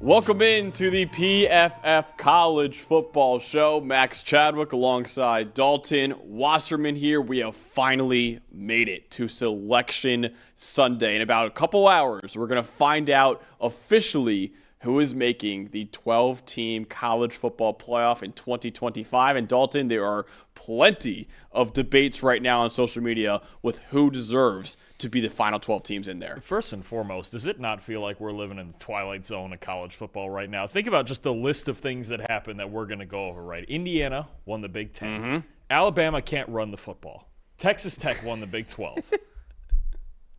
Welcome in to the PFF College Football Show. Max Chadwick alongside Dalton. Wasserman here. We have finally made it to Selection Sunday. In about a couple hours, we're going to find out officially who is making the 12-team college football playoff in 2025. And Dalton, there are plenty of debates right now on social media with who deserves to be the final 12 teams in there. First and foremost, does it not feel like we're living in the twilight zone of college football right now? Think about just the list of things that happened that we're going to go over, right? Indiana won the Big Ten. Mm-hmm. Alabama can't run the football. Texas Tech won the Big 12.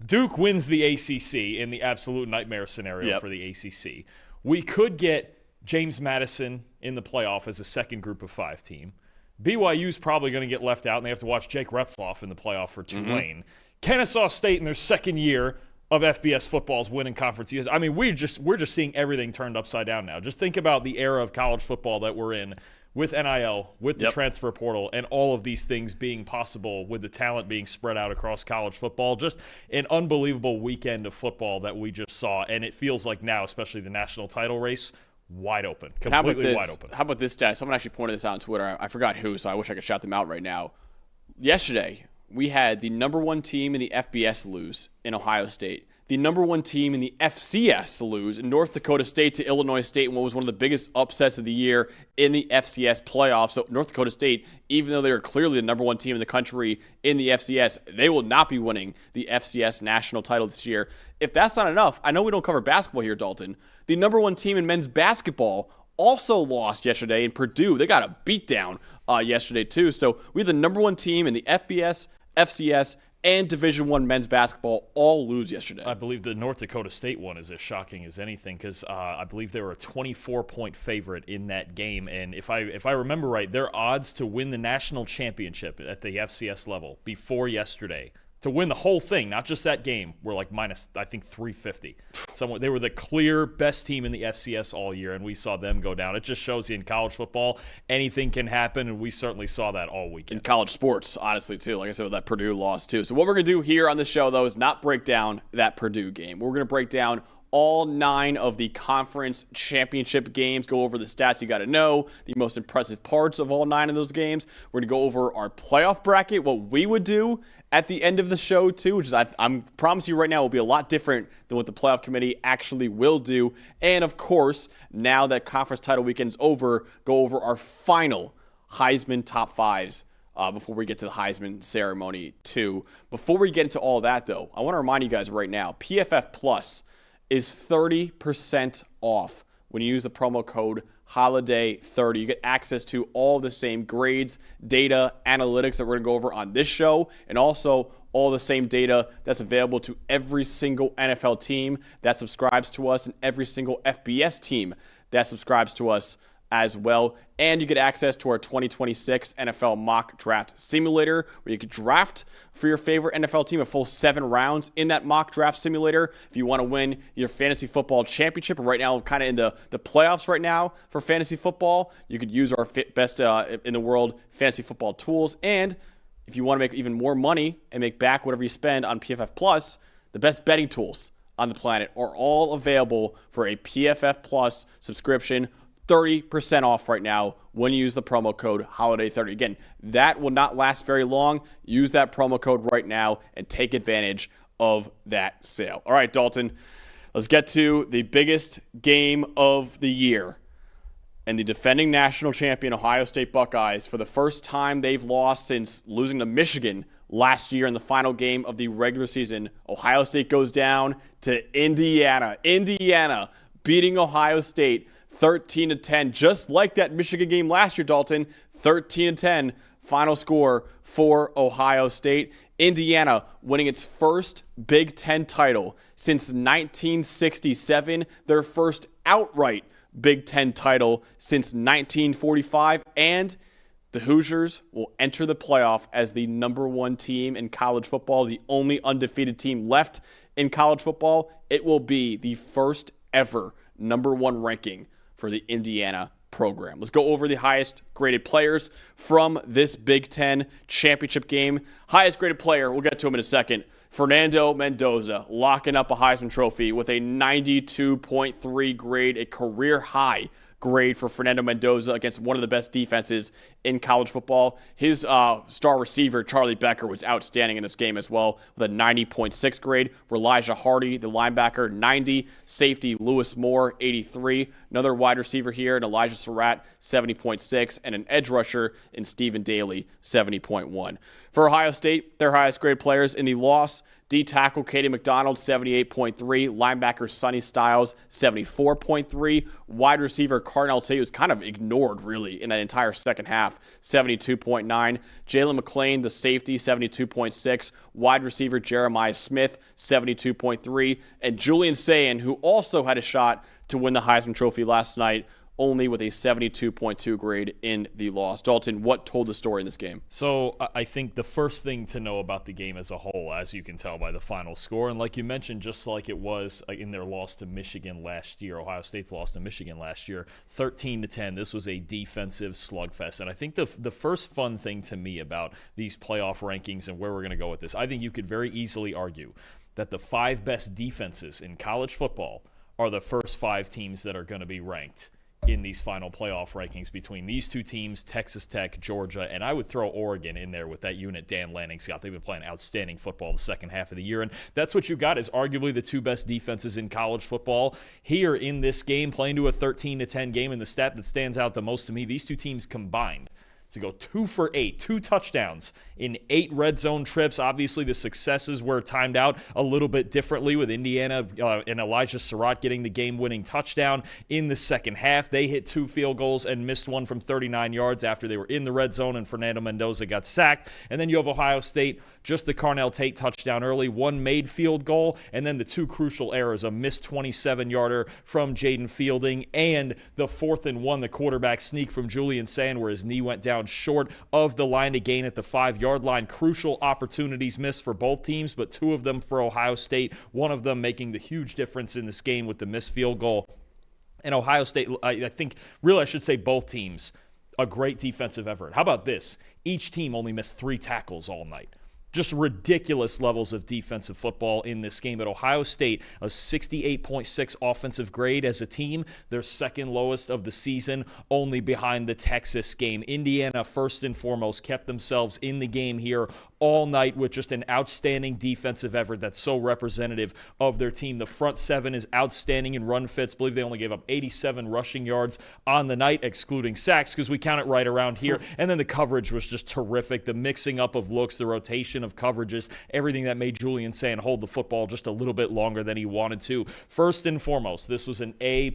Duke wins the ACC in the absolute nightmare scenario for the ACC. We could get James Madison in the playoff as a second group of 5 team. BYU's probably going to get left out, and they have to watch Jake Retzloff in the playoff for Tulane. Kennesaw State in their second year of FBS football's winning conference years. I mean, we're just seeing everything turned upside down now. Just think about the era of college football that we're in with NIL, with the transfer portal, and all of these things being possible with the talent being spread out across college football. Just an unbelievable weekend of football that we just saw, and it feels like now, especially the national title race, wide open, completely wide open. How about this stat? Someone actually pointed this out on Twitter. I forgot who, so I wish I could shout them out right now. Yesterday, we had the number 1 team in the FBS lose in Ohio State. The number 1 team in the FCS lose in North Dakota State to Illinois State in what was one of the biggest upsets of the year in the FCS playoffs. So North Dakota State, even though they are clearly the number 1 team in the country in the FCS, they will not be winning the FCS national title this year. If that's not enough, I know we don't cover basketball here, Dalton. The number 1 team in men's basketball also lost yesterday in Purdue. They got a beatdown yesterday too. So we have the number 1 team in the FBS, FCS, and Division I men's basketball all lose yesterday. I believe the North Dakota State one is as shocking as anything because I believe they were a 24-point favorite in that game. And if I remember right, their odds to win the national championship at the FCS level before yesterday, to win the whole thing, not just that game, were like minus, I think, 350. They were the clear best team in the FCS all year, and we saw them go down. It just shows you in college football, anything can happen, and we certainly saw that all weekend. In college sports, honestly, too. Like I said, with that Purdue loss, too. So what we're going to do here on the show, though, is not break down that Purdue game. We're going to break down all 9 of the conference championship games, go over the stats you got to know, the most impressive parts of all 9 of those games. We're going to go over our playoff bracket, what we would do at the end of the show, too, which is, I'm promise you right now, will be a lot different than what the playoff committee actually will do. And, of course, now that conference title weekend's over, go over our final Heisman top 5s before we get to the Heisman ceremony, too. Before we get into all that, though, I want to remind you guys right now, PFF Plus is 30% off when you use the promo code HOLIDAY30. You get access to all the same grades, data, analytics that we're going to go over on this show, and also all the same data that's available to every single NFL team that subscribes to us and every single FBS team that subscribes to us as well. And you get access to our 2026 NFL mock draft simulator where you could draft for your favorite NFL team a full 7 rounds in that mock draft simulator. If you want to win your fantasy football championship, and right now I'm kind of in the playoffs right now for fantasy football, you could use our best in the world fantasy football tools. And if you want to make even more money and make back whatever you spend on PFF Plus, the best betting tools on the planet are all available for a PFF Plus subscription. 30% off right now when you use the promo code HOLIDAY30. Again, that will not last very long. Use that promo code right now and take advantage of that sale. All right, Dalton, let's get to the biggest game of the year. And the defending national champion Ohio State Buckeyes, for the first time they've lost since losing to Michigan last year in the final game of the regular season. Ohio State goes down to Indiana. Indiana beating Ohio State 13-10, just like that Michigan game last year, Dalton. 13-10, final score for Ohio State. Indiana winning its first Big Ten title since 1967, their first outright Big Ten title since 1945, and the Hoosiers will enter the playoff as the number 1 team in college football, the only undefeated team left in college football. It will be the first ever number 1 ranking for the Indiana program. Let's go over the highest graded players from this Big Ten championship game. Highest graded player, we'll get to him in a second, Fernando Mendoza locking up a Heisman Trophy with a 92.3 grade, a career high grade for Fernando Mendoza against one of the best defenses in college football. His star receiver, Charlie Becker, was outstanding in this game as well with a 90.6 grade. Elijah Hardy, the linebacker, 90. Safety, Lewis Moore, 83. Another wide receiver here, and Elijah Surratt, 70.6. And an edge rusher in Stephen Daly, 70.1. For Ohio State, their highest grade players in the loss, D-tackle Katie McDonald, 78.3. Linebacker Sonny Styles, 74.3. Wide receiver Carnell Tate was kind of ignored, really, in that entire second half, 72.9. Jalen McClain, the safety, 72.6. Wide receiver Jeremiah Smith, 72.3. And Julian Sayin, who also had a shot to win the Heisman Trophy last night, only with a 72.2 grade in the loss. Dalton, what told the story in this game? So I think the first thing to know about the game as a whole, as you can tell by the final score, and like you mentioned, just like it was in their loss to Michigan last year, Ohio State's loss to Michigan last year, 13-10, this was a defensive slugfest. And I think the first fun thing to me about these playoff rankings and where we're going to go with this, I think you could very easily argue that the 5 best defenses in college football are the first 5 teams that are going to be ranked in these final playoff rankings between these two teams, Texas Tech, Georgia, and I would throw Oregon in there with that unit Dan Lanning's got. They've been playing outstanding football the second half of the year, and that's what you got is arguably the 2 best defenses in college football. Here in this game, playing to a 13-10 game, and the stat that stands out the most to me, these two teams combined to go 2 for 8, 2 touchdowns in 8 red zone trips. Obviously, the successes were timed out a little bit differently with Indiana and Elijah Surratt getting the game-winning touchdown in the second half. They hit 2 field goals and missed one from 39 yards after they were in the red zone, and Fernando Mendoza got sacked. And then you have Ohio State, just the Carnell Tate touchdown early, 1 made field goal, and then the 2 crucial errors, a missed 27-yarder from Jaden Fielding, and the 4th and 1, the quarterback sneak from Julian Sayin where his knee went down short of the line to gain at the 5-yard line. Crucial opportunities missed for both teams, but 2 of them for Ohio State, one of them making the huge difference in this game with the missed field goal. And Ohio State, I think, really I should say both teams, a great defensive effort. How about this? Each team only missed 3 tackles all night. Just ridiculous levels of defensive football in this game. At Ohio State, a 68.6 offensive grade as a team, their second lowest of the season, only behind the Texas game. Indiana, first and foremost, kept themselves in the game here all night with just an outstanding defensive effort that's so representative of their team. The front 7 is outstanding in run fits. I believe they only gave up 87 rushing yards on the night, excluding sacks, because we count it right around here. And then the coverage was just terrific. The mixing up of looks, the rotation of coverages, everything that made Julian Sayin hold the football just a little bit longer than he wanted to. First and foremost, this was an A++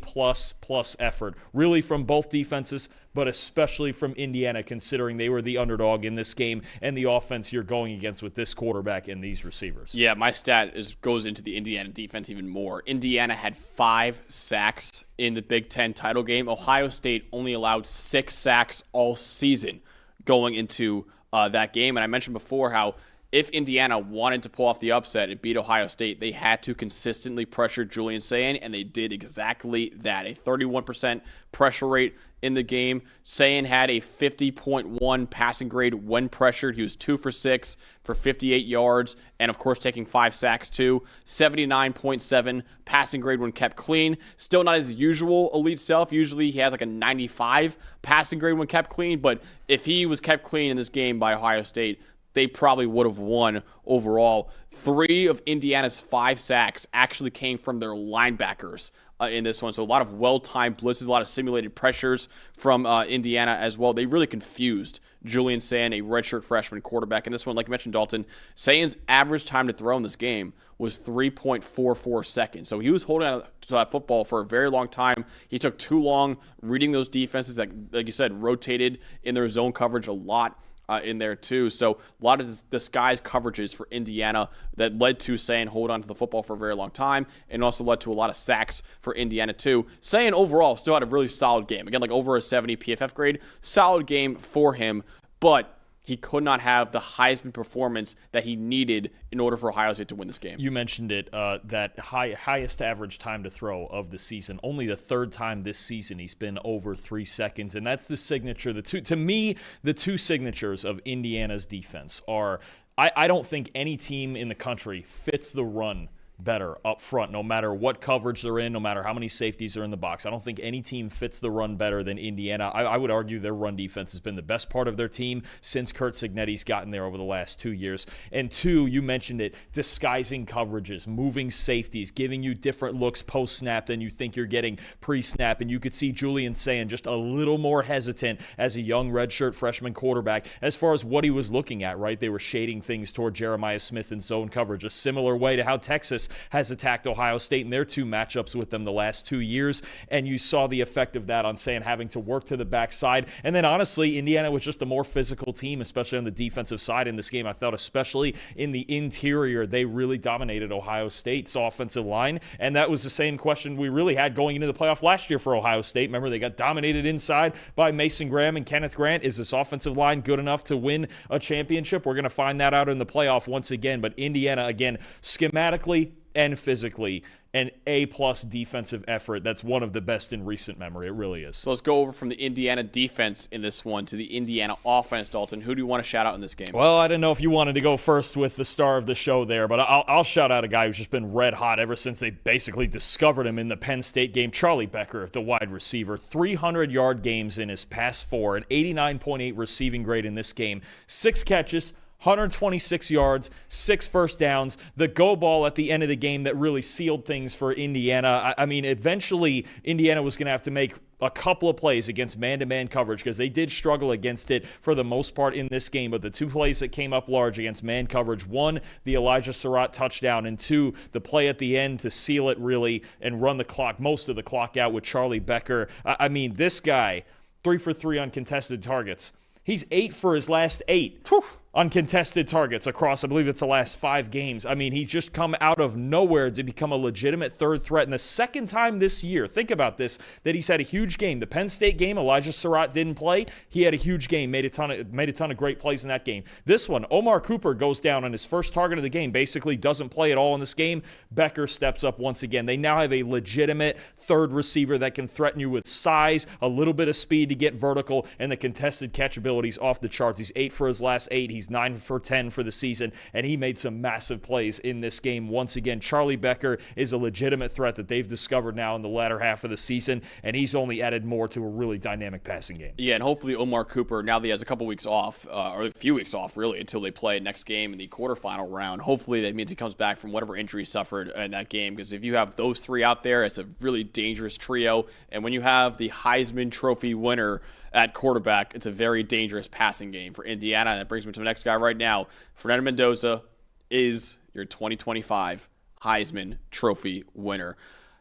effort, really from both defenses, but especially from Indiana, considering they were the underdog in this game and the offense you're going against with this quarterback and these receivers. Yeah, my stat goes into the Indiana defense even more. Indiana had 5 sacks in the Big Ten title game. Ohio State only allowed 6 sacks all season going into that game. And I mentioned before how if Indiana wanted to pull off the upset and beat Ohio State, they had to consistently pressure Julian Sayin, and they did exactly that. A 31% pressure rate in the game. Sayin had a 50.1 passing grade when pressured. He was 2 for 6 for 58 yards, and of course taking 5 sacks too. 79.7 passing grade when kept clean. Still not his usual elite self. Usually he has like a 95 passing grade when kept clean, but if he was kept clean in this game by Ohio State, they probably would have won overall. 3 of Indiana's 5 sacks actually came from their linebackers in this one. So a lot of well-timed blitzes, a lot of simulated pressures from Indiana as well. They really confused Julian Sayin, a redshirt freshman quarterback. In this one, like you mentioned, Dalton, Sayin's average time to throw in this game was 3.44 seconds. So he was holding on to that football for a very long time. He took too long reading those defenses that, like you said, rotated in their zone coverage a lot. In there too. So a lot of disguised coverages for Indiana that led to Sayin hold on to the football for a very long time, and also led to a lot of sacks for Indiana too. Sayin overall still had a really solid game. Again, like over a 70 PFF grade. Solid game for him, but he could not have the Heisman performance that he needed in order for Ohio State to win this game. You mentioned it, that highest average time to throw of the season. Only the third time this season he's been over 3 seconds, and that's the signature. To me, the two signatures of Indiana's defense are, I don't think any team in the country fits the run better up front, no matter what coverage they're in, no matter how many safeties are in the box. I don't think any team fits the run better than Indiana. I would argue their run defense has been the best part of their team since Curt Cignetti's gotten there over the last 2 years. And two, you mentioned it, disguising coverages, moving safeties, giving you different looks post-snap than you think you're getting pre-snap. And you could see Julian Sayin just a little more hesitant as a young redshirt freshman quarterback as far as what he was looking at, right? They were shading things toward Jeremiah Smith in zone coverage, a similar way to how Texas has attacked Ohio State in their 2 matchups with them the last 2 years, and you saw the effect of that on Sayin having to work to the backside. And then honestly, Indiana was just a more physical team, especially on the defensive side in this game. I thought especially in the interior, they really dominated Ohio State's offensive line, and that was the same question we really had going into the playoff last year for Ohio State. Remember, they got dominated inside by Mason Graham and Kenneth Grant. Is this offensive line good enough to win a championship? We're going to find that out in the playoff once again, but Indiana, again, schematically and physically, an A-plus defensive effort that's one of the best in recent memory. It really is. So let's go over from the Indiana defense in this one to the Indiana offense, Dalton. Who do you want to shout out in this game? Well, I didn't know if you wanted to go first with the star of the show there, but I'll shout out a guy who's just been red hot ever since they basically discovered him in the Penn State game, Charlie Becker, the wide receiver. 300-yard games in his past 4, an 89.8 receiving grade in this game, 6 catches, 126 yards, 6 first downs, the go ball at the end of the game that really sealed things for Indiana. I mean, eventually Indiana was going to have to make a couple of plays against man-to-man coverage because they did struggle against it for the most part in this game, but the 2 plays that came up large against man coverage, 1, the Elijah Surratt touchdown, and 2, the play at the end to seal it really and run the clock, most of the clock out with Charlie Becker. I mean, this guy, 3 for 3 on contested targets. He's 8 for his last 8. Whew. Uncontested targets across, I believe it's the last 5 games. I mean, he's just come out of nowhere to become a legitimate third threat. And the second time this year, think about this, that he's had a huge game. The Penn State game, Elijah Surratt didn't play. He had a huge game, made a ton of great plays in that game. This one, Omar Cooper goes down on his first target of the game, basically doesn't play at all in this game. Becker steps up once again. They now have a legitimate third receiver that can threaten you with size, a little bit of speed to get vertical, and the contested catch abilities off the charts. He's 8 for his last 8. He's 9 for 10 for the season, and he made some massive plays in this game. Once again, Charlie Becker is a legitimate threat that they've discovered now in the latter half of the season, and he's only added more to a really dynamic passing game. Yeah, and hopefully Omar Cooper, now that he has a couple weeks off, or a few weeks off really, until they play next game in the quarterfinal round, hopefully that means he comes back from whatever injury he suffered in that game, because if you have those 3 out there, it's a really dangerous trio, and when you have the Heisman Trophy winner at quarterback, it's a very dangerous passing game for Indiana. And that brings me to the next guy right now. Fernando Mendoza is your 2025 Heisman Trophy winner.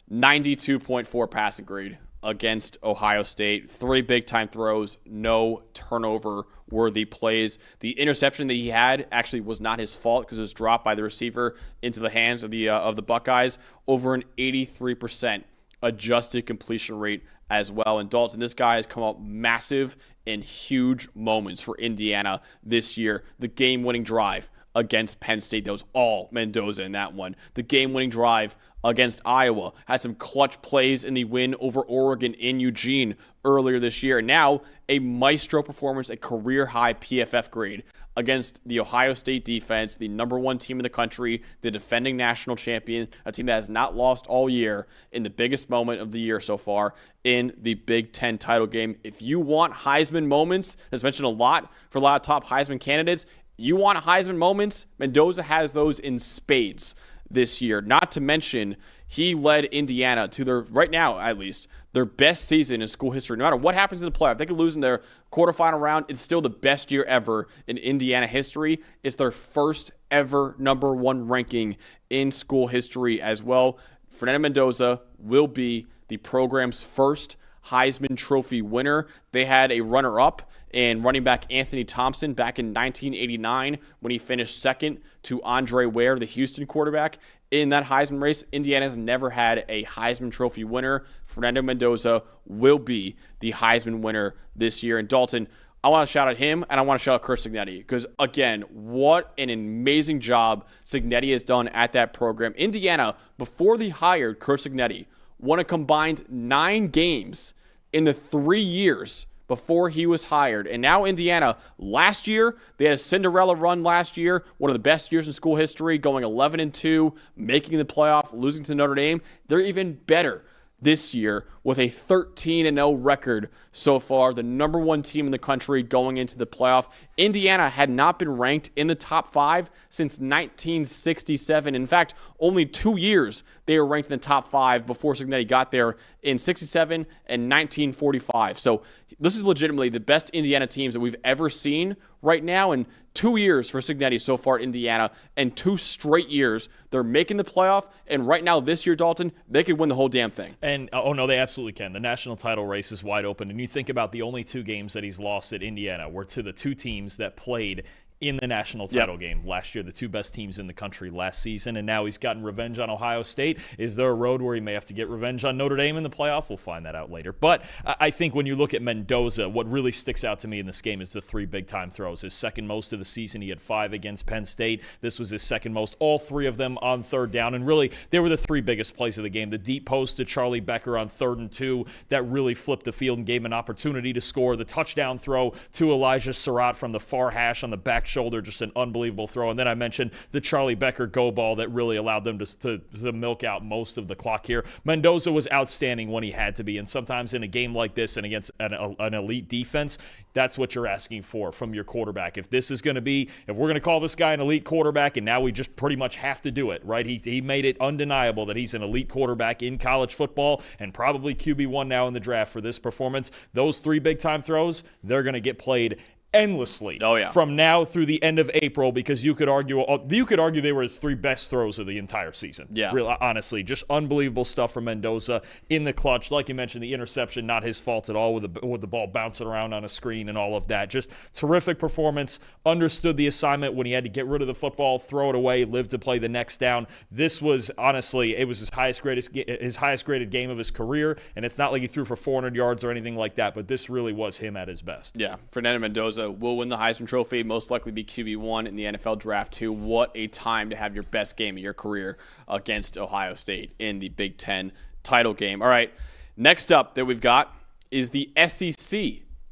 92.4 passing grade against Ohio State. 3 big-time throws, no turnover-worthy plays. The interception that he had actually was not his fault because it was dropped by the receiver into the hands of the Buckeyes. Over an 83% adjusted completion rate as well. And Dalton, this guy has come up massive in huge moments for Indiana this year. The game-winning drive against Penn State, that was all Mendoza in that one. The game-winning drive against Iowa had some clutch plays in the win over Oregon in Eugene earlier this year. And now a maestro performance, a career-high PFF grade against the Ohio State defense, the number 1 team in the country, the defending national champion, a team that has not lost all year in the biggest moment of the year so far in the Big Ten title game. If you want Heisman moments, that's mentioned a lot for a lot of top Heisman candidates, you want Heisman moments, Mendoza has those in spades this year. Not to mention, he led Indiana to their, right now at least, their best season in school history. No matter what happens in the playoff, they could lose in their quarterfinal round. It's still the best year ever in Indiana history. It's their first ever number 1 ranking in school history as well. Fernando Mendoza will be the program's first Heisman Trophy winner. They had a runner-up in running back Anthony Thompson back in 1989 when he finished second to Andre Ware, the Houston quarterback. In that Heisman race, Indiana has never had a Heisman Trophy winner. Fernando Mendoza will be the Heisman winner this year. And Dalton, I want to shout out him, and I want to shout out Chris Cignetti because, again, what an amazing job Cignetti has done at that program. Indiana, before they hired Chris Cignetti, won a combined 9 games in the 3 years before he was hired. And now Indiana, last year, they had a Cinderella run last year, one of the best years in school history, going 11-2, making the playoff, losing to Notre Dame. They're even better this year with a 13-0 record so far, the number 1 team in the country going into the playoff. Indiana had not been ranked in the top 5 since 1967. In fact, only 2 years they were ranked in the top 5 before Cignetti got there in 67 and 1945. So this is legitimately the best Indiana teams that we've ever seen right now, and 2 years for Cignetti so far at Indiana, and 2 straight years they're making the playoff, and right now this year, Dalton, they could win the whole damn thing. And, oh no, they absolutely can. The national title race is wide open, and you think about the only 2 games that he's lost at Indiana were to the 2 teams that played in the national title game last year, the 2 best teams in the country last season, and now he's gotten revenge on Ohio State. Is there a road where he may have to get revenge on Notre Dame in the playoff? We'll find that out later. But I think when you look at Mendoza, what really sticks out to me in this game is the 3 big-time throws. His second most of the season, he had 5 against Penn State. This was his second most, all 3 of them on third down, and really, they were the 3 biggest plays of the game. The deep post to Charlie Becker on 3rd and 2, that really flipped the field and gave him an opportunity to score. The touchdown throw to Elijah Surratt from the far hash on the back shoulder, just an unbelievable throw. And then I mentioned the Charlie Becker go ball that really allowed them to milk out most of the clock here. Mendoza was outstanding when he had to be, and sometimes in a game like this and against an elite defense, that's what you're asking for from your quarterback. If this is going to be, if we're going to call this guy an elite quarterback, and now we just pretty much have to do it, right? He made it undeniable that he's an elite quarterback in college football and probably QB1 now in the draft for this performance. Those 3 big-time throws, they're going to get played endlessly from now through the end of April, because you could argue they were his 3 best throws of the entire season. Yeah. Real, honestly, just unbelievable stuff from Mendoza in the clutch. Like you mentioned, the interception, not his fault at all with the ball bouncing around on a screen and all of that. Just terrific performance. Understood the assignment when he had to get rid of the football, throw it away, live to play the next down. This was, honestly, it was his highest graded game of his career, and it's not like he threw for 400 yards or anything like that, but this really was him at his best. Yeah, Fernando Mendoza will win the Heisman Trophy, most likely be QB1 in the NFL Draft too. What a time to have your best game of your career against Ohio State in the Big Ten title game. All right, next up that we've got is the SEC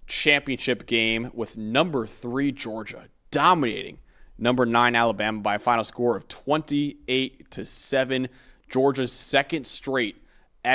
championship game with number 3 Georgia dominating number 9 Alabama by a final score of 28-7. Georgia's second straight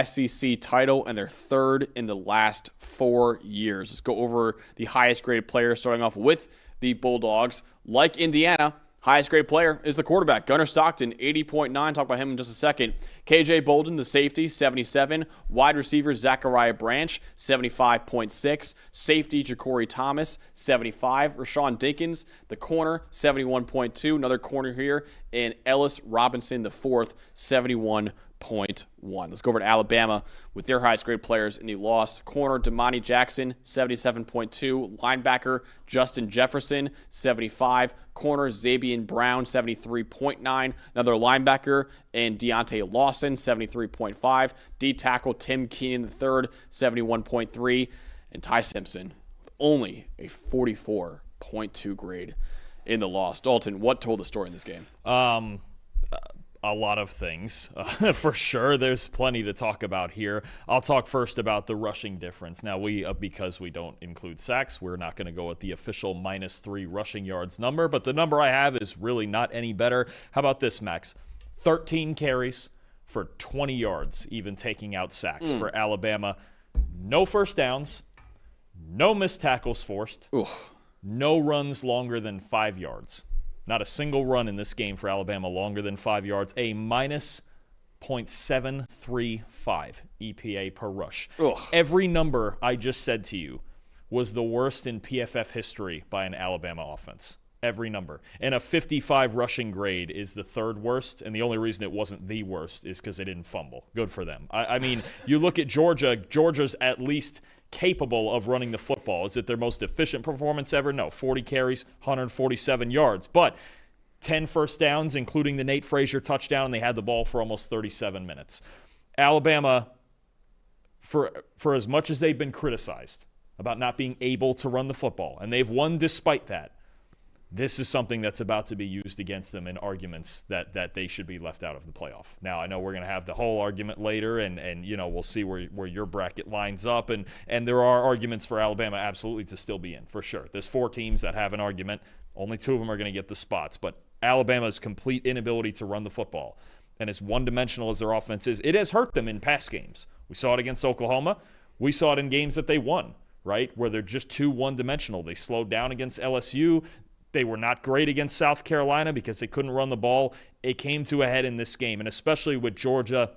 SEC title and their 3rd in the last 4 years. Let's go over the highest graded player, starting off with the Bulldogs. Like Indiana, highest graded player is the quarterback, Gunnar Stockton, 80.9. Talk about him in just a second. KJ Bolden, the safety, 77. Wide receiver, Zachariah Branch, 75.6. Safety, Ja'Cory Thomas, 75. Rashawn Dinkins, the corner, 71.2. Another corner here. And Ellis Robinson, the 4th, 71.1. Let's go over to Alabama with their highest grade players in the loss. Corner, Damani Jackson, 77.2. Linebacker, Justin Jefferson, 75. Corner, Zabian Brown, 73.9. Another linebacker, and Deontay Lawson, 73.5. D-tackle, Tim Keenan III, 71.3. And Ty Simpson with only a 44.2 grade in the loss. Dalton, what told the story in this game? A lot of things. For sure, there's plenty to talk about here. I'll talk first about the rushing difference. Now, because we don't include sacks, we're not going to go with the official -3 rushing yards number, but the number I have is really not any better. How about this, Max? 13 carries for 20 yards, even taking out sacks for Alabama. No first downs, no missed tackles forced, no runs longer than 5 yards. Not a single run in this game for Alabama longer than 5 yards. A -0.735 EPA per rush. Every number I just said to you was the worst in PFF history by an Alabama offense. Every number. And a 55 rushing grade is the 3rd worst, and the only reason it wasn't the worst is because they didn't fumble. Good for them. I mean, you look at Georgia, Georgia's at least capable of running the football. Is it their most efficient performance ever? No. 40 carries, 147 yards. But 10 first downs, including the Nate Frazier touchdown, and they had the ball for almost 37 minutes. Alabama, for as much as they've been criticized about not being able to run the football, and they've won despite that. This is something that's about to be used against them in arguments that they should be left out of the playoff. Now, I know we're going to have the whole argument later, and we'll see where your bracket lines up, and there are arguments for Alabama absolutely to still be in, for sure. There's 4 teams that have an argument. Only 2 of them are going to get the spots, but Alabama's complete inability to run the football and as one-dimensional as their offense is, it has hurt them in past games. We saw it against Oklahoma. We saw it in games that they won, right, where they're just too one-dimensional. They slowed down against LSU. They were not great against South Carolina because they couldn't run the ball. It came to a head in this game, and especially with Georgia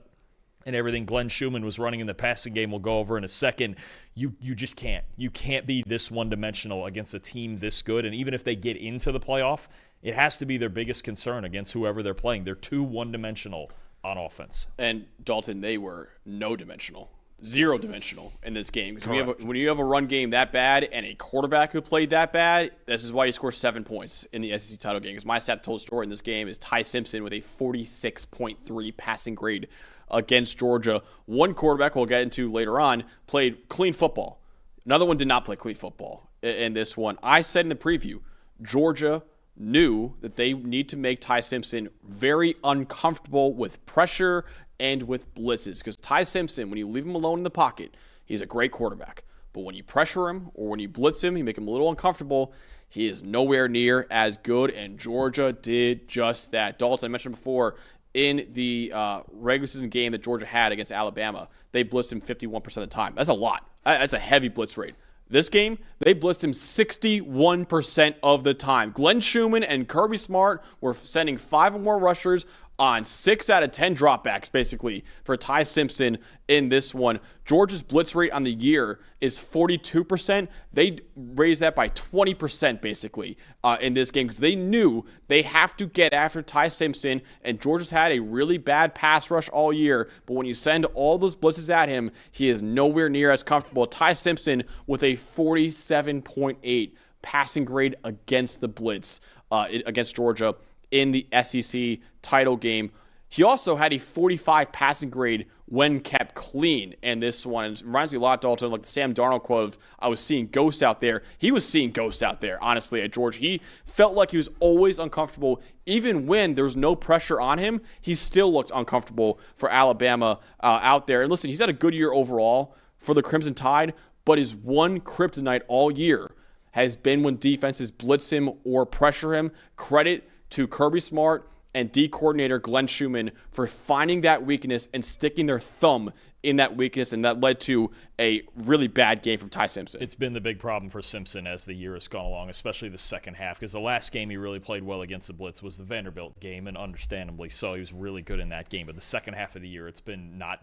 and everything Glenn Schumann was running in the passing game we'll go over in a second, you just can't. You can't be this one-dimensional against a team this good, and even if they get into the playoff, it has to be their biggest concern against whoever they're playing. They're too one-dimensional on offense. And, Dalton, they were no-dimensional. Zero-dimensional in this game. Because when you have a run game that bad and a quarterback who played that bad, this is why you score 7 points in the SEC title game. Because my stat total story in this game is Ty Simpson with a 46.3 passing grade against Georgia. One quarterback we'll get into later on played clean football. Another one did not play clean football in this one. I said in the preview, Georgia knew that they need to make Ty Simpson very uncomfortable with pressure and with blitzes. Because Ty Simpson, when you leave him alone in the pocket, he's a great quarterback. But when you pressure him or when you blitz him, you make him a little uncomfortable, he is nowhere near as good, and Georgia did just that. Dalton, I mentioned before, in the regular season game that Georgia had against Alabama, they blitzed him 51% of the time. That's a lot. That's a heavy blitz rate. This game, they blitzed him 61% of the time. Glenn Schumann and Kirby Smart were sending 5 or more rushers on 6 out of 10 dropbacks, basically, for Ty Simpson in this one. Georgia's blitz rate on the year is 42%. They raised that by 20%, basically, in this game because they knew they have to get after Ty Simpson, and Georgia's had a really bad pass rush all year, but when you send all those blitzes at him, he is nowhere near as comfortable. Ty Simpson with a 47.8 passing grade against the blitz against Georgia in the SEC title game. He also had a 45 passing grade when kept clean in this one. It reminds me a lot, Dalton, like the Sam Darnold quote of, I was seeing ghosts out there. He was seeing ghosts out there, honestly, at Georgia. He felt like he was always uncomfortable. Even when there was no pressure on him, he still looked uncomfortable for Alabama out there. And listen, he's had a good year overall for the Crimson Tide, but his one kryptonite all year has been when defenses blitz him or pressure him. Credit to Kirby Smart and D coordinator Glenn Schumann for finding that weakness and sticking their thumb in that weakness, and that led to a really bad game from Ty Simpson. It's been the big problem for Simpson as the year has gone along, especially the second half, because the last game he really played well against the blitz was the Vanderbilt game, and understandably so. He was really good in that game, but the second half of the year it's been not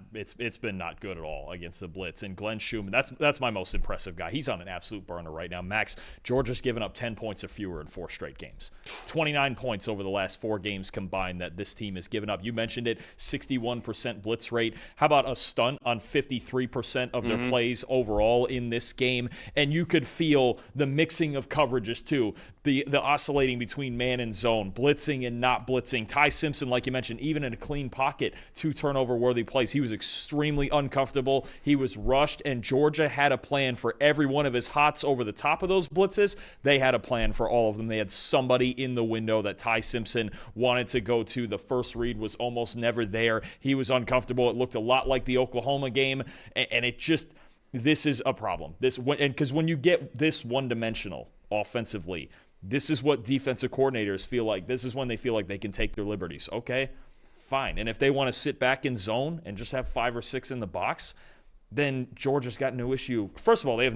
good at all against the blitz. And Glenn Schumann, that's my most impressive guy. He's on an absolute burner right now. Max, Georgia's given up 10 points or fewer in 4 straight games. 29 points over the last 4 games combined that this team has given up. You mentioned it, 61% blitz rate. How about a stunt on 53% of their plays overall in this game? And you could feel the mixing of coverages too, the oscillating between man and zone, blitzing and not blitzing. Ty Simpson, like you mentioned, even in a clean pocket, 2 turnover-worthy plays. He was extremely uncomfortable. He was rushed, and Georgia had a plan for every one of his hots over the top of those blitzes. They had a plan for all of them. They had somebody in the window that Ty Simpson wanted to go to. The first read was almost never there. He was uncomfortable. It looked a lot like the Oklahoma game, and it just, this is a problem. Because when you get this one-dimensional offensively, this is what defensive coordinators feel like. This is when they feel like they can take their liberties. Okay, fine. And if they want to sit back in zone and just have 5 or 6 in the box, then Georgia's got no issue. First of all, they have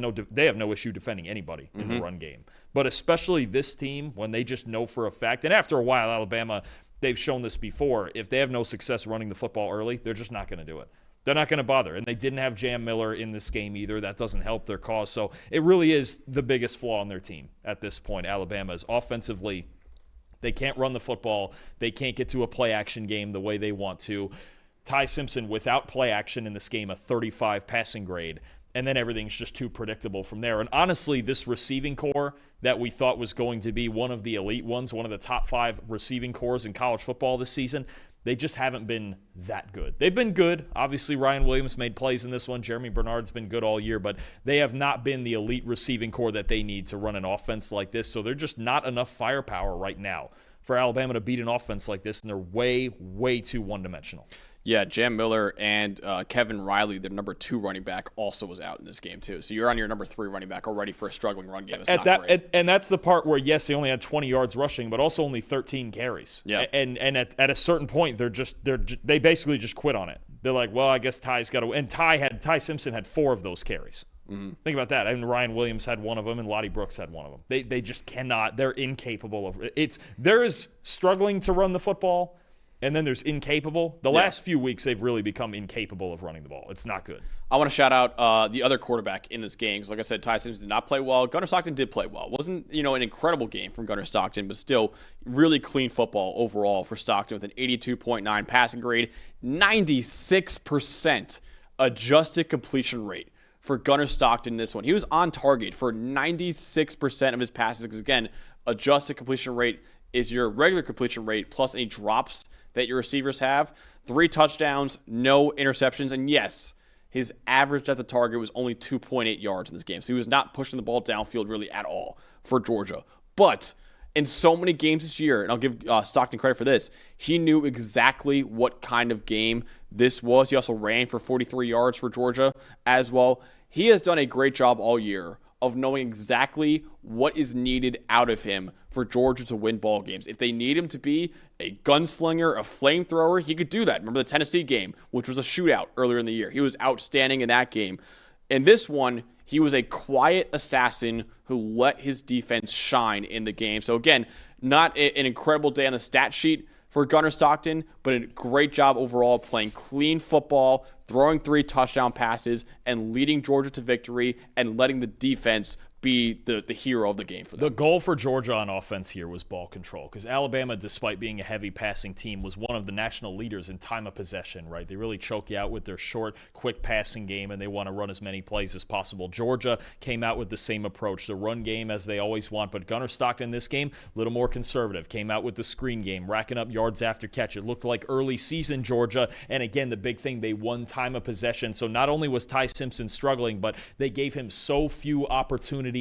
no issue defending anybody in the run game. But especially this team, when they just know for a fact, and after a while, Alabama, they've shown this before, if they have no success running the football early, they're just not going to do it. They're not going to bother. And they didn't have Jam Miller in this game either. That doesn't help their cause. So it really is the biggest flaw on their team at this point. Alabama is offensively, they can't run the football. They can't get to a play-action game the way they want to. Ty Simpson, without play action in this game, a 35 passing grade. And then everything's just too predictable from there. And honestly, this receiving core that we thought was going to be one of the elite ones, one of the top 5 receiving cores in college football this season, they just haven't been that good. They've been good. Obviously, Ryan Williams made plays in this one. Jeremy Bernard's been good all year, but they have not been the elite receiving core that they need to run an offense like this. So they're just not enough firepower right now for Alabama to beat an offense like this, and they're way, way too one-dimensional. Yeah, Jam Miller and Kevin Riley, their number 2 running back, also was out in this game too. So you're on your number 3 running back already for a struggling run game. It's not great. And that's the part where, yes, they only had 20 yards rushing, but also only 13 carries. Yeah. And at a certain point, they basically just quit on it. They're like, well, I guess Ty's got to. And Ty Simpson had 4 of those carries. Mm-hmm. Think about that. And Ryan Williams had 1 of them, and Lottie Brooks had 1 of them. They just cannot. They're incapable of it. There is struggling to run the football. And then there's incapable. The last few weeks, they've really become incapable of running the ball. It's not good. I want to shout out the other quarterback in this game. Because like I said, Ty Simpson did not play well. Gunnar Stockton did play well. It wasn't, an incredible game from Gunnar Stockton, but still really clean football overall for Stockton with an 82.9 passing grade, 96% adjusted completion rate for Gunnar Stockton in this one. He was on target for 96% of his passes because, again, adjusted completion rate is your regular completion rate plus any drops that your receivers have. 3 touchdowns, no interceptions, and yes, his average at the target was only 2.8 yards in this game. So he was not pushing the ball downfield really at all for Georgia. But in so many games this year, and I'll give Stockton credit for this, he knew exactly what kind of game this was. He also ran for 43 yards for Georgia as well. He has done a great job all year of knowing exactly what is needed out of him for Georgia to win ball games. If they need him to be a gunslinger, a flamethrower, he could do that. Remember the Tennessee game, which was a shootout earlier in the year. He was outstanding in that game. In this one, he was a quiet assassin who let his defense shine in the game. So again, not an incredible day on the stat sheet for Gunnar Stockton, but a great job overall playing clean football, throwing 3 touchdown passes, and leading Georgia to victory and letting the defense be the hero of the game for them. The goal for Georgia on offense here was ball control because Alabama, despite being a heavy passing team, was one of the national leaders in time of possession, right? They really choke you out with their short, quick passing game, and they want to run as many plays as possible. Georgia came out with the same approach, the run game as they always want, but Gunnar Stockton in this game, a little more conservative, came out with the screen game, racking up yards after catch. It looked like early season Georgia, and again, the big thing, they won time of possession. So not only was Ty Simpson struggling, but they gave him so few opportunities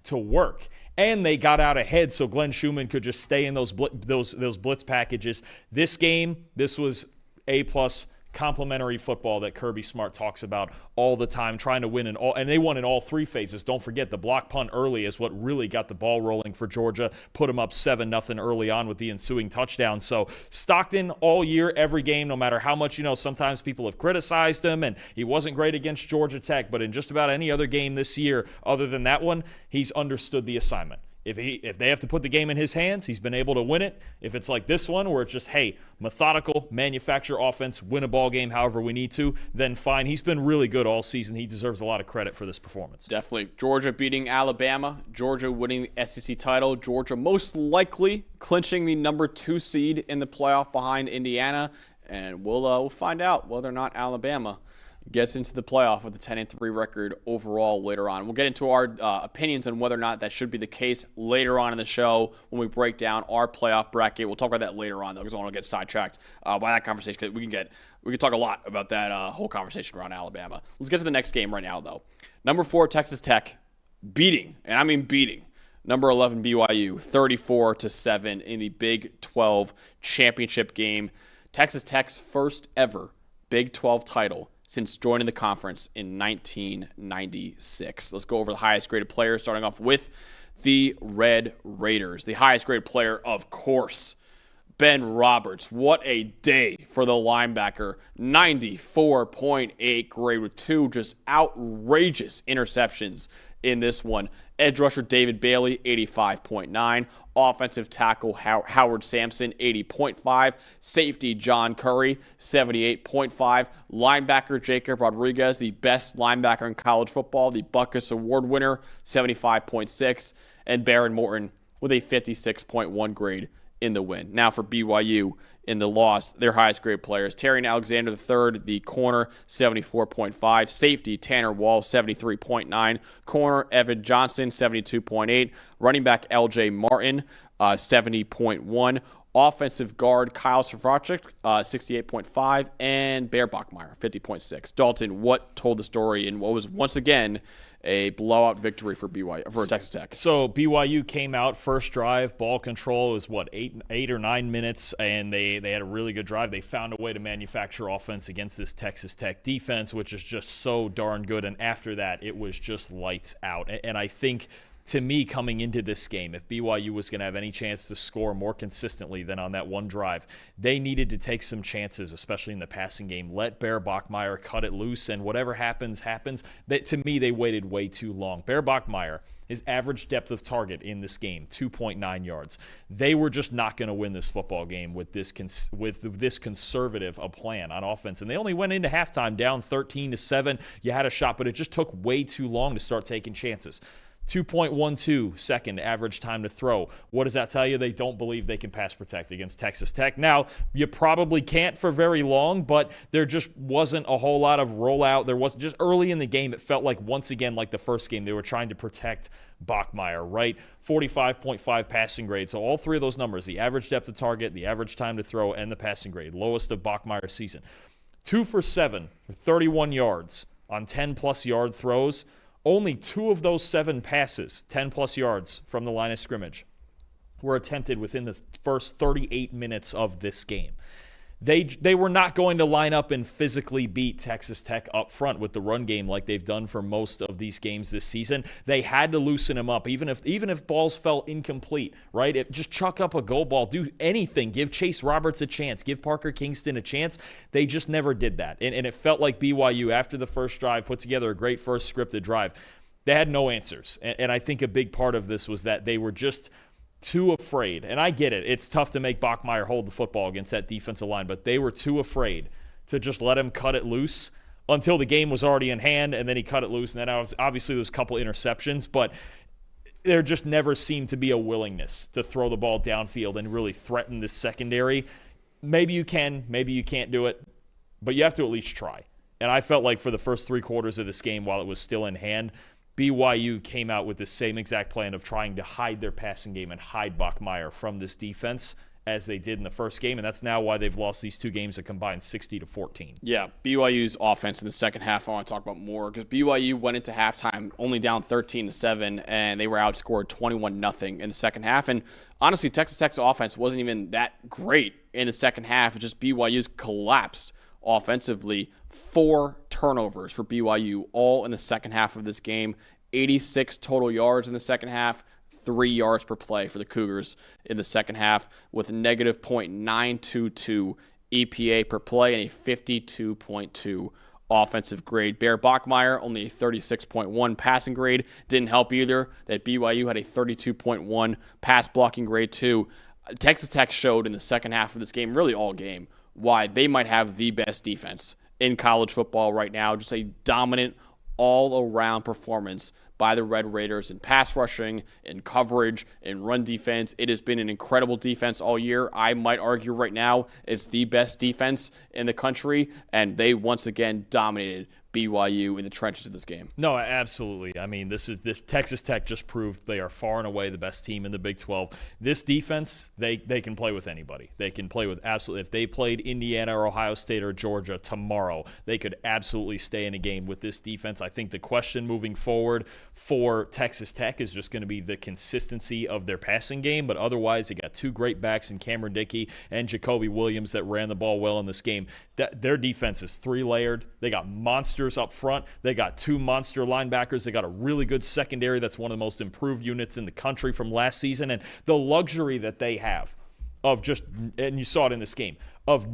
to work. And they got out ahead so Glenn Schumann could just stay in those blitz packages. This game, this was A-plus complementary football that Kirby Smart talks about all the time, trying to win and they won in all 3 phases. Don't forget the block punt early is what really got the ball rolling for Georgia, put them up 7-0 early on with the ensuing touchdown. So Stockton all year, every game, no matter how much, sometimes people have criticized him and he wasn't great against Georgia Tech, but in just about any other game this year other than that one, he's understood the assignment. If they have to put the game in his hands, he's been able to win it. If it's like this one where it's just, hey, methodical, manufacture offense, win a ball game however we need to, then fine. He's been really good all season. He deserves a lot of credit for this performance. Definitely. Georgia beating Alabama. Georgia winning the SEC title. Georgia most likely clinching the number 2 seed in the playoff behind Indiana. And we'll find out whether or not Alabama gets into the playoff with a 10-3 record overall later on. We'll get into our opinions on whether or not that should be the case later on in the show when we break down our playoff bracket. We'll talk about that later on, though, because I don't want to get sidetracked by that conversation, because we can talk a lot about that whole conversation around Alabama. Let's get to the next game right now, though. Number 4, Texas Tech beating, and I mean beating, number 11 BYU 34-7 in the Big 12 championship game. Texas Tech's first ever Big 12 title since joining the conference in 1996. Let's go over the highest graded players, starting off with the Red Raiders. The highest graded player, of course, Ben Roberts. What a day for the linebacker. 94.8 grade with 2 just outrageous interceptions in this one. Edge rusher David Bailey, 85.9. Offensive tackle Howard Sampson, 80.5. Safety John Curry, 78.5. Linebacker Jacob Rodriguez, the best linebacker in college football, the Butkus Award winner, 75.6. And Baron Morton with a 56.1 grade in the win. Now for BYU in the loss, their highest grade players: Terrion Alexander III, the corner, 74.5; safety Tanner Wall, 73.9; corner Evan Johnson, 72.8; running back LJ Martin, 70.1; offensive guard Kyle Svracek, 68.5; and Bear Bachmeier, 50.6. Dalton, what told the story and what was once again a blowout victory for Texas Tech? So BYU came out first drive, ball control was eight or 9 minutes, and they had a really good drive. They found a way to manufacture offense against this Texas Tech defense, which is just so darn good. And after that, it was just lights out. And I think, to me, coming into this game, if BYU was going to have any chance to score more consistently than on that one drive, they needed to take some chances, especially in the passing game. Let Bear Bachmeier cut it loose, and whatever happens, happens. To me, they waited way too long. Bear Bachmeier, his average depth of target in this game, 2.9 yards. They were just not going to win this football game with this conservative a plan on offense. And they only went into halftime down 13-7. You had a shot, but it just took way too long to start taking chances. 2.12 second average time to throw. What does that tell you? They don't believe they can pass protect against Texas Tech. Now, you probably can't for very long, but there just wasn't a whole lot of rollout. There wasn't, just early in the game, it felt like, once again, like the first game, they were trying to protect Bachmeier, right? 45.5 passing grade. So all three of those numbers, the average depth of target, the average time to throw, and the passing grade, lowest of Bachmeier's season. 2 for 7 for 31 yards on 10-plus yard throws. Only 2 of those 7 passes, 10-plus yards from the line of scrimmage, were attempted within the first 38 minutes of this game. They were not going to line up and physically beat Texas Tech up front with the run game like they've done for most of these games this season. They had to loosen them up, even if balls fell incomplete, right? Just chuck up a go ball, do anything, give Chase Roberts a chance, give Parker Kingston a chance. They just never did that. And it felt like BYU, after the first drive, put together a great first scripted drive. They had no answers. And I think a big part of this was that they were just too afraid. And I get it. It's tough to make Bachmeier hold the football against that defensive line, but they were too afraid to just let him cut it loose until the game was already in hand, and then he cut it loose. And then obviously there was a couple interceptions, but there just never seemed to be a willingness to throw the ball downfield and really threaten this secondary. Maybe you can, maybe you can't do it, but you have to at least try. And I felt like for the first 3 quarters of this game, while it was still in hand, BYU came out with the same exact plan of trying to hide their passing game and hide Bachmeier from this defense as they did in the first game, and that's now why they've lost these 2 games that combined 60-14. Yeah, BYU's offense in the second half I want to talk about more, because BYU went into halftime only down 13-7, and they were outscored 21-0 in the second half. And honestly, Texas Tech's offense wasn't even that great in the second half. It just BYU's collapsed offensively. 4 turnovers for BYU, all in the second half of this game. 86 total yards in the second half, 3 yards per play for the Cougars in the second half, with negative .922 EPA per play and a 52.2 offensive grade. Bear Bachmeier, only a 36.1 passing grade. Didn't help either that BYU had a 32.1 pass blocking grade too. Texas Tech showed in the second half of this game, really all game, why they might have the best defense in college football right now. Just a dominant all-around performance by the Red Raiders in pass rushing, in coverage, in run defense. It has been an incredible defense all year. I might argue right now it's the best defense in the country, and they once again dominated BYU in the trenches of this game. No, absolutely. I mean, this Texas Tech just proved they are far and away the best team in the Big 12. This defense, they can play with anybody. They can play with absolutely. If they played Indiana or Ohio State or Georgia tomorrow, they could absolutely stay in a game with this defense. I think the question moving forward for Texas Tech is just going to be the consistency of their passing game, but otherwise they got 2 great backs in Cameron Dickey and Jacoby Williams that ran the ball well in this game. Their defense is 3-layered. They got monsters up front. They got 2 monster linebackers. They got a really good secondary that's one of the most improved units in the country from last season. And the luxury that they have of just, and you saw it in this game, of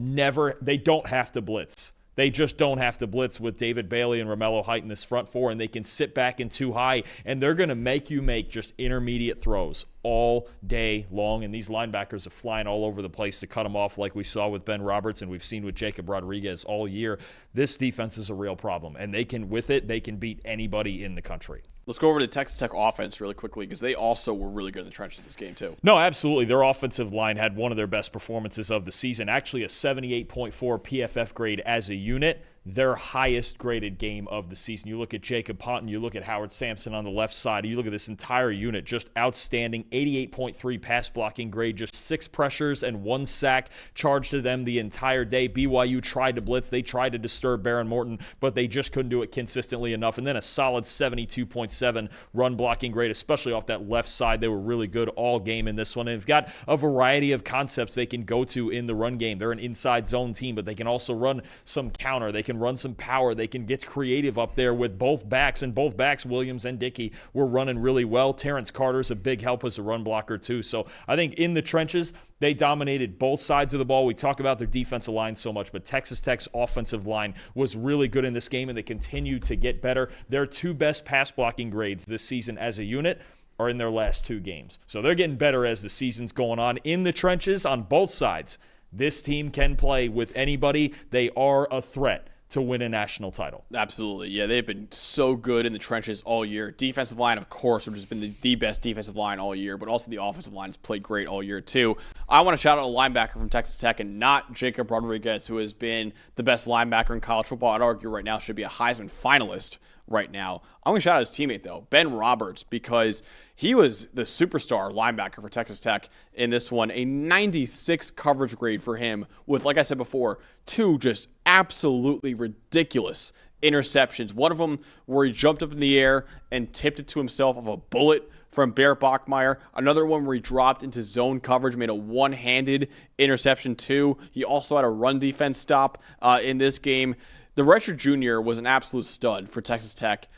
they don't have to blitz. They just don't have to blitz with David Bailey and Romello Height in this front 4, and they can sit back in 2 high, and they're going to make you make just intermediate throws all day long, and these linebackers are flying all over the place to cut them off like we saw with Ben Roberts and we've seen with Jacob Rodriguez all year. This defense is a real problem, and they can beat anybody in the country. Let's go over to the Texas Tech offense really quickly because they also were really good in the trenches this game too. No, absolutely. Their offensive line had one of their best performances of the season, actually a 78.4 PFF grade as a unit. Their highest graded game of the season. You look at Jacob Ponton, you look at Howard Sampson on the left side, you look at this entire unit, just outstanding. 88.3 pass blocking grade, just 6 pressures and 1 sack charged to them the entire day. BYU tried to blitz, they tried to disturb Baron Morton, but they just couldn't do it consistently enough. And then a solid 72.7 run blocking grade, especially off that left side. They were really good all game in this one. And they've got a variety of concepts they can go to in the run game. They're an inside zone team, but they can also run some counter. They can run some power. They can get creative up there with both backs, and both backs, Williams and Dickey, were running really well. Terrence Carter's a big help as a run blocker too. So I think in the trenches, they dominated both sides of the ball. We talk about their defensive line so much, but Texas Tech's offensive line was really good in this game, and they continue to get better. Their 2 best pass blocking grades this season as a unit are in their last 2 games. So they're getting better as the season's going on. In the trenches on both sides, this team can play with anybody. They are a threat to win a national title. Absolutely. Yeah, they've been so good in the trenches all year. Defensive line, of course, which has been the best defensive line all year, but also the offensive line has played great all year too. I want to shout out a linebacker from Texas Tech, and not Jacob Rodriguez, who has been the best linebacker in college football. I'd argue right now should be a Heisman finalist right now. I'm going to shout out his teammate, though, Ben Roberts, because he was the superstar linebacker for Texas Tech in this one. A 96 coverage grade for him with, like I said before, 2 just absolutely ridiculous interceptions. One of them where he jumped up in the air and tipped it to himself off a bullet from Bear Bachmeier. Another one where he dropped into zone coverage, made a one-handed interception too. He also had a run defense stop in this game. The redshirt junior was an absolute stud for Texas Tech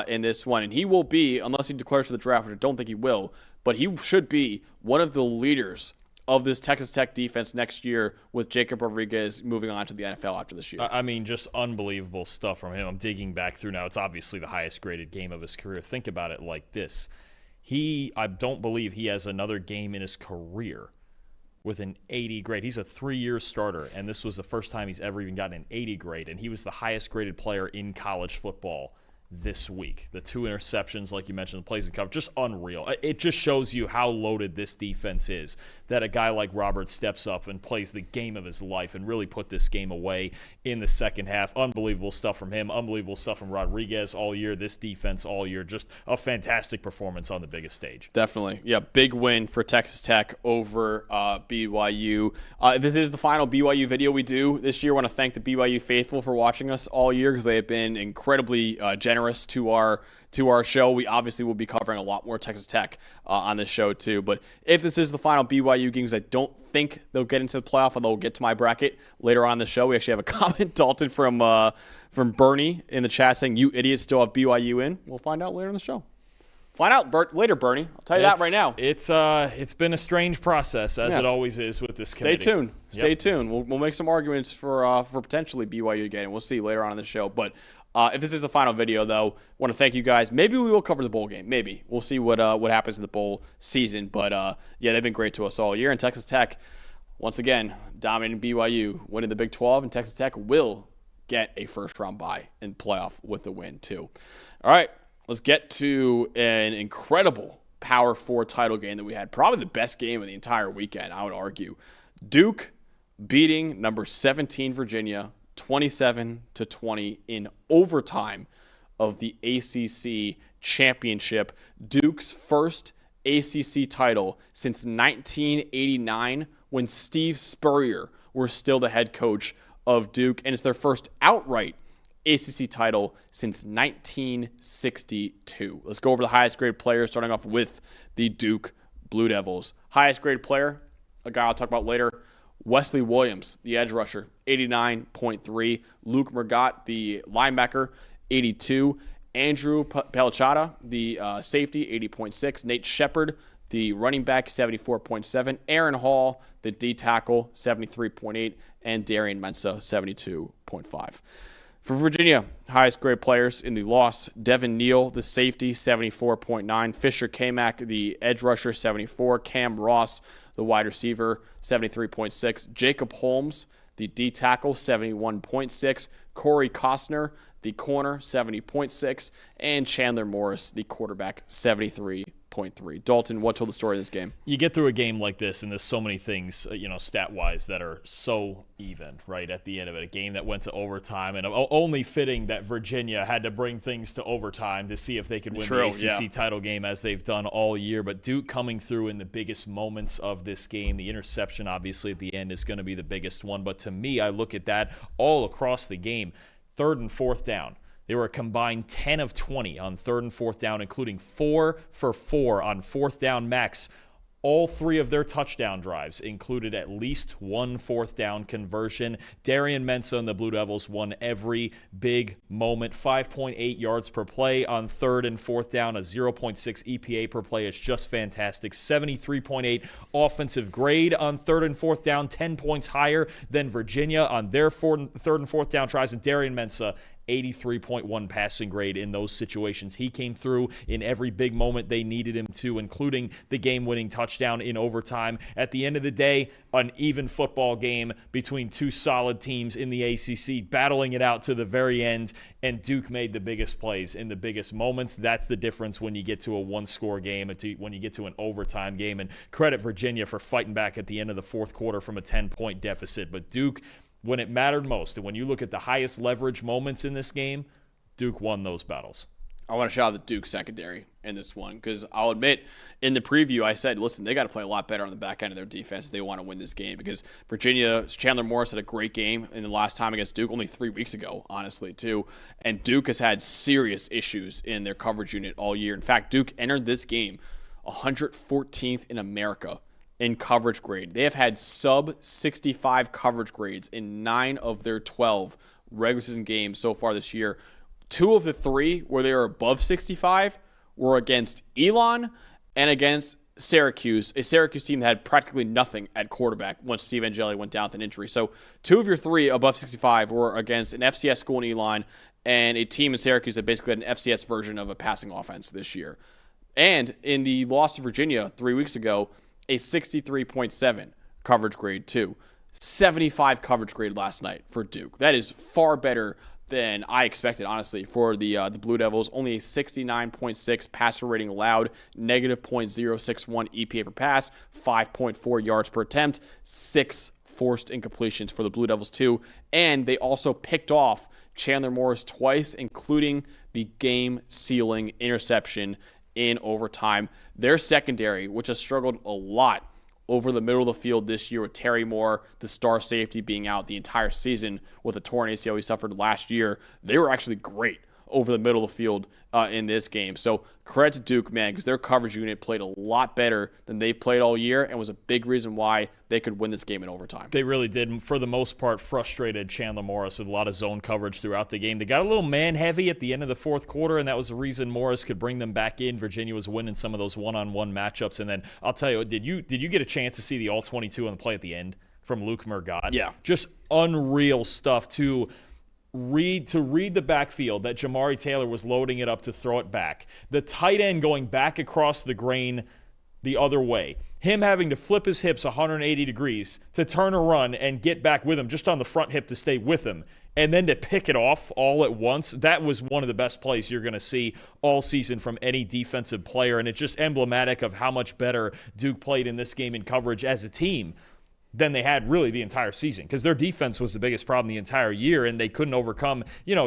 in this one, and he will be, unless he declares for the draft, which I don't think he will, but he should be one of the leaders of this Texas Tech defense next year with Jacob Rodriguez moving on to the NFL after this year. I mean, just unbelievable stuff from him. I'm digging back through now. It's obviously the highest graded game of his career. Think about it like this. I don't believe he has another game in his career with an 80 grade. He's a 3-year starter, and this was the first time he's ever even gotten an 80 grade, and he was the highest graded player in college football this week. The 2 interceptions, like you mentioned, the plays and cover, just unreal. It just shows you how loaded this defense is, that a guy like Roberts steps up and plays the game of his life and really put this game away in the second half. Unbelievable stuff from him. Unbelievable stuff from Rodriguez all year. This defense all year. Just a fantastic performance on the biggest stage. Definitely. Yeah, big win for Texas Tech over BYU. This is the final BYU video we do this year. I want to thank the BYU faithful for watching us all year because they have been incredibly generous to our show. We obviously will be covering a lot more Texas Tech on this show too. But if this is the final BYU games, I don't think they'll get into the playoff, although we'll get to my bracket later on in the show. We actually have a comment, Dalton, from Bernie in the chat saying, "You idiots still have BYU in." We'll find out later in the show. Find out later, Bernie. I'll tell you that right now. It's been a strange process, as it always is with this committee. Stay tuned. Stay tuned. We'll make some arguments for potentially BYU again, and we'll see later on in the show. But if this is the final video, though, I want to thank you guys. Maybe we will cover the bowl game. Maybe. We'll see what happens in the bowl season. But, yeah, they've been great to us all year. And Texas Tech, once again, dominating BYU, winning the Big 12. And Texas Tech will get a first-round bye in playoff with the win, too. All right, let's get to an incredible Power 4 title game that we had. Probably the best game of the entire weekend, I would argue. Duke beating number 17 Virginia 27-20 in overtime of the ACC championship. Duke's first ACC title since 1989 when Steve Spurrier was still the head coach of Duke, and it's their first outright ACC title since 1962. Let's go over the highest grade players, starting off with the Duke Blue Devils. Highest grade player, a guy I'll talk about later, Wesley Williams, the edge rusher, 89.3. Luke Mergott, the linebacker, 82. Andrew Pelchada, the safety, 80.6. Nate Shepard, the running back, 74.7. Aaron Hall, the D tackle, 73.8. And Darian Mensah, 72.5. For Virginia, highest grade players in the loss, Devin Neal, the safety, 74.9. Fisher K-Mac, the edge rusher, 74. Cam Ross, the wide receiver, 73.6. Jacob Holmes, the D tackle, 71.6. Corey Costner, the corner, 70.6. And Chandler Morris, the quarterback, 73.3. Dalton, what told the story of this game? You get through a game like this, and there's so many things, stat-wise that are so even, right, at the end of it. A game that went to overtime, and only fitting that Virginia had to bring things to overtime to see if they could win the ACC title game as they've done all year. But Duke coming through in the biggest moments of this game. The interception, obviously, at the end is going to be the biggest one. But to me, I look at that all across the game. 3rd and 4th down. They were a combined 10 of 20 on 3rd and 4th down, including 4 for 4 on 4th down max. All 3 of their touchdown drives included at least one 4th down conversion. Darian Mensah and the Blue Devils won every big moment. 5.8 yards per play on 3rd and 4th down, a 0.6 EPA per play. It's just fantastic. 73.8 offensive grade on 3rd and 4th down, 10 points higher than Virginia on their 3rd and 4th down tries. And Darian Mensah, 83.1 passing grade in those situations. He came through in every big moment they needed him to, including the game-winning touchdown in overtime. At the end of the day, an even football game between 2 solid teams in the ACC, battling it out to the very end, and Duke made the biggest plays in the biggest moments. That's the difference when you get to a one-score game, when you get to an overtime game. And credit Virginia for fighting back at the end of the 4th quarter from a 10-point deficit. But Duke, when it mattered most, and when you look at the highest leverage moments in this game, Duke won those battles. I want to shout out the Duke secondary in this one because I'll admit in the preview I said, listen, they got to play a lot better on the back end of their defense if they want to win this game because Virginia's Chandler Morris had a great game in the last time against Duke only 3 weeks ago, honestly, too. And Duke has had serious issues in their coverage unit all year. In fact, Duke entered this game 114th in America in coverage grade. They have had sub 65 coverage grades in 9 of their 12 regular season games so far this year. 2 of the 3 where they are above 65 were against Elon and against Syracuse, a Syracuse team that had practically nothing at quarterback once Steve Angeli went down with an injury. So 2 of your 3 above 65 were against an FCS school in Elon and a team in Syracuse that basically had an FCS version of a passing offense this year. And in the loss to Virginia 3 weeks ago, a 63.7 coverage grade too. 75 coverage grade last night for Duke. That is far better than I expected, honestly, for the Blue Devils. Only a 69.6 passer rating allowed, negative .061 EPA per pass, 5.4 yards per attempt, 6 forced incompletions for the Blue Devils too. And they also picked off Chandler Morris twice, including the game-sealing interception in overtime. Their secondary, which has struggled a lot over the middle of the field this year with Terry Moore, the star safety, being out the entire season with a torn ACL he suffered last year, they were actually great over the middle of the field in this game. So credit to Duke, man, because their coverage unit played a lot better than they played all year and was a big reason why they could win this game in overtime. They really did. For the most part, frustrated Chandler Morris with a lot of zone coverage throughout the game. They got a little man-heavy at the end of the 4th quarter, and that was the reason Morris could bring them back in. Virginia was winning some of those one-on-one matchups. And then I'll tell you, did you get a chance to see the All-22 on the play at the end from Luke Mergott? Yeah. Just unreal stuff to read the backfield that Jamari Taylor was loading it up to throw it back. The tight end going back across the grain the other way. Him having to flip his hips 180 degrees to turn a run and get back with him just on the front hip to stay with him. And then to pick it off all at once, that was one of the best plays you're going to see all season from any defensive player. And it's just emblematic of how much better Duke played in this game in coverage as a team than they had really the entire season, because their defense was the biggest problem the entire year, and they couldn't overcome,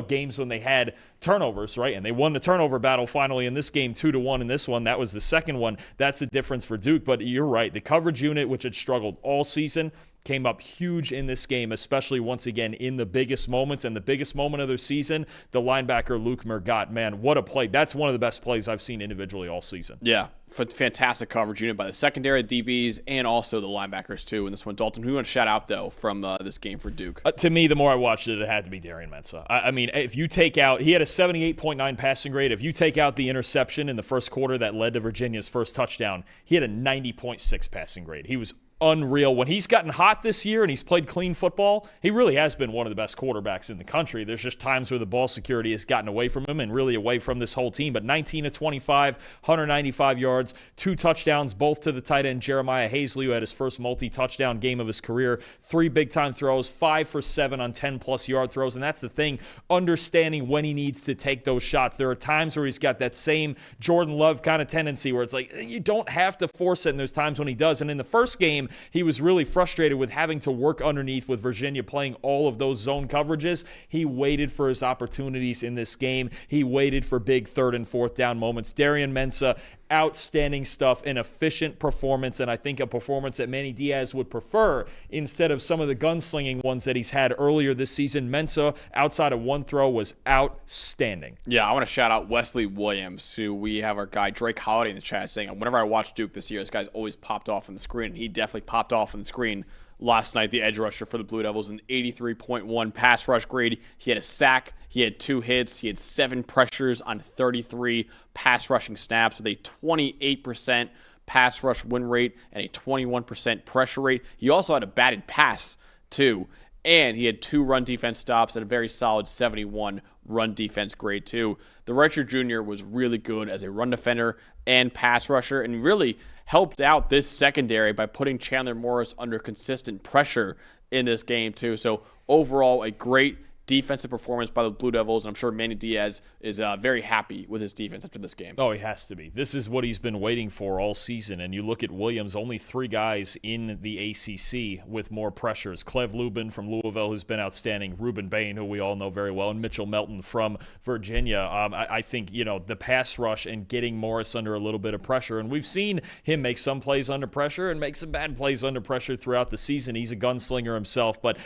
games when they had turnovers, right? And they won the turnover battle finally in this game, 2-1 in this one. That was the second one. That's the difference for Duke. But you're right. The coverage unit, which had struggled all season, came up huge in this game, especially once again in the biggest moments. And the biggest moment of their season, the linebacker Luke Mergott. Man, what a play. That's one of the best plays I've seen individually all season. Yeah, fantastic coverage unit by the secondary, the DBs, and also the linebackers too in this one. Dalton, who you want to shout out, though, from this game for Duke? To me, the more I watched it, it had to be Darian Mensah. I mean, if you take out – he had a 78.9 passing grade. If you take out the interception in the first quarter that led to Virginia's first touchdown, he had a 90.6 passing grade. He was unreal. When he's gotten hot this year and he's played clean football, he really has been one of the best quarterbacks in the country. There's just times where the ball security has gotten away from him and really away from this whole team. But 19 of 25, 195 yards, 2 touchdowns, both to the tight end Jeremiah Hazley, who had his first multi-touchdown game of his career, 3 big-time throws, 5 for 7 on 10-plus yard throws. And that's the thing, understanding when he needs to take those shots. There are times where he's got that same Jordan Love kind of tendency where it's like, you don't have to force it, and there's times when he does. And in the first game, he was really frustrated with having to work underneath with Virginia playing all of those zone coverages. He waited for his opportunities in this game. He waited for big 3rd and 4th down moments. Darian Mensah, outstanding stuff, an efficient performance, and I think a performance that Manny Diaz would prefer instead of some of the gunslinging ones that he's had earlier this season. Mensah, outside of one throw, was outstanding. Yeah, I want to shout out Wesley Williams, who we have our guy Drake Holiday in the chat saying, whenever I watch Duke this year, this guy's always popped off on the screen. He definitely popped off on the screen last night, the edge rusher for the Blue Devils, an 83.1 pass rush grade. He had a sack. He had 2 hits. He had 7 pressures on 33 pass rushing snaps with a 28% pass rush win rate and a 21% pressure rate. He also had a batted pass, too, and he had 2 run defense stops and a very solid 71 run defense grade, too. The redshirt junior was really good as a run defender and pass rusher, and really helped out this secondary by putting Chandler Morris under consistent pressure in this game, too. So overall, a great defensive performance by the Blue Devils. I'm sure Manny Diaz is very happy with his defense after this game. Oh, he has to be. This is what he's been waiting for all season. And you look at Williams, only 3 guys in the ACC with more pressures. Clev Lubin from Louisville, who's been outstanding. Ruben Bain, who we all know very well. And Mitchell Melton from Virginia. I think, the pass rush and getting Morris under a little bit of pressure. And we've seen him make some plays under pressure and make some bad plays under pressure throughout the season. He's a gunslinger himself. But,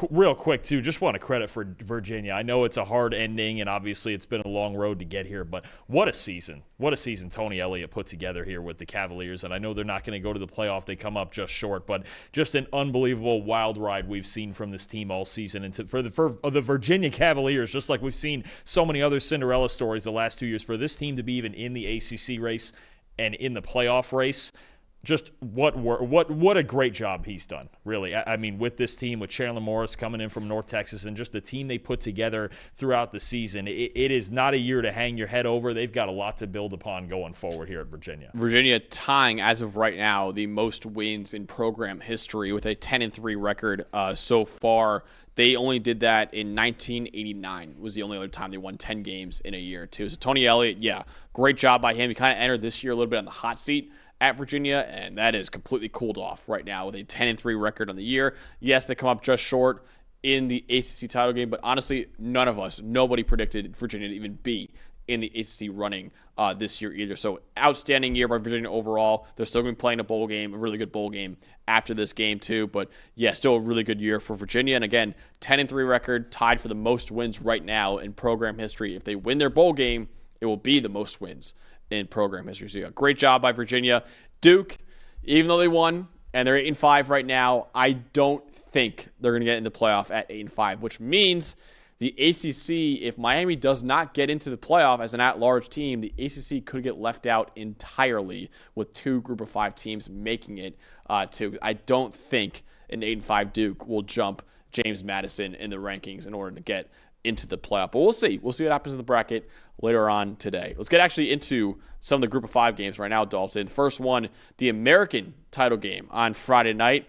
real quick, too, just want to credit for Virginia. I know it's a hard ending, and obviously it's been a long road to get here, but what a season. What a season Tony Elliott put together here with the Cavaliers, and I know they're not going to go to the playoff. They come up just short, but just an unbelievable wild ride we've seen from this team all season. And for the Virginia Cavaliers, just like we've seen so many other Cinderella stories the last 2 years, for this team to be even in the ACC race and in the playoff race, just what a great job he's done, really. I mean, with this team, with Chandler Morris coming in from North Texas and just the team they put together throughout the season, it is not a year to hang your head over. They've got a lot to build upon going forward here at Virginia. Virginia tying, as of right now, the most wins in program history with a 10-3 record so far. They only did that in 1989 was the only other time they won 10 games in a year, too. So Tony Elliott, yeah, great job by him. He kind of entered this year a little bit on the hot seat at Virginia, and that is completely cooled off right now with a 10-3 record on the year. Yes, they come up just short in the ACC title game, but honestly, nobody predicted Virginia to even be in the ACC running this year either. So outstanding year by Virginia overall. They're still going to be playing a bowl game, a really good bowl game after this game too. But yeah, still a really good year for Virginia. And again, 10-3 record, tied for the most wins right now in program history. If they win their bowl game, it will be the most wins in program history. So yeah, great job by Virginia. Duke, even though they won and they're 8-5 right now, I don't think they're going to get in the playoff at 8-5, which means the ACC, if Miami does not get into the playoff as an at-large team, the ACC could get left out entirely with 2 Group of 5 teams making it to. I don't think an 8-5 Duke will jump James Madison in the rankings in order to get into the playoff. But we'll see. We'll see what happens in the bracket later on today. Let's get actually into some of the Group of 5 games right now, Dalton. First one, the American title game on Friday night.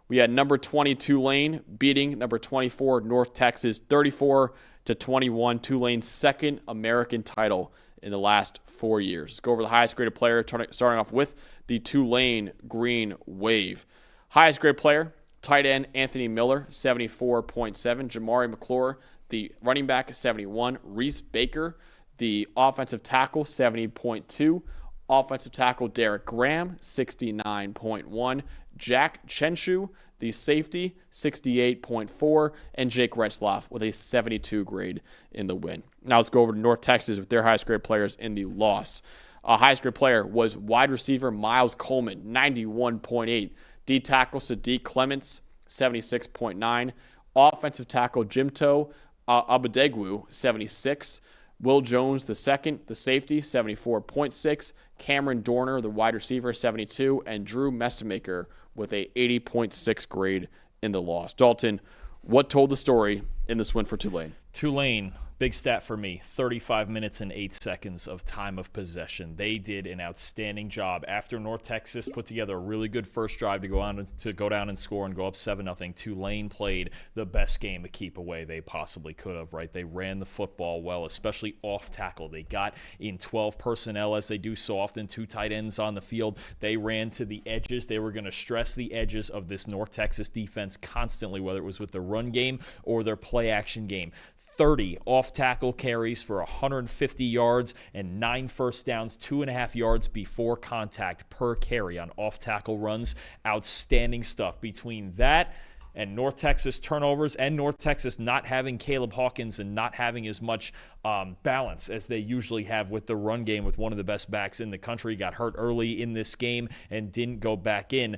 We had number 20 Tulane beating number 24 North Texas 34-21. Tulane's second American title in the last 4 years. Let's go over the highest graded player, starting off with the Tulane Green Wave. Highest graded player, tight end Anthony Miller, 74.7. Jamari McClure, the running back, 71. Reese Baker, the offensive tackle, 70.2. Offensive tackle Derek Graham, 69.1. Jack Chenshu, the safety, 68.4. And Jake Retzlaff with a 72 grade in the win. Now let's go over to North Texas with their highest grade players in the loss. Highest grade player was wide receiver Miles Coleman, 91.8. D tackle Sadiq Clements, 76.9. Offensive tackle Jimto Abadegwu, 76. Will Jones, the second, the safety, 74.6. Cameron Dorner, the wide receiver, 72. And Drew Mestemaker with a 80.6 grade in the loss. Dalton, what told the story in this win for Tulane? Tulane, big stat for me, 35 minutes and 8 seconds of time of possession. They did an outstanding job. After North Texas put together a really good first drive to go down and score and go up 7-0, Tulane played the best game to keep away they possibly could have, right? They ran the football well, especially off tackle. They got in 12 personnel, as they do so often, 2 tight ends on the field. They ran to the edges. They were going to stress the edges of this North Texas defense constantly, whether it was with the run game or their play action game. 30 off-tackle carries for 150 yards and 9 first downs, 2.5 yards before contact per carry on off-tackle runs. Outstanding stuff. Between that and North Texas turnovers and North Texas not having Caleb Hawkins and not having as much balance as they usually have with the run game with one of the best backs in the country, got hurt early in this game and didn't go back in.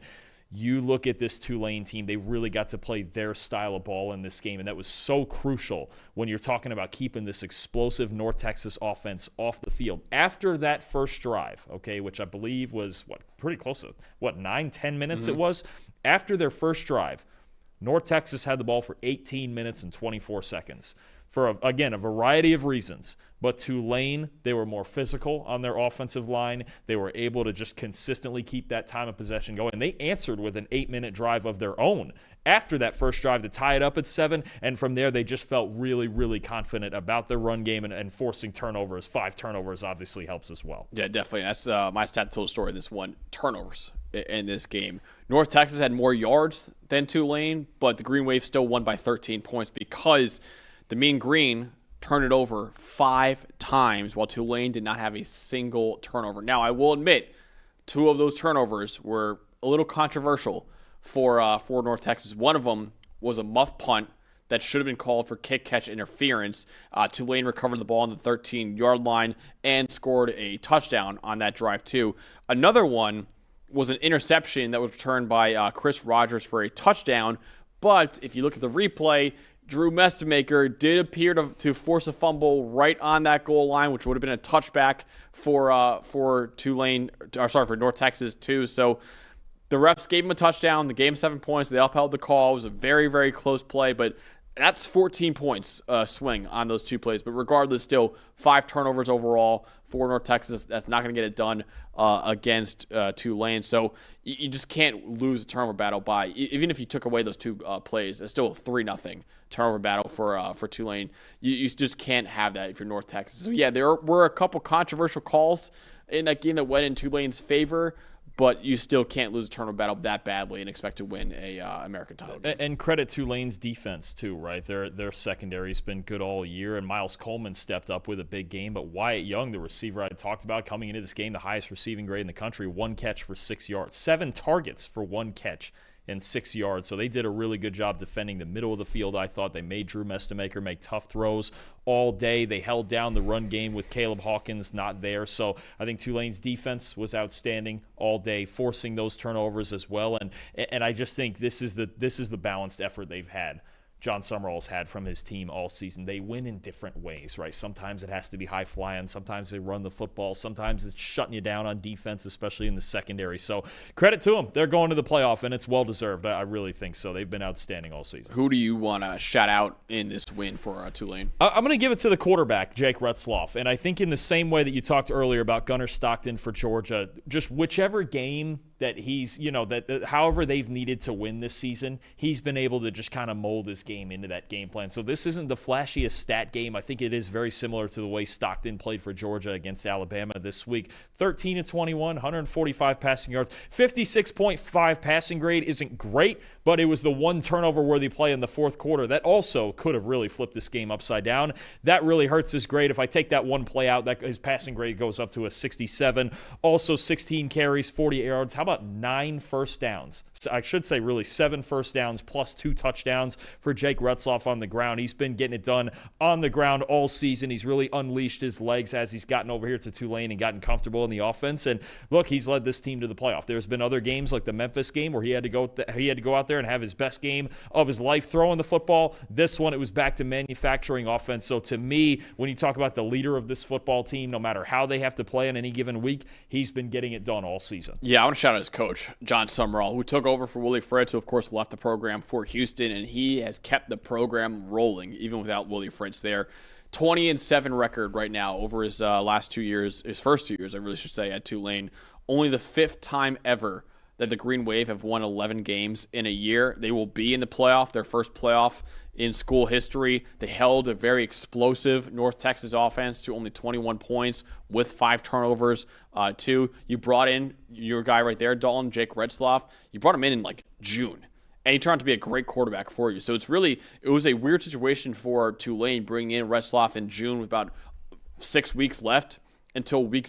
You look at this Tulane team, they really got to play their style of ball in this game, and that was so crucial when you're talking about keeping this explosive North Texas offense off the field. After that first drive, okay, which I believe was, pretty close to, 9-10 minutes it was? After their first drive, North Texas had the ball for 18 minutes and 24 seconds. For, again, a variety of reasons. But Tulane, they were more physical on their offensive line. They were able to just consistently keep that time of possession going. And they answered with an 8-minute drive of their own after that first drive to tie it up at 7. And from there, they just felt really, really confident about their run game and forcing turnovers. 5 turnovers obviously helps as well. Yeah, definitely. That's my stat that told the story. This one, turnovers in this game. North Texas had more yards than Tulane, but the Green Wave still won by 13 points because the Mean Green turned it over 5 times, while Tulane did not have a single turnover. Now, I will admit, 2 of those turnovers were a little controversial for North Texas. One of them was a muff punt that should have been called for kick-catch interference. Tulane recovered the ball on the 13-yard line and scored a touchdown on that drive, too. Another one was an interception that was returned by Chris Rogers for a touchdown, but if you look at the replay, Drew Mestemaker did appear to force a fumble right on that goal line, which would have been a touchback for North Texas too. So the refs gave him a touchdown. The game 7 points. They upheld the call. It was a very, very close play, but that's 14 points swing on those 2 plays. But regardless, still 5 turnovers overall for North Texas. That's not going to get it done against Tulane. So you just can't lose a turnover battle by, even if you took away those 2 plays, it's still a 3-0 turnover battle for Tulane. You just can't have that if you're North Texas. So yeah, there were a couple controversial calls in that game that went in Tulane's favor, but you still can't lose a turnover battle that badly and expect to win a American title game. And credit Tulane's defense too, right? Their secondary's been good all year, and Miles Coleman stepped up with a big game. But Wyatt Young, the receiver I talked about coming into this game, the highest receiving grade in the country, 1 catch for 6 yards, 7 targets for 1 catch and 6 yards. So they did a really good job defending the middle of the field. I thought they made Drew Mestemaker make tough throws all day. They held down the run game with Caleb Hawkins not there. So I think Tulane's defense was outstanding all day, forcing those turnovers as well. And I just think this is the balanced effort they've had. John Summerall's had from his team all season. They win in different ways, right? Sometimes it has to be high flying. Sometimes they run the football. Sometimes it's shutting you down on defense, especially in the secondary. So credit to them. They're going to the playoff, and it's well-deserved. I really think so. They've been outstanding all season. Who do you want to shout out in this win for Tulane? I'm going to give it to the quarterback, Jake Retzloff. And I think in the same way that you talked earlier about Gunnar Stockton for Georgia, just whichever game that he's, that however they've needed to win this season, he's been able to just kind of mold his game into that game plan. So this isn't the flashiest stat game. I think it is very similar to the way Stockton played for Georgia against Alabama this week. 13-21, 145 passing yards, 56.5 passing grade isn't great, but it was the one turnover-worthy play in the fourth quarter that also could have really flipped this game upside down. That really hurts his grade. If I take that one play out, his passing grade goes up to a 67. Also 16 carries, 40 yards. How about 9 first downs? So I should say really 7 first downs plus 2 touchdowns for Jake Retzloff on the ground. He's been getting it done on the ground all season. He's really unleashed his legs as he's gotten over here to Tulane and gotten comfortable in the offense. And look, he's led this team to the playoff. There's been other games like the Memphis game where he had to go out there and have his best game of his life throwing the football. This one, it was back to manufacturing offense. So to me, when you talk about the leader of this football team, no matter how they have to play in any given week, he's been getting it done all season. Yeah, I want to shout out his coach, John Summerall, who took over for Willie Fritz, who, of course, left the program for Houston, and he has kept the program rolling, even without Willie Fritz there. 20-7 record right now over his last 2 years, his first 2 years, I really should say, at Tulane. Only the 5th time ever that the Green Wave have won 11 games in a year. They will be in the playoff, their first playoff in school history. They held a very explosive North Texas offense to only 21 points with 5 turnovers, too. You brought in your guy right there, Dalton, Jake Retzloff. You brought him in like June, and he turned out to be a great quarterback for you. So it was a weird situation for Tulane bringing in Retzloff in June with about 6 weeks left until week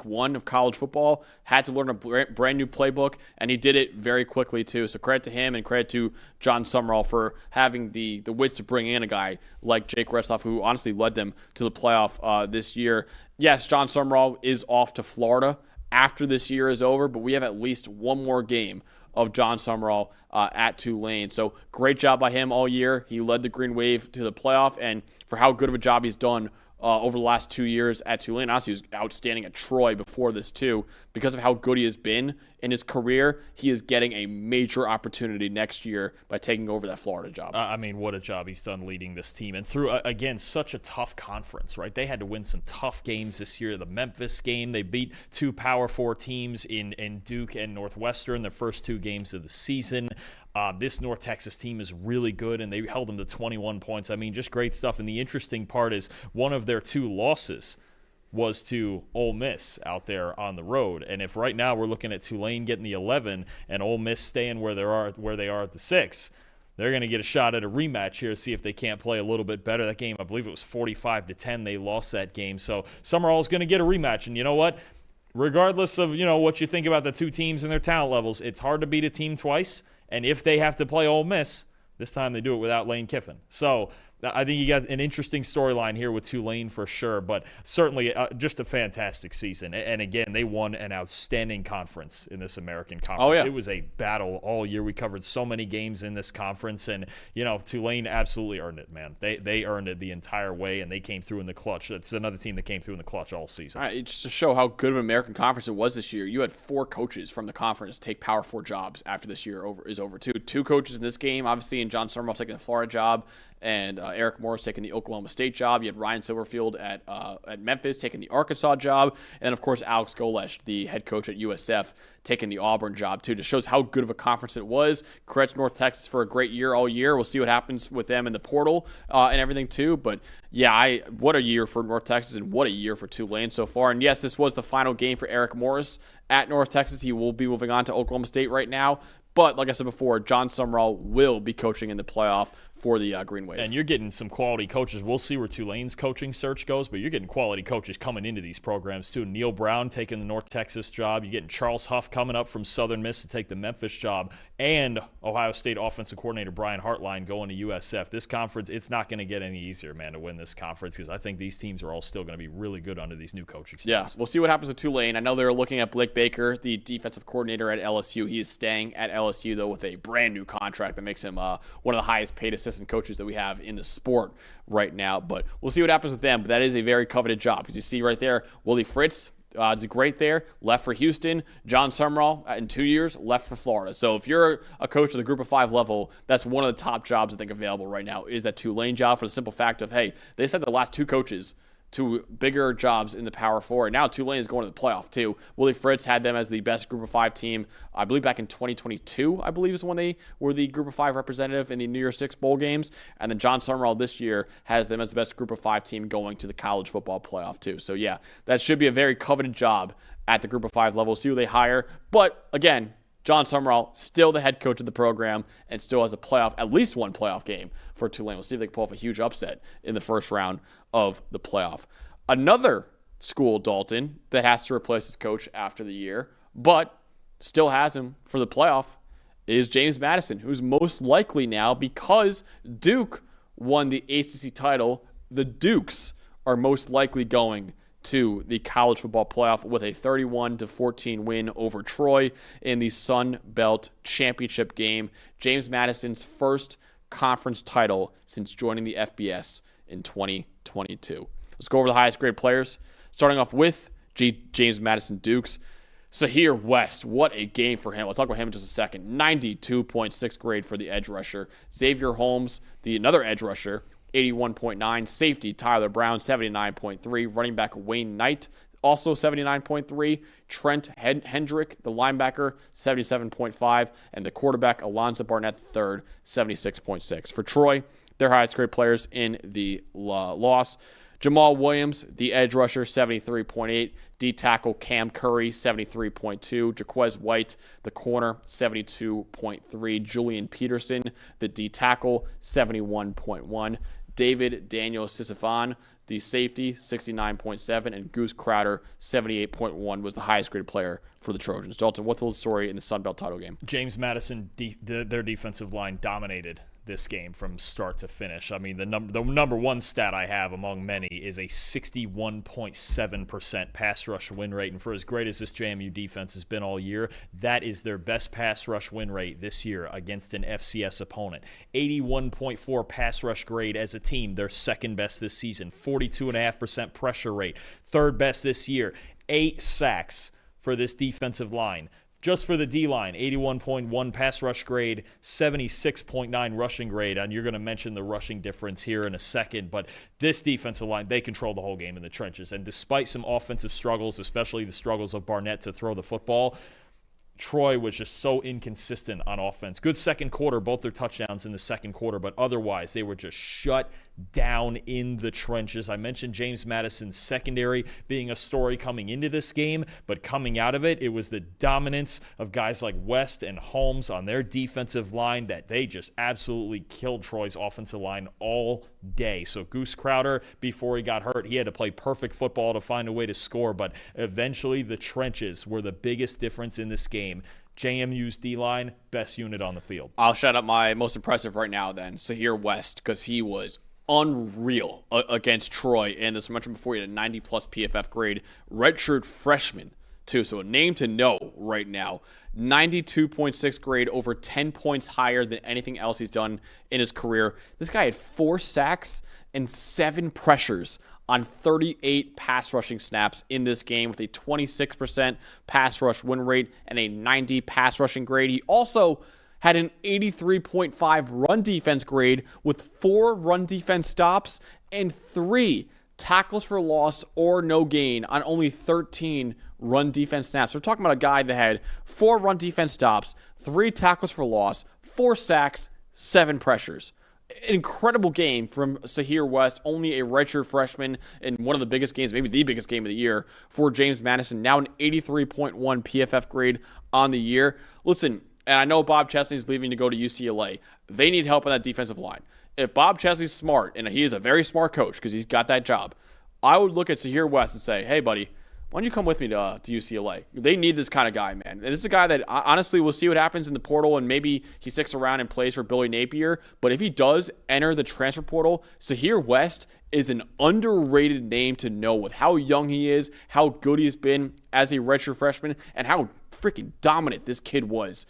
1 of college football. Had to learn a brand new playbook, and he did it very quickly too. So credit to him and credit to John Summerall for having the wits to bring in a guy like Jake Retzloff, who honestly led them to the playoff this year. Yes, John Summerall is off to Florida after this year is over, but we have at least one more game of John Summerall at Tulane. So great job by him all year. He led the Green Wave to the playoff, and for how good of a job he's done over the last 2 years at Tulane. Honestly, he was outstanding at Troy before this too. Because of how good he has been in his career, he is getting a major opportunity next year by taking over that Florida job. I mean, what a job he's done leading this team. And through, again, such a tough conference, right? They had to win some tough games this year. The Memphis game, they beat 2 Power 4 teams in Duke and Northwestern, the first 2 games of the season. This North Texas team is really good, and they held them to 21 points. I mean, just great stuff. And the interesting part is one of their 2 losses was to Ole Miss out there on the road. And if right now we're looking at Tulane getting the 11 and Ole Miss staying where they are at the 6, they're going to get a shot at a rematch here to see if they can't play a little bit better. That game, I believe it was 45-10. They lost that game. So Summerall's going to get a rematch. And you know what? Regardless of, what you think about the 2 teams and their talent levels, it's hard to beat a team twice. And if they have to play Ole Miss, this time they do it without Lane Kiffin. So I think you got an interesting storyline here with Tulane for sure, but certainly just a fantastic season. And again, they won an outstanding conference in this American Conference. Oh, yeah. It was a battle all year. We covered so many games in this conference, and Tulane absolutely earned it, man. They earned it the entire way, and they came through in the clutch. That's another team that came through in the clutch all season. All right, just to show how good of an American Conference it was this year, you had 4 coaches from the conference take Power 4 jobs after this year is over too. 2 coaches in this game, obviously, and John Summerall taking the Florida job, and Eric Morris taking the Oklahoma State job. You had Ryan Silverfield at Memphis taking the Arkansas job, and of course Alex Golesh, the head coach at USF, taking the Auburn job too. Just shows how good of a conference it was. Credit to North Texas for a great year all year. We'll see what happens with them in the portal and everything too. But yeah, what a year for North Texas and what a year for Tulane so far. And yes, this was the final game for Eric Morris at North Texas. He will be moving on to Oklahoma State right now. But like I said before, John Summerall will be coaching in the playoff for the Green Wave. And you're getting some quality coaches. We'll see where Tulane's coaching search goes, but you're getting quality coaches coming into these programs too. Neil Brown taking the North Texas job. You're getting Charles Huff coming up from Southern Miss to take the Memphis job, and Ohio State offensive coordinator Brian Hartline going to USF. This conference, it's not going to get any easier, man, to win this conference, because I think these teams are all still going to be really good under these new coaching staffs. Yeah, we'll see what happens with Tulane. I know they're looking at Blake Baker, the defensive coordinator at LSU. He is staying at LSU, though, with a brand new contract that makes him one of the highest paid assistant coaches that we have in the sport right now. But we'll see what happens with them. But that is a very coveted job, because you see right there, Willie Fritz is great there, left for Houston. John Summerall, in 2 years, left for Florida. So if you're a coach at the Group of 5 level, that's one of the top jobs I think available right now, is that Tulane job, for the simple fact of, hey, they said the last 2 coaches to bigger jobs in the Power 4. And now Tulane is going to the playoff too. Willie Fritz had them as the best Group of 5 team, I believe back in 2022, I believe is when they were the Group of 5 representative in the New Year's Six bowl games. And then John Summerall this year has them as the best Group of 5 team going to the college football playoff too. So yeah, that should be a very coveted job at the Group of 5 level. See who they hire. But again, John Summerall, still the head coach of the program, and still has at least one playoff game for Tulane. We'll see if they can pull off a huge upset in the first round of the playoff. Another school, Dalton, that has to replace his coach after the year, but still has him for the playoff, is James Madison, who's most likely now, because Duke won the ACC title, the Dukes are most likely going to the college football playoff with a 31-14 win over Troy in the Sun Belt Championship game. James Madison's first conference title since joining the FBS in 2022. Let's go over the highest grade players. Starting off with James Madison Dukes. Sahir West, what a game for him. I'll talk about him in just a second. 92.6 grade for the edge rusher. Xavier Holmes, another edge rusher, 81.9. Safety Tyler Brown, 79.3. Running back Wayne Knight, also 79.3. Trent Hendrick, the linebacker, 77.5. And the quarterback Alonzo Barnett III, 76.6. For Troy, their highest grade players in the loss. Jamal Williams, the edge rusher, 73.8. D-tackle Cam Curry, 73.2. Jaquez White, the corner, 72.3. Julian Peterson, the D-tackle, 71.1. David Daniel Sisifan, the safety, 69.7. And Goose Crowder, 78.1, was the highest graded player for the Trojans. Dalton, what's the story in the Sun Belt title game? James Madison, their defensive line dominated this game from start to finish. I mean, the number one stat I have among many is a 61.7% pass rush win rate. And for as great as this JMU defense has been all year, that is their best pass rush win rate this year against an FCS opponent. 81.4 pass rush grade as a team, their second best this season. 42.5% pressure rate, third best this year. 8 sacks for this defensive line. Just for the D-line, 81.1 pass rush grade, 76.9 rushing grade. And you're going to mention the rushing difference here in a second. But this defensive line, they control the whole game in the trenches. And despite some offensive struggles, especially the struggles of Barnett to throw the football, Troy was just so inconsistent on offense. Good second quarter, both their touchdowns in the second quarter, but otherwise they were just shut down in the trenches. I mentioned James Madison's secondary being a story coming into this game, but coming out of it, it was the dominance of guys like West and Holmes on their defensive line that they just absolutely killed Troy's offensive line all day. So Goose Crowder, before he got hurt, he had to play perfect football to find a way to score, but eventually the trenches were the biggest difference in this game. JMU's D-line, best unit on the field. I'll shout out my most impressive right now then, Sahir West, because he was unreal against Troy. And as I mentioned before, he had a 90-plus PFF grade. Redshirt freshman, too, so a name to know right now. 92.6 grade, over 10 points higher than anything else he's done in his career. This guy had 4 sacks and 7 pressures on 38 pass rushing snaps in this game with a 26% pass rush win rate and a 90 pass rushing grade. He also had an 83.5 run defense grade with 4 run defense stops and 3 tackles for loss or no gain on only 13 run defense snaps. We're talking about a guy that had 4 run defense stops, 3 tackles for loss, 4 sacks, 7 pressures. Incredible game from Sahir West, only a redshirt freshman in one of the biggest games, maybe the biggest game of the year for James Madison. Now an 83.1 PFF grade on the year. Listen, and I know Bob Chesney's leaving to go to UCLA. They need help on that defensive line. If Bob Chesney's smart, and he is a very smart coach because he's got that job, I would look at Sahir West and say, hey, buddy, why don't you come with me to UCLA? They need this kind of guy, man. And this is a guy that, honestly, we'll see what happens in the portal, and maybe he sticks around and plays for Billy Napier. But if he does enter the transfer portal, Sahir West is an underrated name to know with how young he is, how good he's been as a redshirt freshman, and how freaking dominant this kid was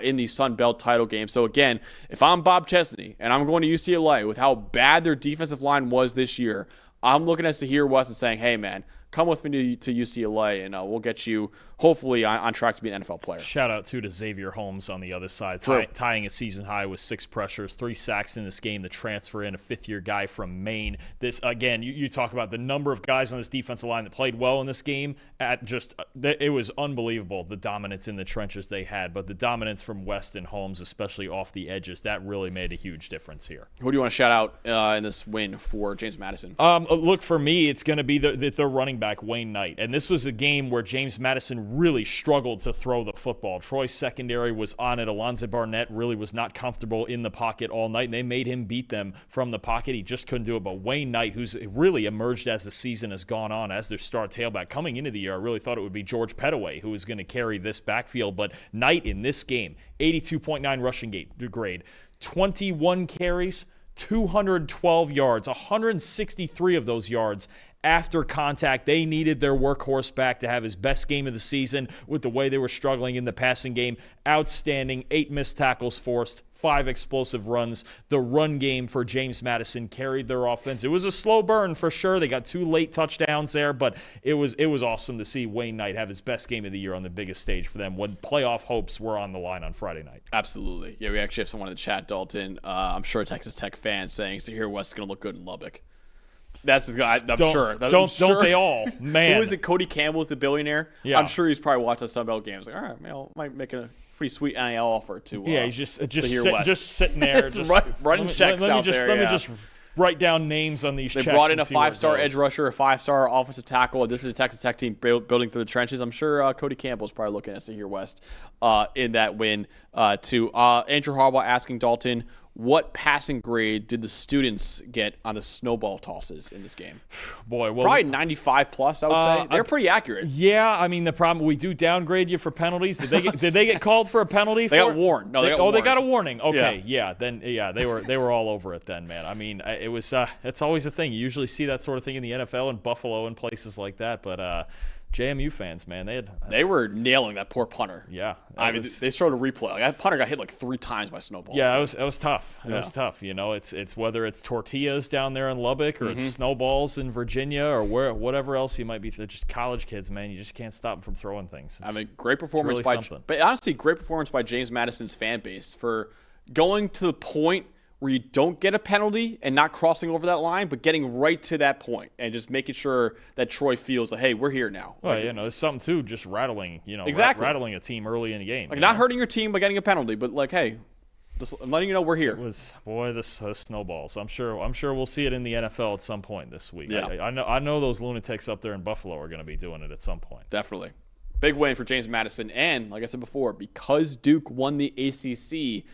in the Sun Belt title game. So again, if I'm Bob Chesney and I'm going to UCLA with how bad their defensive line was this year, I'm looking at Sahir West and saying, hey, man, come with me to UCLA, and we'll get you, hopefully, on track to be an NFL player. Shout out, too, to Xavier Holmes on the other side, tying a season high with 6 pressures, 3 sacks in this game, the transfer in, a fifth-year guy from Maine. This, again, you talk about the number of guys on this defensive line that played well in this game. It was unbelievable, the dominance in the trenches they had, but the dominance from West and Holmes, especially off the edges, that really made a huge difference here. Who do you want to shout out in this win for James Madison? Look, for me, it's going to be the running back, Wayne Knight. And this was a game where James Madison really struggled to throw the football. Troy's secondary was on it. Alonzo Barnett really was not comfortable in the pocket all night, and they made him beat them from the pocket. He just couldn't do it. But Wayne Knight, who's really emerged as the season has gone on as their star tailback, coming into the year, I really thought it would be George Pettaway who was going to carry this backfield. But Knight in this game, 82.9 rushing grade, 21 carries, 212 yards, 163 of those yards after contact. They needed their workhorse back to have his best game of the season with the way they were struggling in the passing game. Outstanding. 8 missed tackles forced, 5 explosive runs. The run game for James Madison carried their offense. It was a slow burn for sure. They got 2 late touchdowns there, but it was awesome to see Wayne Knight have his best game of the year on the biggest stage for them when playoff hopes were on the line on Friday night. Absolutely. Yeah, we actually have someone in the chat, Dalton. I'm sure a Texas Tech fan saying Zahir West is going to look good in Lubbock. That's the guy. I'm sure. Don't they all? Man. Who is it? Cody Campbell is the billionaire. Yeah. I'm sure he's probably watching the Sunbelt games. Like, all right, man, I might make a pretty sweet NIL offer to. Yeah, he's just sitting there, just running checks out there. Let me just write down names on these checks. They brought in a 5-star edge rusher, a 5-star offensive tackle. This is a Texas Tech team building through the trenches. I'm sure Cody Campbell is probably looking at Zahir West in that win too. Andrew Harbaugh asking Dalton, what passing grade did the students get on the snowball tosses in this game? Boy, well, probably 95 plus, I would say. They're pretty accurate. Yeah, I mean the problem we do downgrade you for penalties. Did they get called for a penalty? They got warned. No, they got warned. They got a warning. Okay, yeah. Then they were all over it then, man. I mean, it was it's always a thing. You usually see that sort of thing in the NFL and Buffalo and places like that, but JMU fans, man, they were nailing that poor punter. Yeah, I mean, they showed a replay. Like, that punter got hit like 3 times by snowballs. Yeah, it was tough. It was tough. You know, it's whether it's tortillas down there in Lubbock or it's snowballs in Virginia or whatever else you might be. They're just college kids, man. You just can't stop them from throwing things. I mean, great performance really by something. But honestly, great performance by James Madison's fan base for going to the point where you don't get a penalty and not crossing over that line, but getting right to that point and just making sure that Troy feels like, hey, we're here now. Well, there's something too, just rattling, rattling a team early in the game. Like not hurting your team by getting a penalty, but like, hey, just letting you know we're here. It was, this snowballs. I'm sure we'll see it in the NFL at some point this week. Yeah. I know those lunatics up there in Buffalo are going to be doing it at some point. Definitely. Big win for James Madison. And like I said before, because Duke won the ACC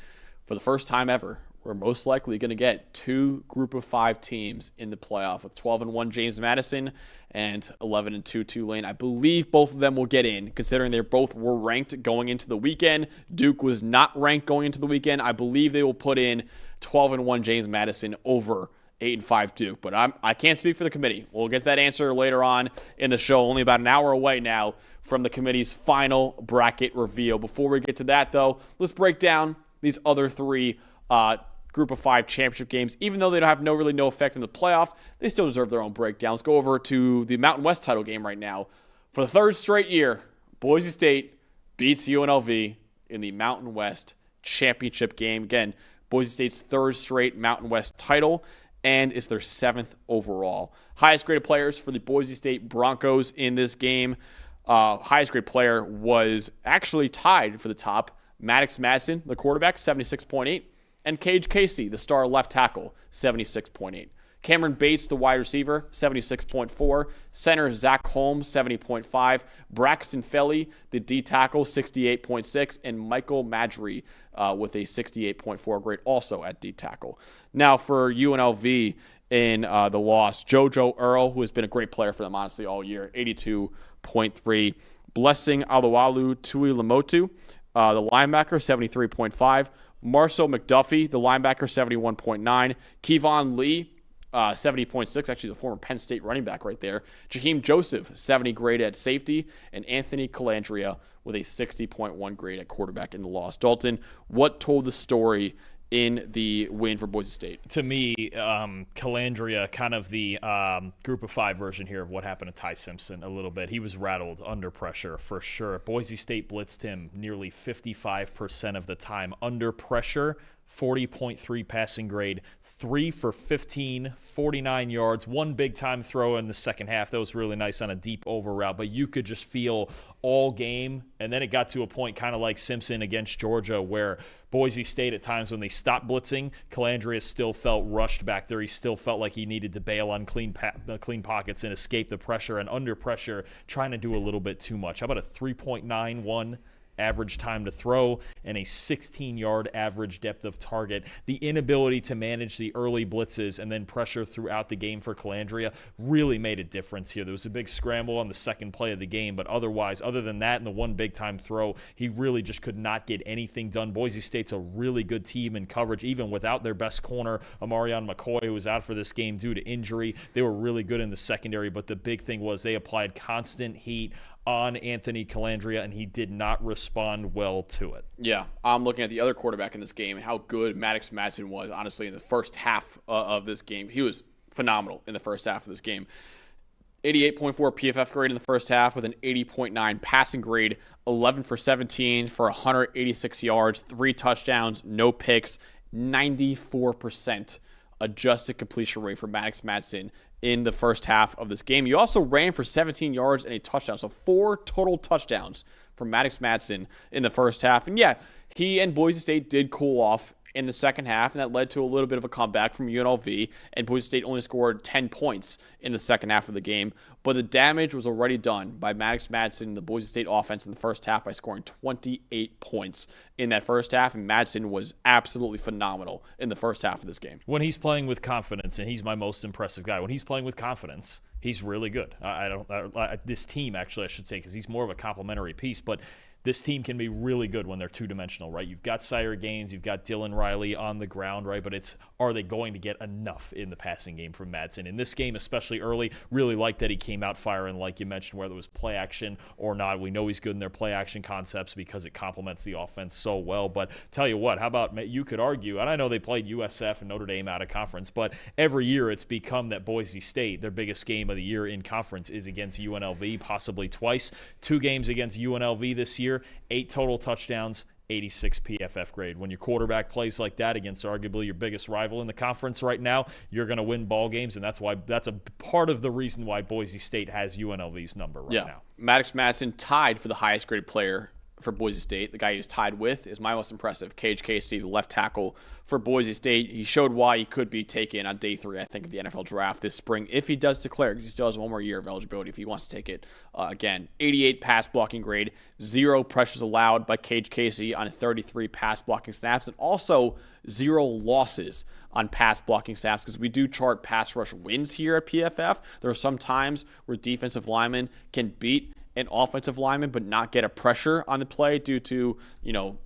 for the first time ever, we're most likely going to get 2 group of 5 teams in the playoff with 12-1 James Madison and 11-2 Tulane. I believe both of them will get in, considering they both were ranked going into the weekend. Duke was not ranked going into the weekend. I believe they will put in 12-1 James Madison over 8-5 Duke, but I can't speak for the committee. We'll get that answer later on in the show, only about an hour away now from the committee's final bracket reveal. Before we get to that, though, let's break down these other 3 group of 5 championship games. Even though they don't have no effect in the playoff, they still deserve their own breakdowns. Go over to the Mountain West title game right now. For the 3rd straight year, Boise State beats UNLV in the Mountain West championship game. Again, Boise State's 3rd straight Mountain West title, and it's their 7th overall. Highest graded players for the Boise State Broncos in this game. Highest graded player was actually tied for the top. Maddox Madsen, the quarterback, 76.8. And Cage Casey, the star left tackle, 76.8. Cameron Bates, the wide receiver, 76.4. Center Zach Holmes, 70.5. Braxton Felly, the D tackle, 68.6. And Michael Madry with a 68.4 grade, also at D tackle. Now for UNLV in the loss, JoJo Earl, who has been a great player for them, honestly, all year, 82.3. Blessing Alualu Tui Lamotu, the linebacker, 73.5. Marcel McDuffie, the linebacker, 71.9. Kevon Lee, 70.6. Actually, the former Penn State running back right there. Jaheim Joseph, 70 grade at safety. And Anthony Calandria with a 60.1 grade at quarterback in the loss. Dalton, what told the story in the win for Boise State? To me, Calandria, kind of the group of 5 version here of what happened to Ty Simpson a little bit. He was rattled under pressure for sure. Boise State blitzed him nearly 55% of the time under pressure. 40.3 passing grade, 3 for 15, 49 yards, 1 big-time throw in the second half. That was really nice on a deep over route, but you could just feel all game, and then it got to a point kind of like Simpson against Georgia where Boise State at times when they stopped blitzing, Calandria still felt rushed back there. He still felt like he needed to bail on clean pockets and escape the pressure, and under pressure trying to do a little bit too much. How about a 3.91 average time to throw and a 16-yard average depth of target? The inability to manage the early blitzes and then pressure throughout the game for Calandria really made a difference here. There was a big scramble on the second play of the game, but otherwise, other than that and the 1 big-time throw, he really just could not get anything done. Boise State's a really good team in coverage, even without their best corner, Amarion McCoy, who was out for this game due to injury. They were really good in the secondary, but the big thing was they applied constant heat on Anthony Calandria, and he did not respond well to it. Yeah, Yeah, I'm looking at the other quarterback in this game and how good Maddox Madsen was, honestly, in the first half of this game. He was phenomenal in the first half of this game. 88.4 PFF grade in the first half with an 80.9 passing grade, 11 for 17 for 186 yards, 3 touchdowns, no picks, 94% adjusted completion rate for Maddox Madsen in the first half of this game. He also ran for 17 yards and a touchdown, so 4 total touchdowns from Maddox Madsen in the first half. And yeah, he and Boise State did cool off in the second half, and that led to a little bit of a comeback from UNLV, and Boise State only scored 10 points in the second half of the game. But the damage was already done by Maddox Madsen, the Boise State offense, in the first half by scoring 28 points in that first half, and Madsen was absolutely phenomenal in the first half of this game. When he's playing with confidence, and he's my most impressive guy, when he's playing with confidence, he's really good. This team, actually, I should say, because he's more of a complementary piece, but this team can be really good when they're two-dimensional, right? You've got Sire Gaines, you've got Dylan Riley on the ground, right? But are they going to get enough in the passing game from Madsen? In this game, especially early, really like that he came out firing, like you mentioned, whether it was play action or not. We know he's good in their play action concepts because it complements the offense so well. But tell you what, how about you could argue, and I know they played USF and Notre Dame out of conference, but every year it's become that Boise State, their biggest game of the year in conference, is against UNLV, possibly twice. 2 games against UNLV this year. 8 total touchdowns, 86 PFF grade. When your quarterback plays like that against arguably your biggest rival in the conference right now, you're going to win ball games, and that's a part of the reason why Boise State has UNLV's number right now. Maddox Madsen tied for the highest graded player for Boise State. The guy he was tied with is my most impressive, Cage Casey, the left tackle for Boise State. He showed why he could be taken on day 3, I think, of the NFL draft this spring, if he does declare, because he still has 1 more year of eligibility if he wants to take it again. 88 pass blocking grade, 0 pressures allowed by Cage Casey on 33 pass blocking snaps, and also 0 losses on pass blocking snaps, because we do chart pass rush wins here at PFF. There are some times where defensive linemen can beat an offensive lineman but not get a pressure on the play due to,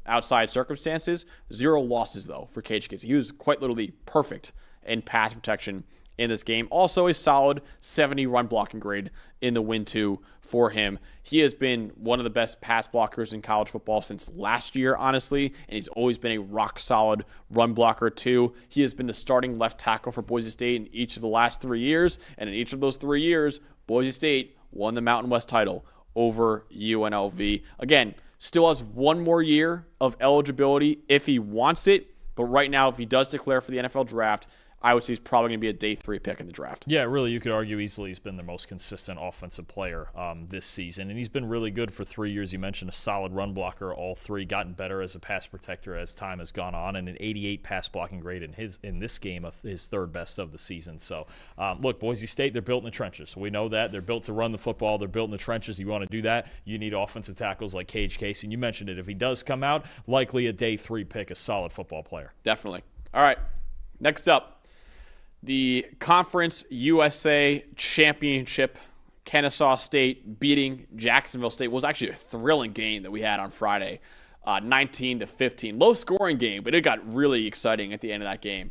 outside circumstances. 0 losses, though, for Cage Casey. He was quite literally perfect in pass protection in this game. Also a solid 70 run blocking grade in the win 2 for him. He has been one of the best pass blockers in college football since last year, honestly, and he's always been a rock-solid run blocker, too. He has been the starting left tackle for Boise State in each of the last 3 years, and in each of those 3 years, Boise State won the Mountain West title over UNLV. Again, still has 1 more year of eligibility if he wants it, but right now, if he does declare for the NFL draft, I would say he's probably going to be a day 3 pick in the draft. Yeah, really, you could argue easily he's been the most consistent offensive player this season, and he's been really good for 3 years. You mentioned a solid run blocker, all 3, gotten better as a pass protector as time has gone on, and an 88 pass blocking grade in this game, his 3rd best of the season. So, look, Boise State, they're built in the trenches. We know that. They're built to run the football. They're built in the trenches. You want to do that, you need offensive tackles like Cage Casey, and you mentioned it. If he does come out, likely a day 3 pick, a solid football player. Definitely. All right, next up. The Conference USA Championship, Kennesaw State beating Jacksonville State, was actually a thrilling game that we had on Friday, 19-15. Low-scoring game, but it got really exciting at the end of that game,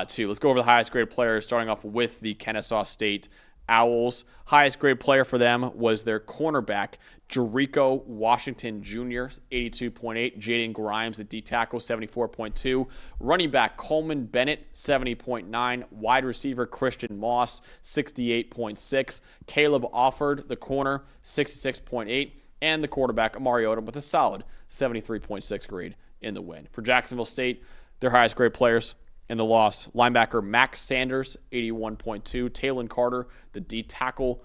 too. Let's go over the highest-graded players, starting off with the Kennesaw State Owls. Highest grade player for them was their cornerback, Jericho Washington Jr., 82.8. Jaden Grimes, the D tackle, 74.2. Running back Coleman Bennett, 70.9. Wide receiver Christian Moss, 68.6. Caleb Offord, the corner, 66.8. And the quarterback, Amari Odom, with a solid 73.6 grade in the win. For Jacksonville State, their highest grade players in the loss, linebacker Max Sanders, 81.2. Talon Carter, the D tackle,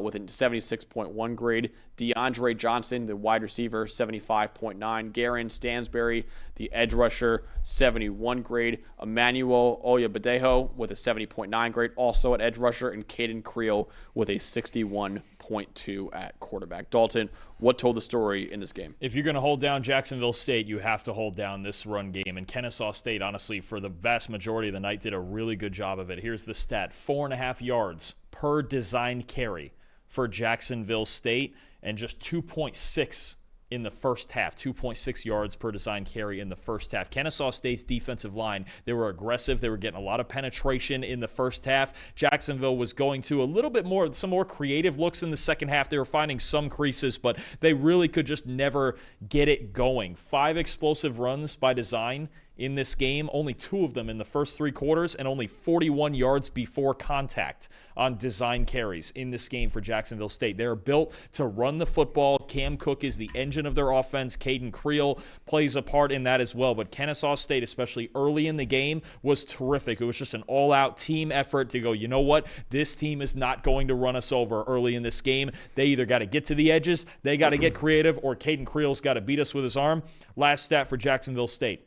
with a 76.1 grade. DeAndre Johnson, the wide receiver, 75.9. Garen Stansberry, the edge rusher, 71 grade. Emmanuel Oyabadejo with a 70.9 grade, also at edge rusher. And Caden Creel with a 61.2 at quarterback. Dalton, what told the story in this game? If you're going to hold down Jacksonville State, you have to hold down this run game. And Kennesaw State, honestly, for the vast majority of the night, did a really good job of it. Here's the stat: 4.5 yards per designed carry for Jacksonville State, and just 2.6 in the first half, 2.6 yards per design carry in the first half. Kennesaw State's defensive line, they were aggressive. They were getting a lot of penetration in the first half. Jacksonville was going to a little bit more, some more creative looks in the second half. They were finding some creases, but they really could just never get it going. 5 explosive runs by design in this game, only 2 of them in the first 3 quarters, and only 41 yards before contact on design carries in this game for Jacksonville State. They're built to run the football. Cam Cook is the engine of their offense. Caden Creel plays a part in that as well. But Kennesaw State, especially early in the game, was terrific. It was just an all-out team effort to go, you know what? This team is not going to run us over early in this game. They either got to get to the edges, they got to get creative, or Caden Creel's got to beat us with his arm. Last stat for Jacksonville State.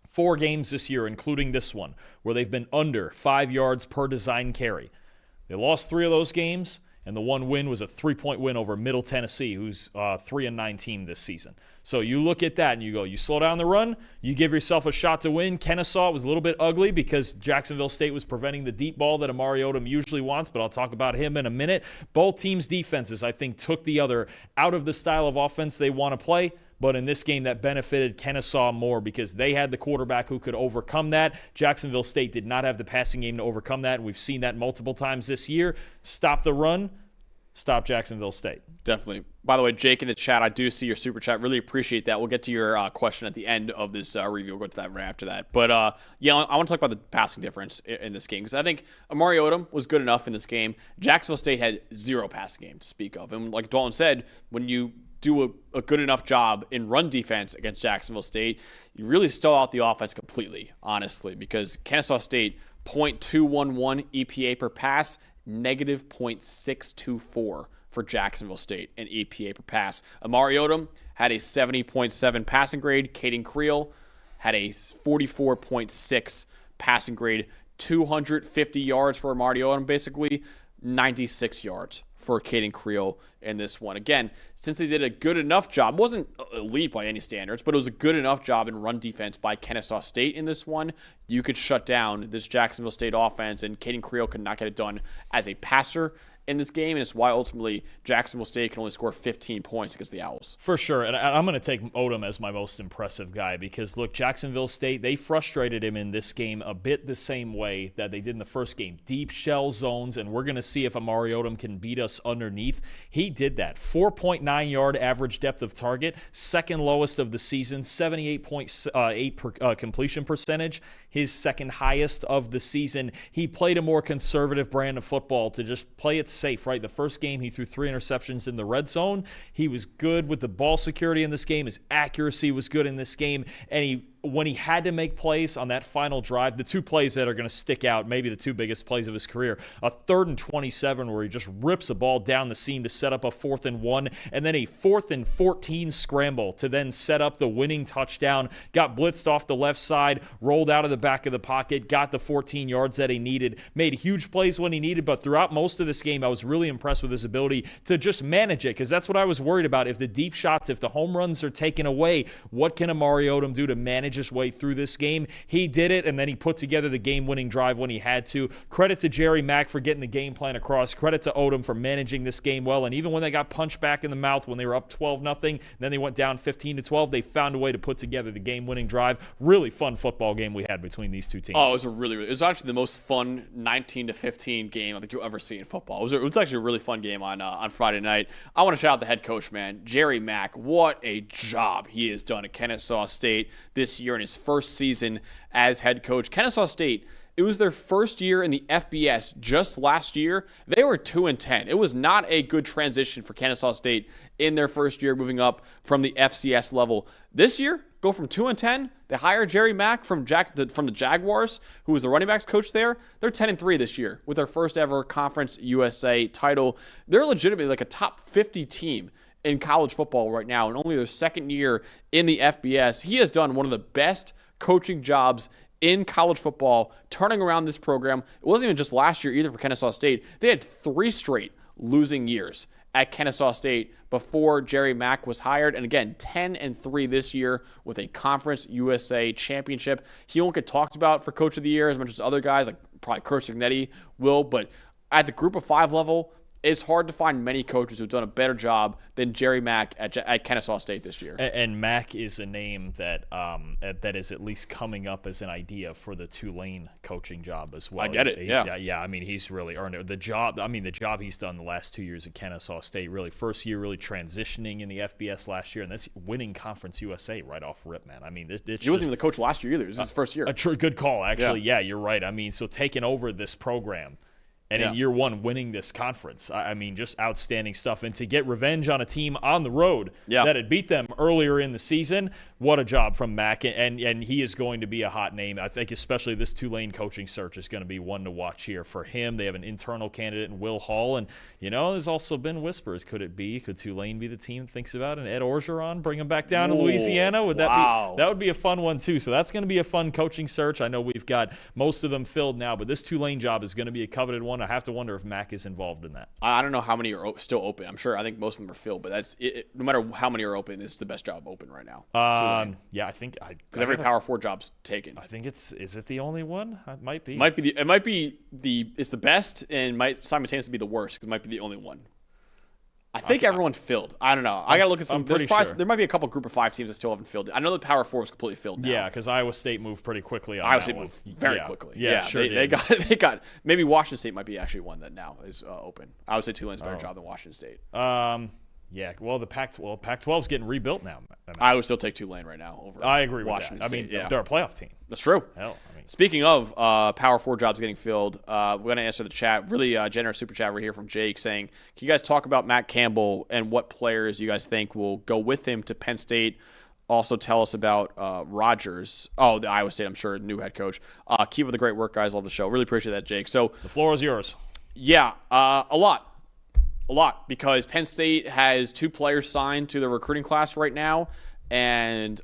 4 games this year, including this one, where they've been under 5 yards per design carry. They lost 3 of those games, and the one win was a 3-point win over Middle Tennessee, who's 3-9 team this season. So you look at that and you go, you slow down the run, you give yourself a shot to win. Kennesaw was a little bit ugly because Jacksonville State was preventing the deep ball that Amari Odom usually wants, but I'll talk about him in a minute. Both teams' defenses, I think, took the other out of the style of offense they want to play. But in this game, that benefited Kennesaw more because they had the quarterback who could overcome that. Jacksonville State did not have the passing game to overcome that, and we've seen that multiple times this year. Stop the run, stop Jacksonville State. Definitely. By the way, Jake in the chat, I do see your super chat. Really appreciate that. We'll get to your question at the end of this review. We'll go to that right after that. But, yeah, I want to talk about the passing difference in this game because I think Amari Odom was good enough in this game. Jacksonville State had 0 passing game to speak of. And like Dalton said, when you do a good enough job in run defense against Jacksonville State, you really stall out the offense completely, honestly, because Kennesaw State, .211 EPA per pass, negative .624 for Jacksonville State in EPA per pass. Amari Odom had a 70.7 passing grade. Caden Creel had a 44.6 passing grade. 250 yards for Amari Odom, basically 96 yards for Caden Creel in this one. Again, since they did a good enough job, it wasn't elite by any standards, but it was a good enough job in run defense by Kennesaw State in this one, you could shut down this Jacksonville State offense, and Caden Creel could not get it done as a passer in this game, and it's why ultimately Jacksonville State can only score 15 points against the Owls. For sure, and I'm going to take Odom as my most impressive guy because, look, Jacksonville State, they frustrated him in this game a bit the same way that they did in the first game. Deep shell zones, and we're going to see if Amari Odom can beat us underneath. He did that. 4.9-yard average depth of target, second lowest of the season, 78.8 completion percentage, his second highest of the season. He played a more conservative brand of football to just play it safe, right? The first game, he threw 3 interceptions in the red zone. He was good with the ball security in this game. His accuracy was good in this game. And when he had to make plays on that final drive, the 2 plays that are going to stick out, maybe the 2 biggest plays of his career, a 3rd and 27 where he just rips a ball down the seam to set up a 4th and 1, and then a 4th and 14 scramble to then set up the winning touchdown, got blitzed off the left side, rolled out of the back of the pocket, got the 14 yards that he needed, made huge plays when he needed, but throughout most of this game, I was really impressed with his ability to just manage it, because that's what I was worried about. If the deep shots, if the home runs are taken away, what can Amari Odom do to manage his way through this game? He did it, and then he put together the game-winning drive when he had to. Credit to Jerry Mack for getting the game plan across. Credit to Odom for managing this game well, and even when they got punched back in the mouth when they were up 12-0, then they went down 15-12, they found a way to put together the game-winning drive. Really fun football game we had between these 2 teams. Oh, it was actually the most fun 19-15 game I think you'll ever see in football. It was actually a really fun game on Friday night. I want to shout out the head coach, man, Jerry Mack. What a job he has done at Kennesaw State this year in his first season as head coach. Kennesaw State, it was their first year in the FBS just last year. They were 2-10. It was not a good transition for Kennesaw State in their first year moving up from the FCS level. This year, go from 2-10. They hired Jerry Mack from the Jaguars, who was the running backs coach there. They're 10-3 this year with their first ever Conference USA title. They're legitimately like a top 50 team in college football right now, and only their second year in the FBS. He has done one of the best coaching jobs in college football, turning around this program. It wasn't even just last year either for Kennesaw State. They had 3 straight losing years at Kennesaw State before Jerry Mack was hired. And again, 10-3 this year with a Conference USA championship. He won't get talked about for Coach of the Year as much as other guys, like probably Kurt Signetti will, but at the Group of 5 level, it's hard to find many coaches who've done a better job than Jerry Mack at Kennesaw State this year. And Mack is a name that that is at least coming up as an idea for the Tulane coaching job as well. I get it. Yeah. I mean, he's really earned it. The job he's done the last 2 years at Kennesaw State. Really, first year really transitioning in the FBS last year, and that's winning Conference USA right off rip, man. I mean, he wasn't even the coach last year either. This is his first year. Good call, actually. Yeah, you're right. I mean, so taking over this program. And in year one, winning this conference. I mean, just outstanding stuff. And to get revenge on a team on the road that had beat them earlier in the season, what a job from Mack. And he is going to be a hot name. I think especially this Tulane coaching search is going to be one to watch here for him. They have an internal candidate in Will Hall. And, there's also been whispers. Could Tulane be the team that thinks about it? Ed Orgeron, bring him back down to Louisiana? That would be a fun one, too. So that's going to be a fun coaching search. I know we've got most of them filled now, but this Tulane job is going to be a coveted one. I have to wonder if Mack is involved in that. I don't know how many are still open. I think most of them are filled, but that's it. No matter how many are open, this is the best job open right now. Yeah, I think because every Power 4 job's taken. I think is it the only one? It might be. It's the best and might simultaneously be the worst because it might be the only one. I think everyone filled. I don't know. I got to look at some. There might be a couple group of 5 teams that still haven't filled. I know the Power 4 is completely filled now. Yeah, because Iowa State moved pretty quickly on Iowa State moved very quickly. Yeah, sure they got maybe Washington State might be actually one that now is open. I would say Tulane's a better job than Washington State. Yeah, well, Pac-12 is getting rebuilt now. I would still take Tulane right now over I agree with Washington that. State. They're a playoff team. That's true. Hell, Speaking of Power 4 jobs getting filled, we're going to answer the chat. Really generous super chat right here from Jake saying, can you guys talk about Matt Campbell and what players you guys think will go with him to Penn State? Also tell us about Rogers. Oh, the Iowa State, I'm sure, new head coach. Keep up the great work, guys. Love the show. Really appreciate that, Jake. So the floor is yours. Yeah, a lot. Because Penn State has 2 players signed to the recruiting class right now, and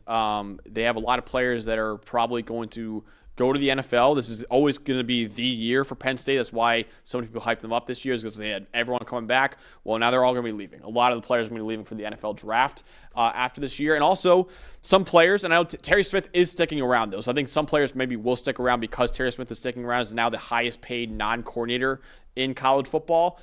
they have a lot of players that are probably going to go to the NFL. This is always going to be the year for Penn State. That's why so many people hyped them up this year, is because they had everyone coming back. Well, now they're all going to be leaving. A lot of the players are going to be leaving for the NFL draft after this year. And also some players, and I know Terry Smith is sticking around, though. So I think some players maybe will stick around because Terry Smith is sticking around, is now the highest paid non-coordinator in college football.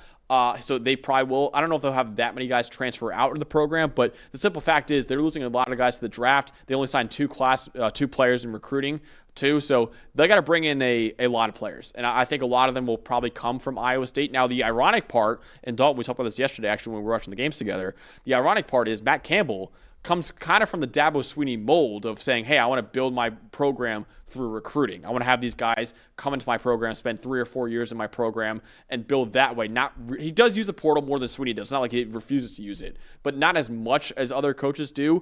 So they probably will. I don't know if they'll have that many guys transfer out of the program, but the simple fact is they're losing a lot of guys to the draft. They only signed 2 players in recruiting, too. So they got to bring in a lot of players. And I think a lot of them will probably come from Iowa State. Now, the ironic part, and Dalton, we talked about this yesterday, actually, when we were watching the games together. The ironic part is Matt Campbell comes kind of from the Dabo Swinney mold of saying, hey, I want to build my program through recruiting. I want to have these guys come into my program, spend 3 or 4 years in my program, and build that way. He does use the portal more than Swinney does. It's not like he refuses to use it, but not as much as other coaches do.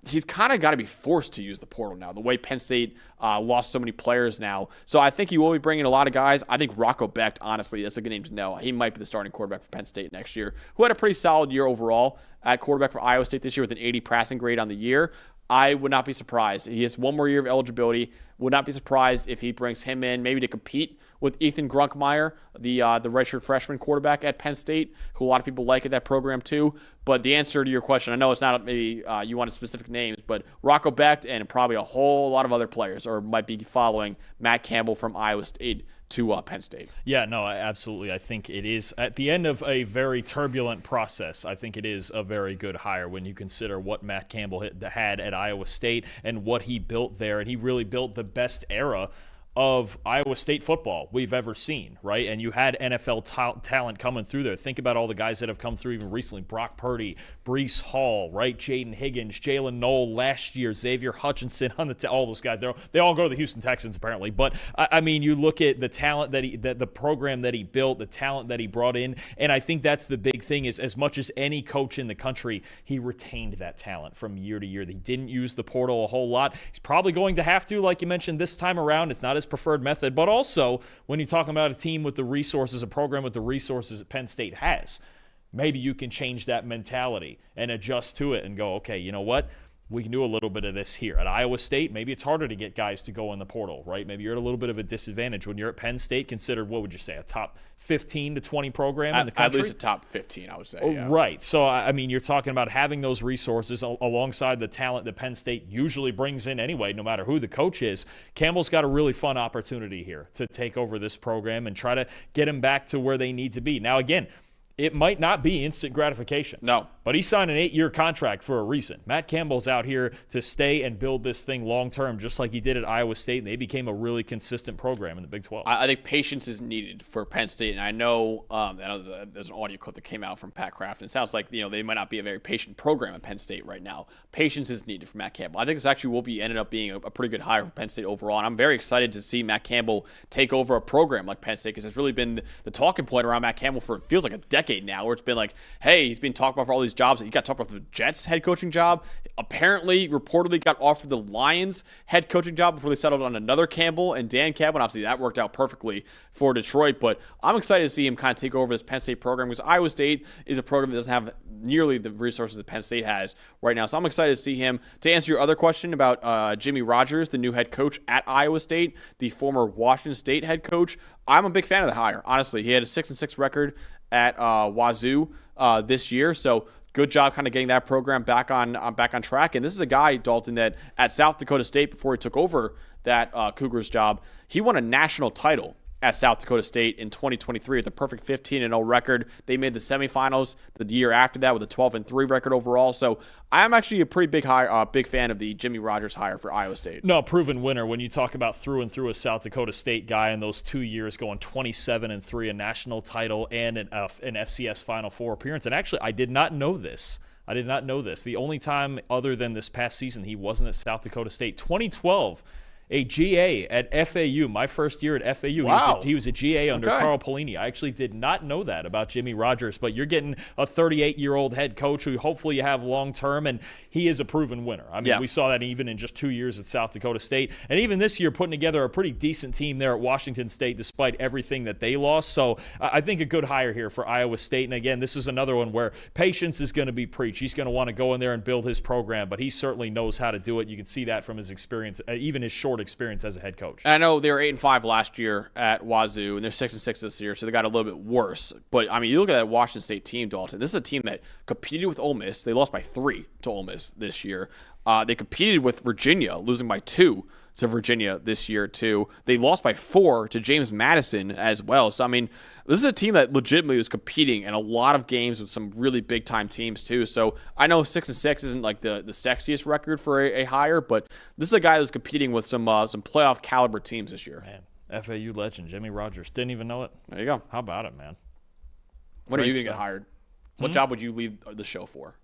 He's kind of got to be forced to use the portal now, the way Penn State lost so many players now. So I think he will be bringing a lot of guys. I think Rocco Becht, honestly, that's a good name to know. He might be the starting quarterback for Penn State next year, who had a pretty solid year overall at quarterback for Iowa State this year with an 80 passing grade on the year. I would not be surprised. He has 1 more year of eligibility. Would not be surprised if he brings him in maybe to compete with Ethan Grunkmeyer, the redshirt freshman quarterback at Penn State, who a lot of people like at that program too. But the answer to your question, I know it's not maybe you wanted specific names, but Rocco Becht and probably a whole lot of other players or might be following Matt Campbell from Iowa State to Penn State. Yeah, no, absolutely. I think it is at the end of a very turbulent process. I think it is a very good hire when you consider what Matt Campbell had at Iowa State and what he built there. And he really built the best era of Iowa State football we've ever seen, right? And you had NFL talent coming through there. Think about all the guys that have come through even recently. Brock Purdy, Breece Hall, right? Jaden Higgins, Jalen Knoll last year, Xavier Hutchinson on all those guys. They all go to the Houston Texans apparently. But I mean, you look at the talent the program that he built, the talent that he brought in, and I think that's the big thing is as much as any coach in the country, he retained that talent from year to year. He didn't use the portal a whole lot. He's probably going to have to, like you mentioned, this time around. It's not his preferred method, but also when you're talking about a team with the resources, a program with the resources that Penn State has, maybe you can change that mentality and adjust to it and go, okay, you know what? We can do a little bit of this here. At Iowa State, maybe it's harder to get guys to go in the portal, right? Maybe you're at a little bit of a disadvantage. When you're at Penn State, considered, what would you say, a top 15 to 20 program in the country? At least a top 15, I would say. Yeah. Right. So, I mean, you're talking about having those resources alongside the talent that Penn State usually brings in anyway, no matter who the coach is. Campbell's got a really fun opportunity here to take over this program and try to get him back to where they need to be. Now, again, it might not be instant gratification. No. But he signed an 8-year contract for a reason. Matt Campbell's out here to stay and build this thing long-term, just like he did at Iowa State, and they became a really consistent program in the Big 12. I think patience is needed for Penn State, and I know there's an audio clip that came out from Pat Kraft, and it sounds like they might not be a very patient program at Penn State right now. Patience is needed for Matt Campbell. I think this actually ended up being a pretty good hire for Penn State overall, and I'm very excited to see Matt Campbell take over a program like Penn State, because it's really been the talking point around Matt Campbell for, it feels like, a decade now, where it's been like, hey, he's been talked about for all these jobs. He got talked about the Jets head coaching job. Apparently, reportedly got offered the Lions head coaching job before they settled on another Campbell and Dan Campbell. And obviously, that worked out perfectly for Detroit. But I'm excited to see him kind of take over this Penn State program, because Iowa State is a program that doesn't have nearly the resources that Penn State has right now. So I'm excited to see him. To answer your other question about Jimmy Rogers, the new head coach at Iowa State, the former Washington State head coach, I'm a big fan of the hire. Honestly, he had a 6-6 record at Wazoo this year. So good job kind of getting that program back on track. And this is a guy, Dalton, that at South Dakota State, before he took over that Cougars job, he won a national title at South Dakota State in 2023 with a perfect 15-0 record. They made the semifinals the year after that with a 12-3 record overall. So I'm actually a pretty big fan of the Jimmy Rogers hire for Iowa State. No, proven winner. When you talk about through and through a South Dakota State guy in those 2 years, going 27-3, a national title and an FCS Final Four appearance. And actually, I did not know this. The only time other than this past season he wasn't at South Dakota State, 2012. A GA at FAU, my first year at FAU. Wow. He was a GA under Carl Pelini. I actually did not know that about Jimmy Rogers, but you're getting a 38-year-old head coach who hopefully you have long-term, and he is a proven winner. I mean, we saw that even in just 2 years at South Dakota State. And even this year, putting together a pretty decent team there at Washington State despite everything that they lost. So I think a good hire here for Iowa State. And again, this is another one where patience is going to be preached. He's going to want to go in there and build his program, but he certainly knows how to do it. You can see that from his experience, even his short experience as a head coach. And I know they were 8-5 last year at Wazoo, and they're 6-6 this year, so they got a little bit worse. But I mean, you look at that Washington State team, Dalton. This is a team that competed with Ole Miss. They lost by 3 to Ole Miss this year. They competed with Virginia, losing by 2 to Virginia this year too. They lost by 4 to James Madison as well. So I mean, this is a team that legitimately was competing in a lot of games with some really big time teams too. So I know 6-6 isn't like the sexiest record for a hire, but this is a guy that's competing with some playoff caliber teams this year. Man, FAU legend Jimmy Rogers, didn't even know it. There you go. How about it, man? When are you gonna get hired? What job would you leave the show for?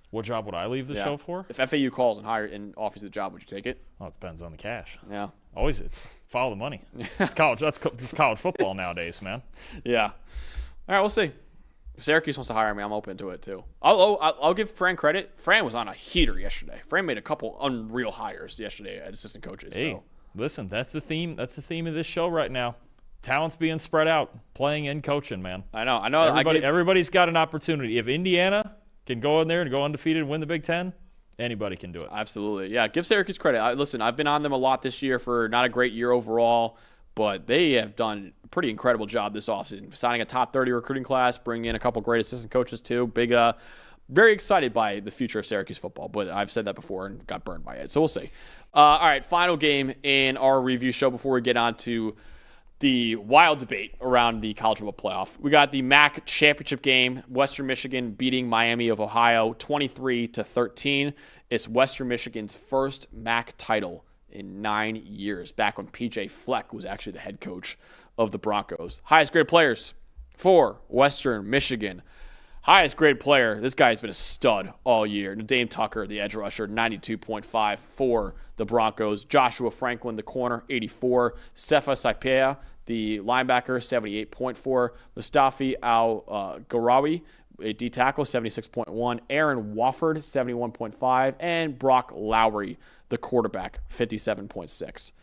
What job would I leave the show for? If FAU calls and offers you the job, would you take it? Well, it depends on the cash. Yeah. Always, it's follow the money. It's college. That's college football nowadays, man. Yeah. All right, we'll see. If Syracuse wants to hire me, I'm open to it too. I'll give Fran credit. Fran was on a heater yesterday. Fran made a couple unreal hires yesterday at assistant coaches. Hey, listen, that's the theme. That's the theme of this show right now. Talent's being spread out, playing and coaching, man. I know. Everybody's got an opportunity. If Indiana can go in there and go undefeated and win the Big Ten, anybody can do it. Absolutely. Yeah, give Syracuse credit. Listen, I've been on them a lot this year for not a great year overall, but they have done a pretty incredible job this offseason. Signing a top 30 recruiting class, bringing in a couple great assistant coaches too. Very excited by the future of Syracuse football, but I've said that before and got burned by it, so we'll see. All right, final game in our review show before we get on to the wild debate around the college football playoff. We got the MAC championship game, Western Michigan beating Miami of Ohio 23-13. It's Western Michigan's first MAC title in 9 years, back when PJ Fleck was actually the head coach of the Broncos. Highest grade players for Western Michigan. Highest grade player, this guy's been a stud all year. Dame Tucker, the edge rusher, 92.5 for the Broncos. Joshua Franklin, the corner, 84. Sefa Saipea, the linebacker, 78.4. Mustafi Al-Garawi, a D tackle, 76.1. Aaron Wofford, 71.5. And Brock Lowry, the quarterback, 57.6.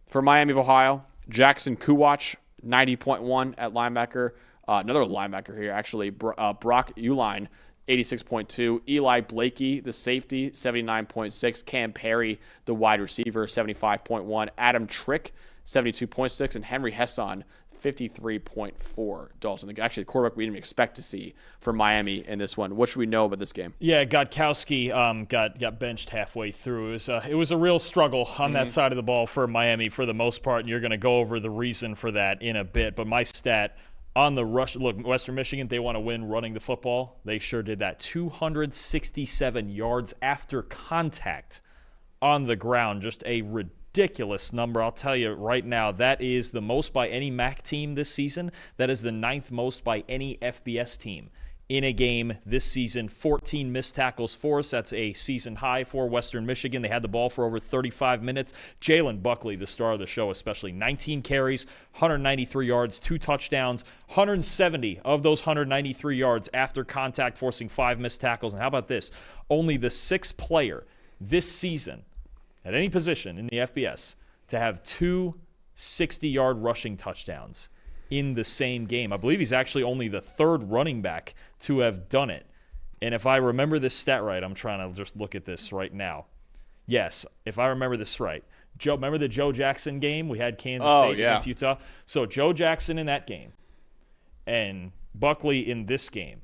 For Miami of Ohio, Jackson Kuwach, 90.1 at linebacker. Another linebacker here, actually, Brock Uline, 86.2. Eli Blakey, the safety, 79.6. Cam Perry, the wide receiver, 75.1. Adam Trick, 72.6. And Henry Hesson, 53.4. Dalton, actually, the quarterback we didn't expect to see from Miami in this one. What should we know about this game? Yeah, Godkowski got benched halfway through. It was a real struggle on that side of the ball for Miami for the most part, and you're going to go over the reason for that in a bit. But my stat On the rush, look, Western Michigan, they want to win running the football. They sure did that. 267 yards after contact on the ground. Just a ridiculous number. I'll tell you right now, that is the most by any MAC team this season. That is the 9th most by any FBS team in a game this season. 14 missed tackles for us. That's a season high for Western Michigan. They had the ball for over 35 minutes. Jalen Buckley, the star of the show, especially 19 carries, 193 yards, 2 touchdowns, 170 of those 193 yards after contact, forcing 5 missed tackles. And how about this? Only the 6th player this season at any position in the FBS to have 2 60-yard rushing touchdowns in the same game. I believe he's actually only the 3rd running back to have done it. And if I remember this stat right, I'm trying to just look at this right now. Yes, if I remember this right. Remember the Joe Jackson game? We had Kansas State against Utah. So Joe Jackson in that game and Buckley in this game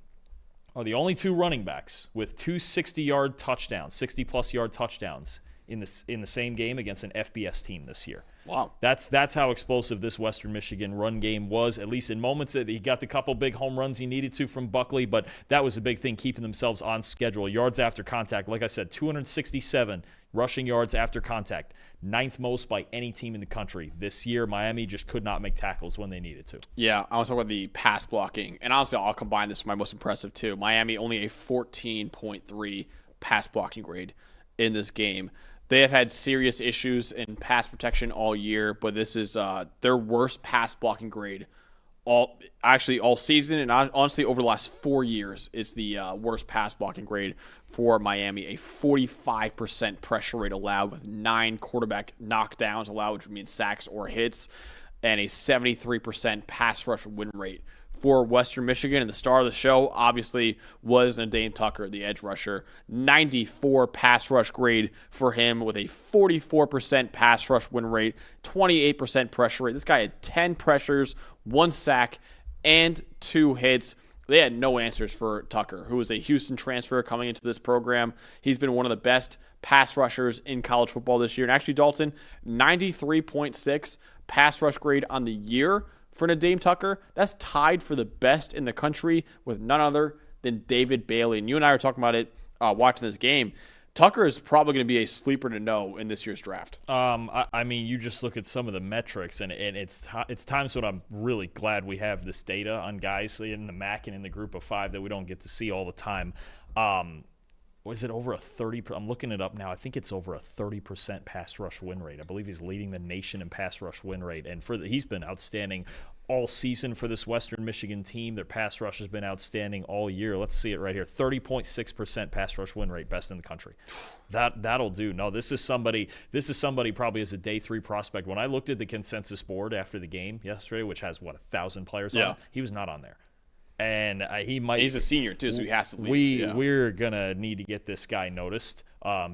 are the only 2 running backs with 2 60-yard touchdowns, 60-plus yard touchdowns in the same game against an FBS team this year. Wow. That's how explosive this Western Michigan run game was, at least in moments. He got the couple big home runs he needed to from Buckley, but that was a big thing, keeping themselves on schedule. Yards after contact, like I said, 267 rushing yards after contact, 9th most by any team in the country this year. Miami just could not make tackles when they needed to. Yeah, I want to talk about the pass blocking, and honestly, I'll combine this with my most impressive too. Miami only a 14.3 pass blocking grade in this game. They have had serious issues in pass protection all year, but this is their worst pass blocking grade all season, and honestly over the last 4 years is the worst pass blocking grade for Miami. A 45% pressure rate allowed with 9 quarterback knockdowns allowed, which means sacks or hits, and a 73% pass rush win rate for Western Michigan. And the star of the show obviously was Dame Tucker, the edge rusher. 94 pass rush grade for him with a 44% pass rush win rate, 28% pressure rate. This guy had 10 pressures, 1 sack, and 2 hits. They had no answers for Tucker, who was a Houston transfer coming into this program. He's been one of the best pass rushers in college football this year. And actually, Dalton, 93.6 pass rush grade on the year for Dame Tucker. That's tied for the best in the country with none other than David Bailey. And you and I were talking about it watching this game. Tucker is probably going to be a sleeper to know in this year's draft. I mean, you just look at some of the metrics, and it's times when I'm really glad we have this data on guys in the MAC and in the group of 5 that we don't get to see all the time. Was it over a 30? I'm looking it up now. I think it's over a 30% pass rush win rate. I believe he's leading the nation in pass rush win rate, and he's been outstanding all season for this Western Michigan team. Their pass rush has been outstanding all year. Let's see it right here. 30.6% pass rush win rate, best in the country. That'll do. No, this is somebody probably as a day 3 prospect. When I looked at the consensus board after the game yesterday, which has 1,000 players on, he was not on there. And he might. He's a senior too, so he has to leave. We're gonna need to get this guy noticed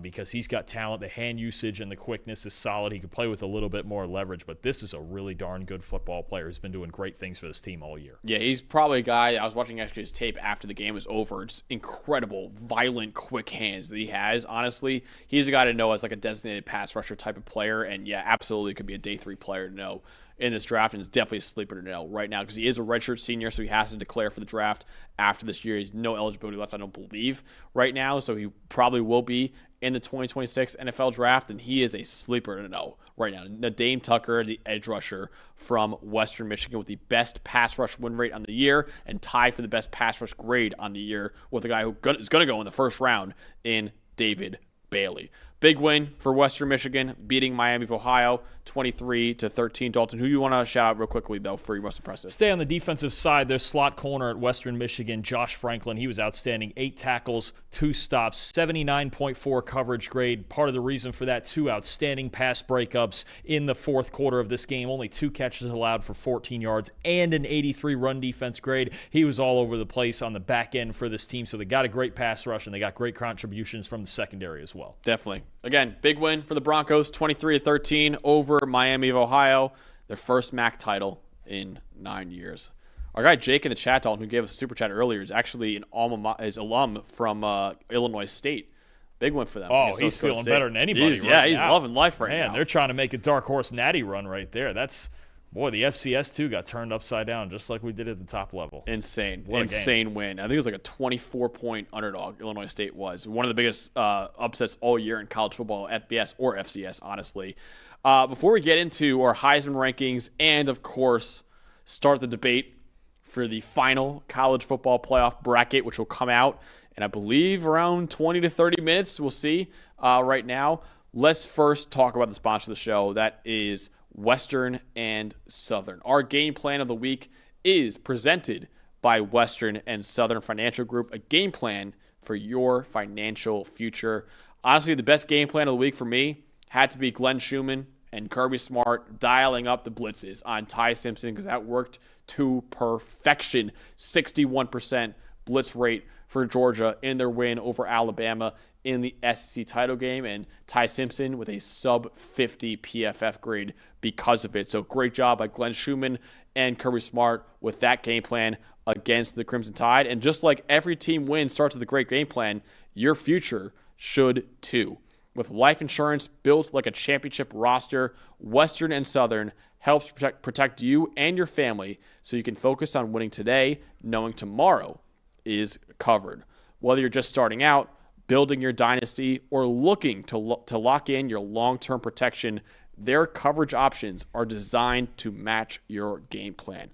because he's got talent. The hand usage and the quickness is solid. He could play with a little bit more leverage, but this is a really darn good football player who's been doing great things for this team all year. Yeah, he's probably a guy. I was watching actually his tape after the game was over. Just incredible, violent, quick hands that he has. Honestly, he's a guy to know as like a designated pass rusher type of player, and yeah, absolutely could be a day 3 player to know in this draft, and it's definitely a sleeper to know right now because he is a redshirt senior, so he has to declare for the draft after this year. He's no eligibility left, I don't believe, right now, so he probably will be in the 2026 NFL draft, and he is a sleeper to know right now. Dame Tucker, the edge rusher from Western Michigan, with the best pass rush win rate on the year and tied for the best pass rush grade on the year with a guy who is going to go in the first round in David Bailey. Big win for Western Michigan, beating Miami of Ohio 23-13. Dalton, who you want to shout out real quickly, though, for your most impressive? Stay on the defensive side. Their slot corner at Western Michigan, Josh Franklin. He was outstanding. 8 tackles, 2 stops, 79.4 coverage grade. Part of the reason for that, 2 outstanding pass breakups in the 4th quarter of this game. Only 2 catches allowed for 14 yards and an 83 run defense grade. He was all over the place on the back end for this team, so they got a great pass rush, and they got great contributions from the secondary as well. Definitely. Again, big win for the Broncos, 23-13 over Miami of Ohio, their first MAC title in 9 years. Our guy Jake in the chat, Dalton, who gave us a super chat earlier, is actually an alum from Illinois State. Big win for them. Oh, he's feeling better than anybody. He's loving life right now. Man, they're trying to make a dark horse natty run right there. That's Boy, the FCS, too, got turned upside down just like we did at the top level. Insane. What a Insane win. I think it was like a 24-point underdog, Illinois State was. One of the biggest upsets all year in college football, FBS or FCS, honestly. Before we get into our Heisman rankings and, of course, start the debate for the final college football playoff bracket, which will come out in, I believe, around 20 to 30 minutes. We'll see right now. Let's first talk about the sponsor of the show. That is Western and Southern. Our game plan of the week is presented by Western and Southern Financial Group, a game plan for your financial future. Honestly, the best game plan of the week for me had to be Glenn Schumann and Kirby Smart dialing up the blitzes on Ty Simpson because that worked to perfection. 61% blitz rate for Georgia in their win over Alabama in the SEC title game, and Ty Simpson with a sub-50 PFF grade because of it. So great job by Glenn Schumann and Kirby Smart with that game plan against the Crimson Tide. And just like every team win starts with a great game plan, your future should too. With life insurance built like a championship roster, Western and Southern helps protect you and your family so you can focus on winning today, knowing tomorrow is covered. Whether you're just starting out, building your dynasty, or looking to lock in your long-term protection, their coverage options are designed to match your game plan.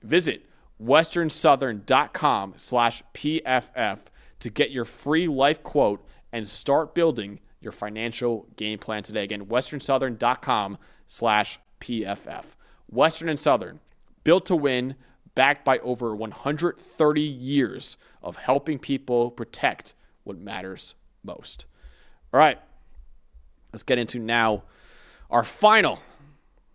Visit westernsouthern.com/PFF to get your free life quote and start building your financial game plan today. Again, westernsouthern.com/PFF. Western and Southern, built to win, backed by over 130 years of helping people protect what matters most. All right, let's get into now our final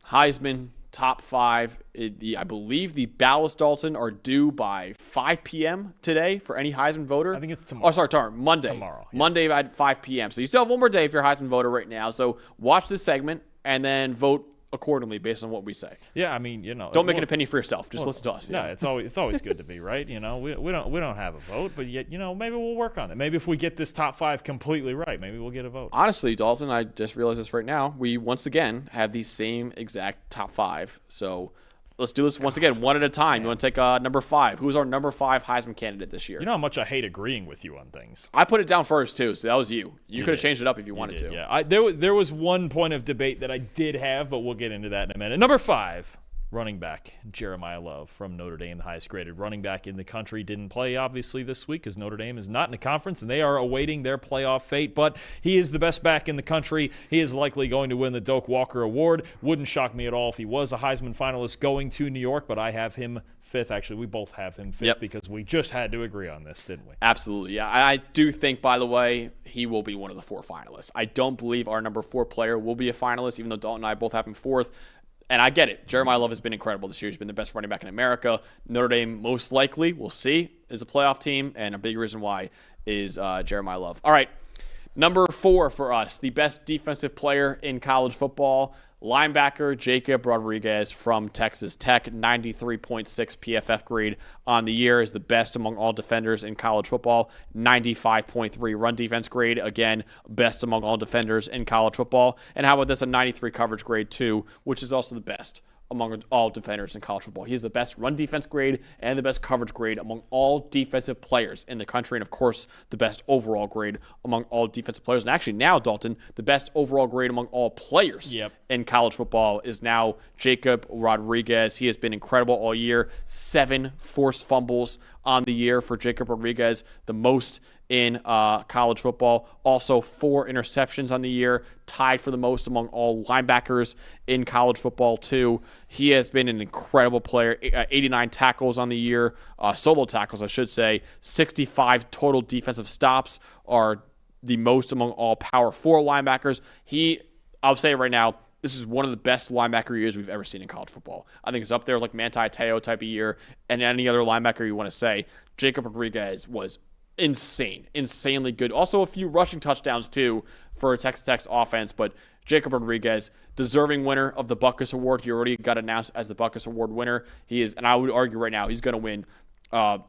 Heisman top five. I believe the ballots, Dalton, are due by 5 p.m. today for any Heisman voter. I think it's tomorrow. Oh, sorry, Monday. Tomorrow. Yeah. Monday at 5 p.m. So you still have one more day if you're a Heisman voter right now. So watch this segment and then vote accordingly based on what we say. Yeah, I mean, don't make an opinion for yourself. Just listen to us. No, it's always good to be right. We don't have a vote, but yet maybe we'll work on it. Maybe if we get this top five completely right, maybe we'll get a vote. Honestly, Dalton, I just realized this right now. We once again have the same exact top five. So let's do this once again, one at a time. You want to take number 5? Who's our number 5 Heisman candidate this year? You know how much I hate agreeing with you on things. I put it down first too, so that was you. You could have changed it up if you wanted to. Yeah, there was one point of debate that I did have, but we'll get into that in a minute. Number 5, running back Jeremiah Love from Notre Dame, the highest graded running back in the country. Didn't play, obviously, this week because Notre Dame is not in a conference, and they are awaiting their playoff fate. But he is the best back in the country. He is likely going to win the Doak Walker Award. Wouldn't shock me at all if he was a Heisman finalist going to New York, but I have him 5th. Actually, we both have him 5th because we just had to agree on this, didn't we? Absolutely, yeah. I do think, by the way, he will be one of the 4 finalists. I don't believe our number 4 player will be a finalist, even though Dalton and I both have him 4th. And I get it. Jeremiah Love has been incredible this year. He's been the best running back in America. Notre Dame, most likely, we'll see, is a playoff team. And a big reason why is Jeremiah Love. All right, number 4 for us, the best defensive player in college football, linebacker Jacob Rodriguez from Texas Tech. 93.6 PFF grade on the year, is the best among all defenders in college football. 95.3 run defense grade, again, best among all defenders in college football. And how about this, a 93 coverage grade too, which is also the best among all defenders in college football. He is the best run defense grade and the best coverage grade among all defensive players in the country, and of course the best overall grade among all defensive players. And actually now, Dalton, the best overall grade among all players in college football is now Jacob Rodriguez. He has been incredible all year. 7 forced fumbles on the year for Jacob Rodriguez, the most in college football. Also 4 interceptions on the year, tied for the most among all linebackers in college football too. He has been an incredible player. 89 tackles on the year, solo tackles I should say. 65 total defensive stops are the most among all Power 4 linebackers. I'll say it right now, this is one of the best linebacker years we've ever seen in college football. I think it's up there like Manti Te'o type of year, and any other linebacker you want to say. Jacob Rodriguez was insanely good. Also a few rushing touchdowns too for Texas Tech's offense, but Jacob Rodriguez, deserving winner of the Butkus Award. He already got announced as the Butkus Award winner. He is, and I would argue right now, he's going to win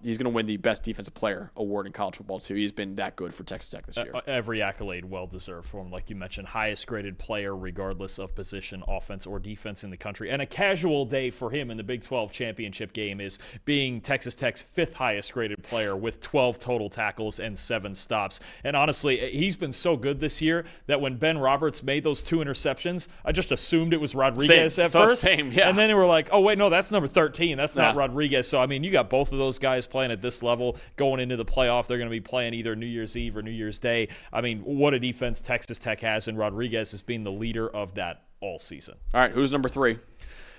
he's going to win the Best Defensive Player award in college football, too. He's been that good for Texas Tech this year. Every accolade well-deserved for him. Like you mentioned, highest-graded player regardless of position, offense or defense in the country. And a casual day for him in the Big 12 championship game is being Texas Tech's 5th highest-graded player with 12 total tackles and 7 stops. And honestly, he's been so good this year that when Ben Roberts made those 2 interceptions, I just assumed it was Rodriguez at first. Same, yeah. And then they were like, oh, wait, no, that's number 13. That's not Rodriguez. So, I mean, you got both of those guys playing at this level going into the playoff. They're going to be playing either New Year's Eve or New Year's Day. I mean, what a defense Texas Tech has, and Rodriguez has been the leader of that all season. All right, who's number 3?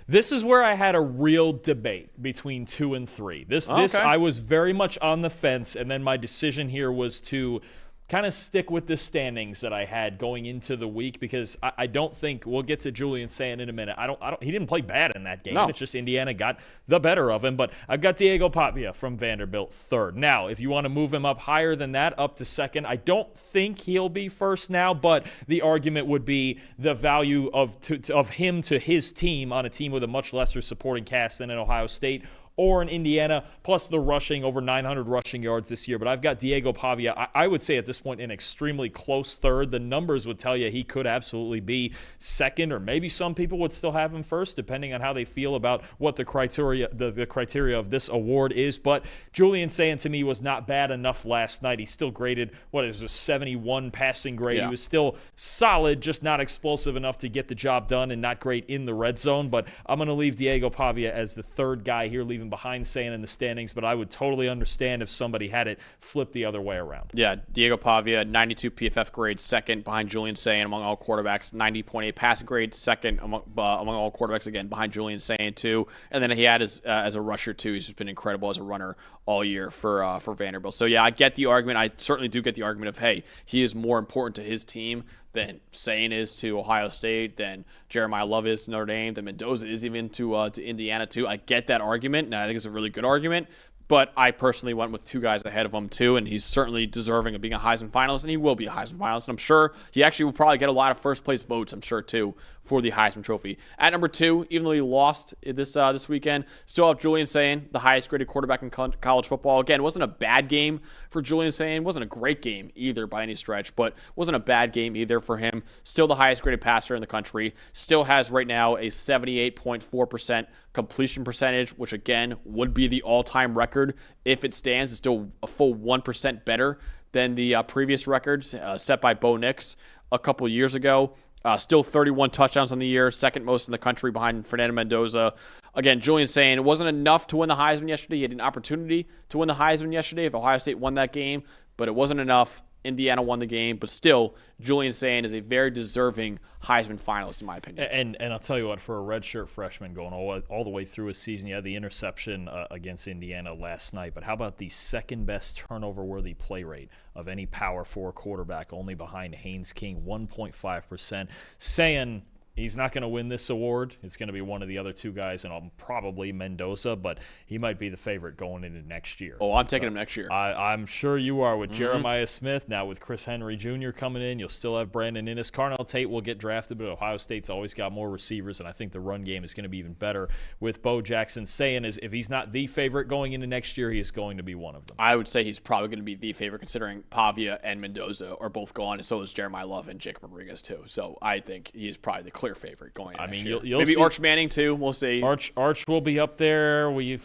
This is where I had a real debate between 2 and 3. This I was very much on the fence, and then my decision here was to kind of stick with the standings that I had going into the week, because I don't think we'll get to Julian Sayin in a minute. He didn't play bad in that game. No. It's just Indiana got the better of him. But I've got Diego Pavia from Vanderbilt 3rd. Now, if you want to move him up higher than that, up to 2nd, I don't think he'll be 1st now. But the argument would be the value of him to his team on a team with a much lesser supporting cast than in Ohio State or in Indiana, plus the rushing, over 900 rushing yards this year. But I've got Diego Pavia, I would say at this point, an extremely close 3rd. The numbers would tell you he could absolutely be 2nd, or maybe some people would still have him 1st, depending on how they feel about what the criteria of this award is. But Julian Sayin, to me, was not bad enough last night. He still graded, a 71 passing grade. Yeah. He was still solid, just not explosive enough to get the job done, and not great in the red zone. But I'm going to leave Diego Pavia as the 3rd guy here, leaving behind Sayin in the standings, but I would totally understand if somebody had it flipped the other way around. Yeah, Diego Pavia, 92 PFF grade, 2nd behind Julian Sayin among all quarterbacks, 90.8 passing grade, 2nd among all quarterbacks, again, behind Julian Sayin too. And then he had as a rusher too. He's just been incredible as a runner all year for Vanderbilt. So yeah, I get the argument. I certainly do get the argument of, hey, he is more important to his team than Sayin is to Ohio State, than Jeremiah Love is to Notre Dame, than Mendoza is even to Indiana too. I get that argument, and I think it's a really good argument. But I personally went with 2 guys ahead of him too, and he's certainly deserving of being a Heisman finalist, and he will be a Heisman finalist. And I'm sure he actually will probably get a lot of first-place votes, I'm sure, too, for the Heisman Trophy. At number 2, even though he lost this weekend, still have Julian Sayin, the highest-graded quarterback in college football. Again, it wasn't a bad game for Julian Sayin. It wasn't a great game either by any stretch, but wasn't a bad game either for him. Still the highest-graded passer in the country. Still has right now a 78.4% completion percentage, which, again, would be the all-time record. If it stands, it's still a full 1% better than the previous record set by Bo Nix a couple years ago. Still 31 touchdowns on the year, 2nd most in the country behind Fernando Mendoza. Again, Julian Sayin, it wasn't enough to win the Heisman yesterday. He had an opportunity to win the Heisman yesterday if Ohio State won that game, but it wasn't enough. Indiana won the game, but still, Julian Sayin is a very deserving Heisman finalist, in my opinion. And I'll tell you what, for a redshirt freshman going all the way through his season, you had the interception against Indiana last night, but how about the 2nd-best turnover-worthy play rate of any Power 4 quarterback, only behind Haynes King, 1.5%. Sayin, he's not going to win this award. It's going to be one of the other 2 guys, and probably Mendoza, but he might be the favorite going into next year. Oh, I'm taking him next year. I'm sure you are with Jeremiah Smith. Now with Chris Henry Jr. coming in, you'll still have Brandon Inniss. Carnell Tate will get drafted, but Ohio State's always got more receivers, and I think the run game is going to be even better with Bo Jackson. Sayin is, if he's not the favorite going into next year, he is going to be one of them. I would say he's probably going to be the favorite, considering Pavia and Mendoza are both gone, and so is Jeremiah Love and Jacob Rodriguez too. So I think he is probably the clear favorite going into next year. You'll maybe see. Arch Manning too. We'll see. Arch will be up there. We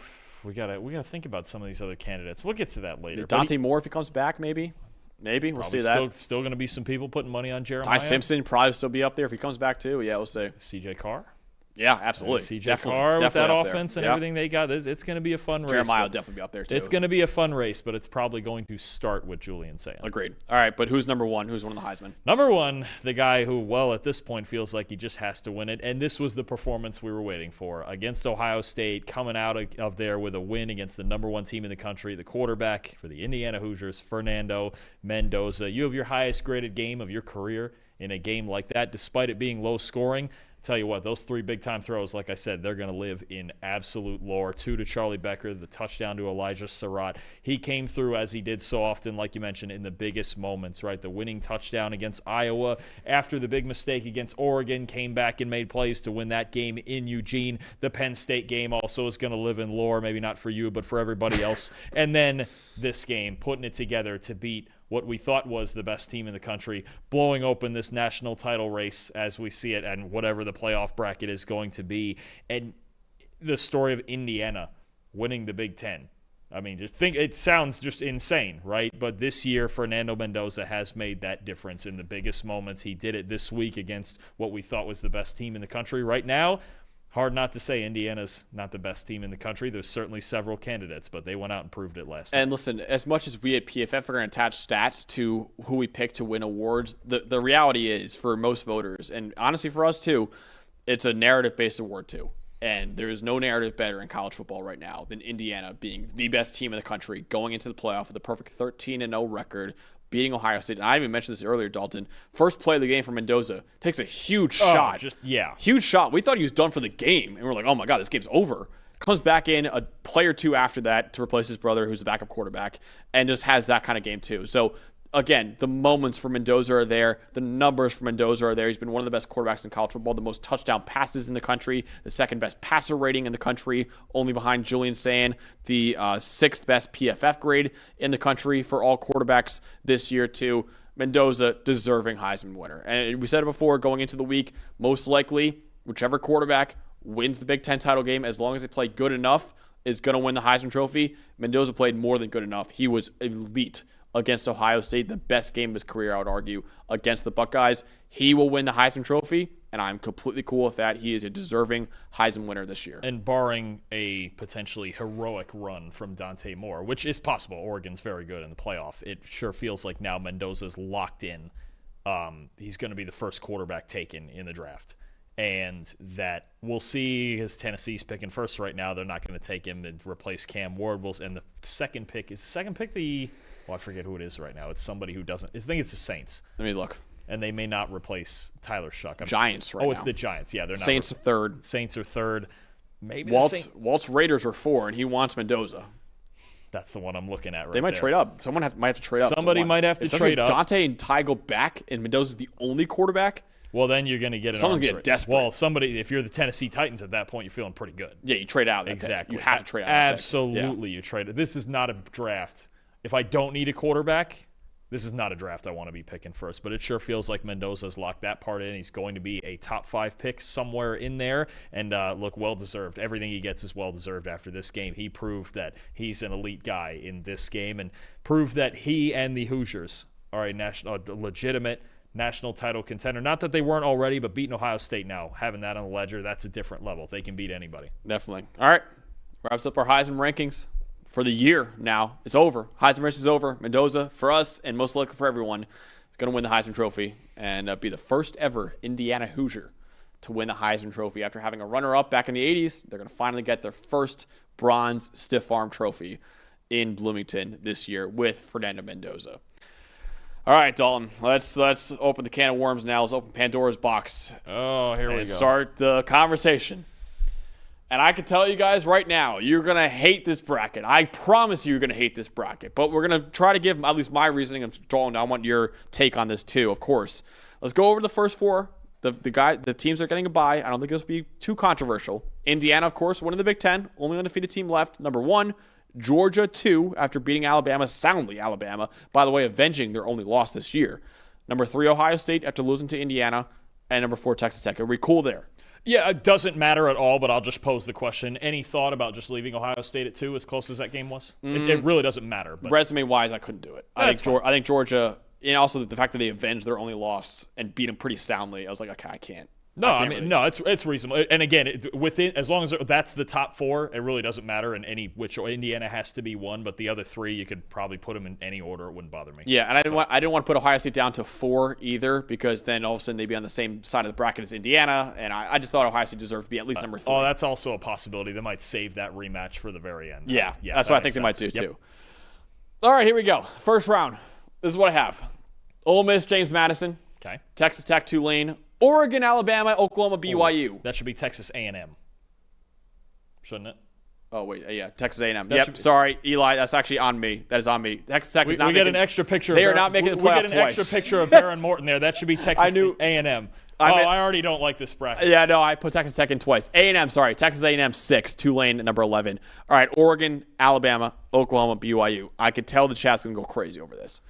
gotta think about some of these other candidates. We'll get to that later. Dante Moore, if he comes back, maybe we'll see that. Still going to be some people putting money on Jeremiah. Ty Simpson probably still be up there if he comes back too. Yeah, we'll see. CJ Carr. Yeah, absolutely. CJ Carr with that offense and everything they got, it's going to be a fun race. Jeremiah will definitely be up there too. It's going to be a fun race, but it's probably going to start with Julian Sayin. Agreed. All right, but who's number 1? Who's winning the Heisman? Number 1, the guy who, well, at this point feels like he just has to win it, and this was the performance we were waiting for against Ohio State, coming out of there with a win against the number 1 team in the country, the quarterback for the Indiana Hoosiers, Fernando Mendoza. You have your highest graded game of your career in a game like that, despite it being low scoring. Tell you what, those 3 big-time throws, like I said, they're going to live in absolute lore. 2 to Charlie Becker, the touchdown to Elijah Surratt. He came through, as he did so often, like you mentioned, in the biggest moments, right? The winning touchdown against Iowa after the big mistake against Oregon, came back and made plays to win that game in Eugene. The Penn State game also is going to live in lore, maybe not for you, but for everybody else. And then this game, putting it together to beat what we thought was the best team in the country, blowing open this national title race as we see it and whatever the playoff bracket is going to be. And the story of Indiana winning the Big Ten. I mean, it sounds just insane, right? But this year, Fernando Mendoza has made that difference in the biggest moments. He did it this week against what we thought was the best team in the country. Right now, hard not to say Indiana's not the best team in the country. There's certainly several candidates, but they went out and proved it last night. And listen, as much as we at PFF are going to attach stats to who we pick to win awards, the reality is for most voters, and honestly for us too, it's a narrative-based award too. And there is no narrative better in college football right now than Indiana being the best team in the country, going into the playoff with a perfect 13-0 record, beating Ohio State. And I even mentioned this earlier, Dalton. First play of the game for Mendoza. Takes a huge shot. Huge shot. We thought he was done for the game. And we're like, oh, my God, this game's over. Comes back in a play or two after that to replace his brother, who's the backup quarterback, and just has that kind of game too. So, again, the moments for Mendoza are there. The numbers for Mendoza are there. He's been one of the best quarterbacks in college football, the most touchdown passes in the country, the second best passer rating in the country, only behind Julian Sand, the 6th best PFF grade in the country for all quarterbacks this year too. Mendoza, deserving Heisman winner. And we said it before, going into the week, most likely, whichever quarterback wins the Big Ten title game, as long as they play good enough, is going to win the Heisman Trophy. Mendoza played more than good enough. He was elite against Ohio State, the best game of his career, I would argue, against the Buckeyes. He will win the Heisman Trophy, and I'm completely cool with that. He is a deserving Heisman winner this year. And barring a potentially heroic run from Dante Moore, which is possible, Oregon's very good in the playoff, it sure feels like now Mendoza's locked in. He's going to be the first quarterback taken in the draft. And that we'll see, as Tennessee's picking first right now, they're not going to take him and replace Cam Ward. And the second pick I forget who it is right now. It's somebody who doesn't. I think it's the Saints. Let me look. And they may not replace Tyler Shuck. Giants right now. Oh, it's the Giants. Yeah, they're not. Saints are third. Saints are third. Maybe Walt's Raiders are 4, and he wants Mendoza. That's the one I'm looking at right there. They might trade up. Someone might have to trade up. Somebody might have to trade up. Dante and Ty go back, and Mendoza's the only quarterback. Well, then you're going to get an Someone's going to get desperate. Well, if you're the Tennessee Titans at that point, you're feeling pretty good. Yeah, you trade out. Exactly. You have to trade out. Absolutely, you trade it. This is not a draft. If I don't need a quarterback, this is not a draft I want to be picking first. But it sure feels like Mendoza's locked that part in. He's going to be a top 5 pick somewhere in there. And look, well-deserved. Everything he gets is well-deserved after this game. He proved that he's an elite guy in this game and proved that he and the Hoosiers are a legitimate national title contender. Not that they weren't already, but beating Ohio State now, having that on the ledger, that's a different level. They can beat anybody. Definitely. All right. Wraps up our Heisman rankings for the year now. It's over. Heisman race is over. Mendoza, for us, and most likely for everyone, is going to win the Heisman Trophy and be the first ever Indiana Hoosier to win the Heisman Trophy. After having a runner-up back in the 80s, they're going to finally get their first bronze stiff arm trophy in Bloomington this year with Fernando Mendoza. All right, Dalton, let's open the can of worms now. Let's open Pandora's box. Oh, here we go. Start the conversation. And I can tell you guys right now, you're going to hate this bracket. I promise you're going to hate this bracket. But we're going to try to give at least my reasoning. Dalton, I want your take on this too, of course. Let's go over the first 4. The teams that are getting a bye. I don't think this will be too controversial. Indiana, of course, winning the Big Ten. Only undefeated team left. Number 1. Georgia 2, after beating Alabama soundly. Alabama, by the way, avenging their only loss this year. Number 3, Ohio State, after losing to Indiana. And number 4, Texas Tech. Are we cool there? Yeah, it doesn't matter at all, but I'll just pose the question. Any thought about just leaving Ohio State at 2 as close as that game was? It really doesn't matter. But resume-wise, I couldn't do it. I think Georgia, and also the fact that they avenged their only loss and beat them pretty soundly, I was like, okay, I can't. No, it's reasonable. And again, within as long as that's the top 4, it really doesn't matter in which Indiana has to be 1, but the other 3 you could probably put them in any order. It wouldn't bother me. Yeah, and I didn't want to put Ohio State down to 4 either, because then all of a sudden they'd be on the same side of the bracket as Indiana, and I just thought Ohio State deserved to be at least number 3. Oh, that's also a possibility. They might save that rematch for the very end. Yeah, that's what I think they might do too. All right, here we go. First round. This is what I have. Ole Miss, James Madison. Okay. Texas Tech, Tulane, Oregon, Alabama, Oklahoma, BYU. That should be Texas A&M. Shouldn't it? Oh, wait. Yeah, Texas A&M. That should be- Sorry, Eli. That's actually on me. That is on me. Texas Tech is not we making... get an extra picture. They are not making the playoff We get an twice. extra picture of Baron Morton there. That should be Texas A&M. I already don't like this bracket. Yeah, no, I put Texas Tech in twice. A&M, sorry. Texas A&M 6, Tulane at number 11. All right, Oregon, Alabama, Oklahoma, BYU. I could tell the chat's going to go crazy over this.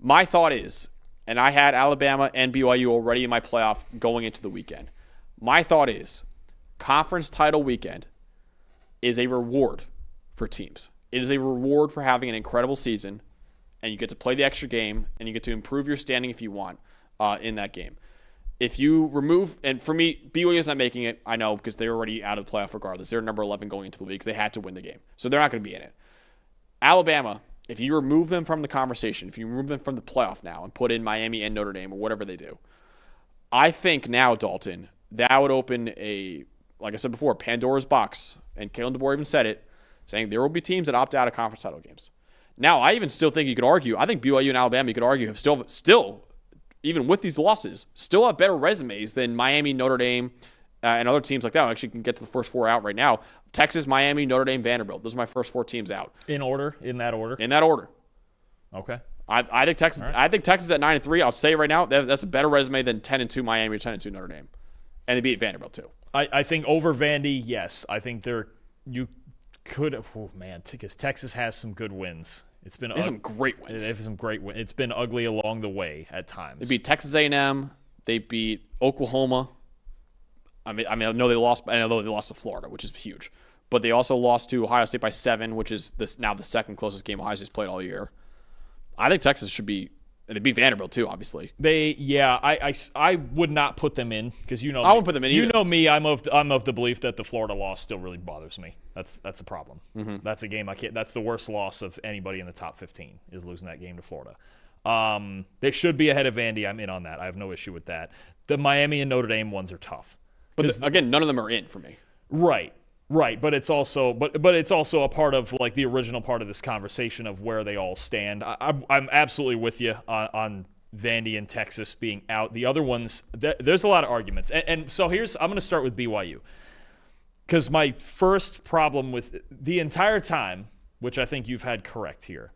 My thought is, and I had Alabama and BYU already in my playoff going into the weekend. My thought is, conference title weekend is a reward for teams. It is a reward for having an incredible season, and you get to play the extra game, and you get to improve your standing if you want in that game. If you remove, and for me, BYU is not making it, I know, because they're already out of the playoff regardless. They're number 11 going into the week. They had to win the game. So they're not going to be in it. Alabama, if you remove them from the conversation, if you remove them from the playoff now and put in Miami and Notre Dame or whatever they do, I think now, Dalton, that would open a, like I said before, Pandora's box. And Kalen DeBoer even said it, saying there will be teams that opt out of conference title games. Now, I even still think you could argue, I think BYU and Alabama, you could argue, have still, even with these losses, still have better resumes than Miami, Notre Dame, and other teams like that. I actually can get to the first four out right now. Texas, Miami, Notre Dame, Vanderbilt. Those are my first four teams out. In order? In that order? In that order. Okay. I think Texas. Right. I think Texas at 9-3. I'll say right now that's a better resume than 10-2 Miami or 10-2 Notre Dame, and they beat Vanderbilt too. I think over Vandy, yes. I think you could. Oh man, because Texas has some good wins. It's been some great wins. They have some great wins. It's been ugly along the way at times. They beat Texas A&M. They beat Oklahoma. I know they lost. I know they lost to Florida, which is huge. But they also lost to Ohio State by 7, which is now the second closest game Ohio State's played all year. I think Texas should be. They beat Vanderbilt too, obviously. I would not put them in because I wouldn't put them in either. You know me. I'm of the belief that the Florida loss still really bothers me. That's a problem. Mm-hmm. That's a game I can't. That's the worst loss of anybody in the top 15 is losing that game to Florida. They should be ahead of Vandy. I'm in on that. I have no issue with that. The Miami and Notre Dame ones are tough. But again, none of them are in for me. Right, but it's also a part of like the original part of this conversation of where they all stand. I'm absolutely with you on Vandy and Texas being out. The other ones, there's a lot of arguments, and so I'm going to start with BYU because my first problem with the entire time, which I think you've had correct here,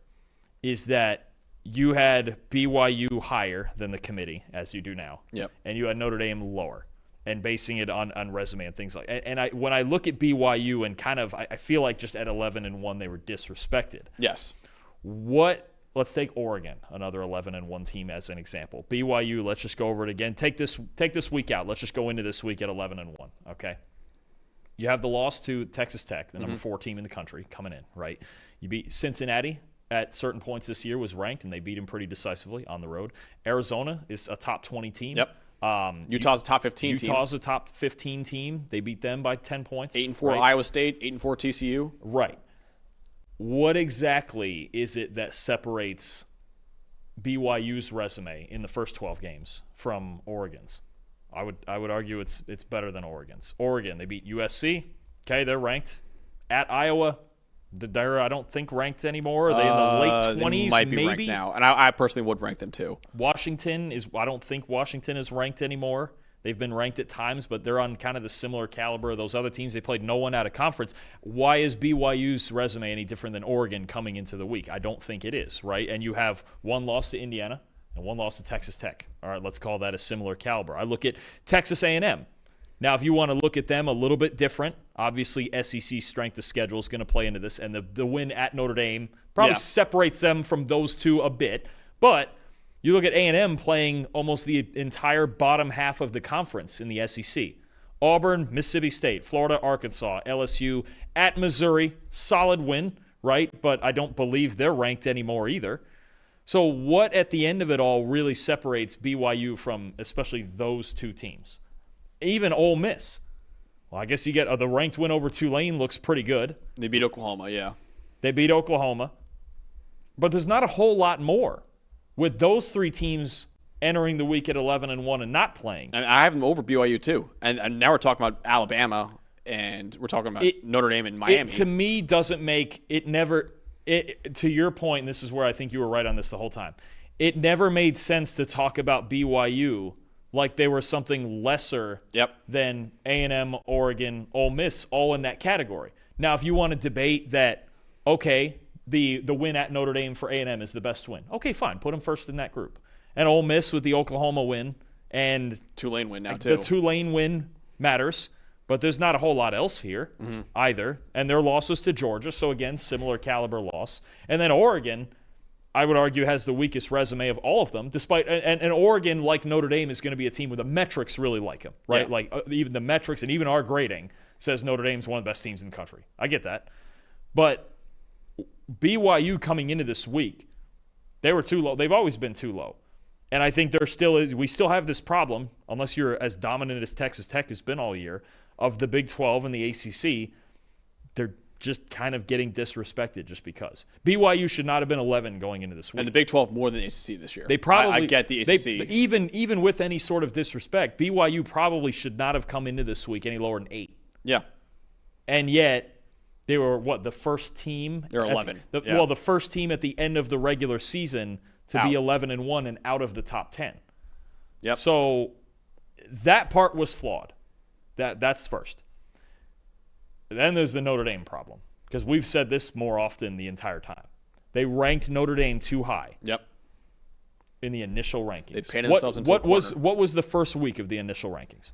is that you had BYU higher than the committee as you do now, yep, and you had Notre Dame lower. And basing it on resume and things like that. And when I look at BYU and kind of, I feel like just at 11-1 they were disrespected. Yes. Let's take Oregon, another 11-1 team as an example. BYU, let's just go over it again. Take this week out. Let's just go into this week at 11-1. Okay. You have the loss to Texas Tech, the number 4 team in the country, coming in, right? You beat Cincinnati at certain points this year was ranked, and they beat them pretty decisively on the road. Arizona is a top 20 team. Yep. Utah's a top 15 team. Utah's a top 15 team. They beat them by 10 points. 8-4 right? Iowa State, 8-4 TCU. Right. What exactly is it that separates BYU's resume in the first 12 games from Oregon's? I would argue it's better than Oregon's. Oregon, they beat USC. Okay, they're ranked. At Iowa, they're, I don't think, ranked anymore. Are they in the late 20s? They might be maybe? ranked now. And I personally would rank them too. I don't think Washington is ranked anymore. They've been ranked at times, but they're on kind of the similar caliber of those other teams. They played no one out of conference. Why is BYU's resume any different than Oregon coming into the week? I don't think it is, right? And you have one loss to Indiana and one loss to Texas Tech. All right, let's call that a similar caliber. I look at Texas A&M. Now, if you want to look at them a little bit different, obviously SEC strength of schedule is going to play into this, and the win at Notre Dame probably separates them from those two a bit. But you look at A&M playing almost the entire bottom half of the conference in the SEC. Auburn, Mississippi State, Florida, Arkansas, LSU, at Missouri, solid win, right? But I don't believe they're ranked anymore either. So what at the end of it all really separates BYU from especially those two teams? Even Ole Miss. Well, I guess you get the ranked win over Tulane looks pretty good. They beat Oklahoma, yeah. They beat Oklahoma. But there's not a whole lot more with those three teams entering the week at 11-1 and not playing. And I have them over BYU too. And now we're talking about Alabama and we're talking about Notre Dame and Miami. It, to me, doesn't make – to your point, and this is where I think you were right on this the whole time, it never made sense to talk about BYU like they were something lesser than A&M, Oregon, Ole Miss, all in that category. Now, if you want to debate that, okay, the win at Notre Dame for A&M is the best win. Okay, fine. Put them first in that group. And Ole Miss with the Oklahoma win and Tulane win now, too. The Tulane win matters, but there's not a whole lot else here either. And their loss was to Georgia, so again, similar caliber loss. And then Oregon, I would argue, has the weakest resume of all of them, despite and Oregon, like Notre Dame, is going to be a team where the metrics really like them, right? Yeah. Like even the metrics and even our grading says Notre Dame's one of the best teams in the country. I get that. But BYU coming into this week, they were too low. They've always been too low. And I think we still have this problem, unless you're as dominant as Texas Tech has been all year, of the Big 12 and the ACC. They're just kind of getting disrespected just because. BYU should not have been 11 going into this week. And the Big 12 more than the ACC this year. They probably I get the ACC. Even with any sort of disrespect, BYU probably should not have come into this week any lower than 8. Yeah. And yet they were the first team? They're 11. Well, the first team at the end of the regular season to be 11-1 and out of the top 10. Yep. So that part was flawed. That's first. Then there's the Notre Dame problem, because we've said this more often the entire time. They ranked Notre Dame too high. Yep. In the initial rankings. They painted themselves into a corner. What was the first week of the initial rankings?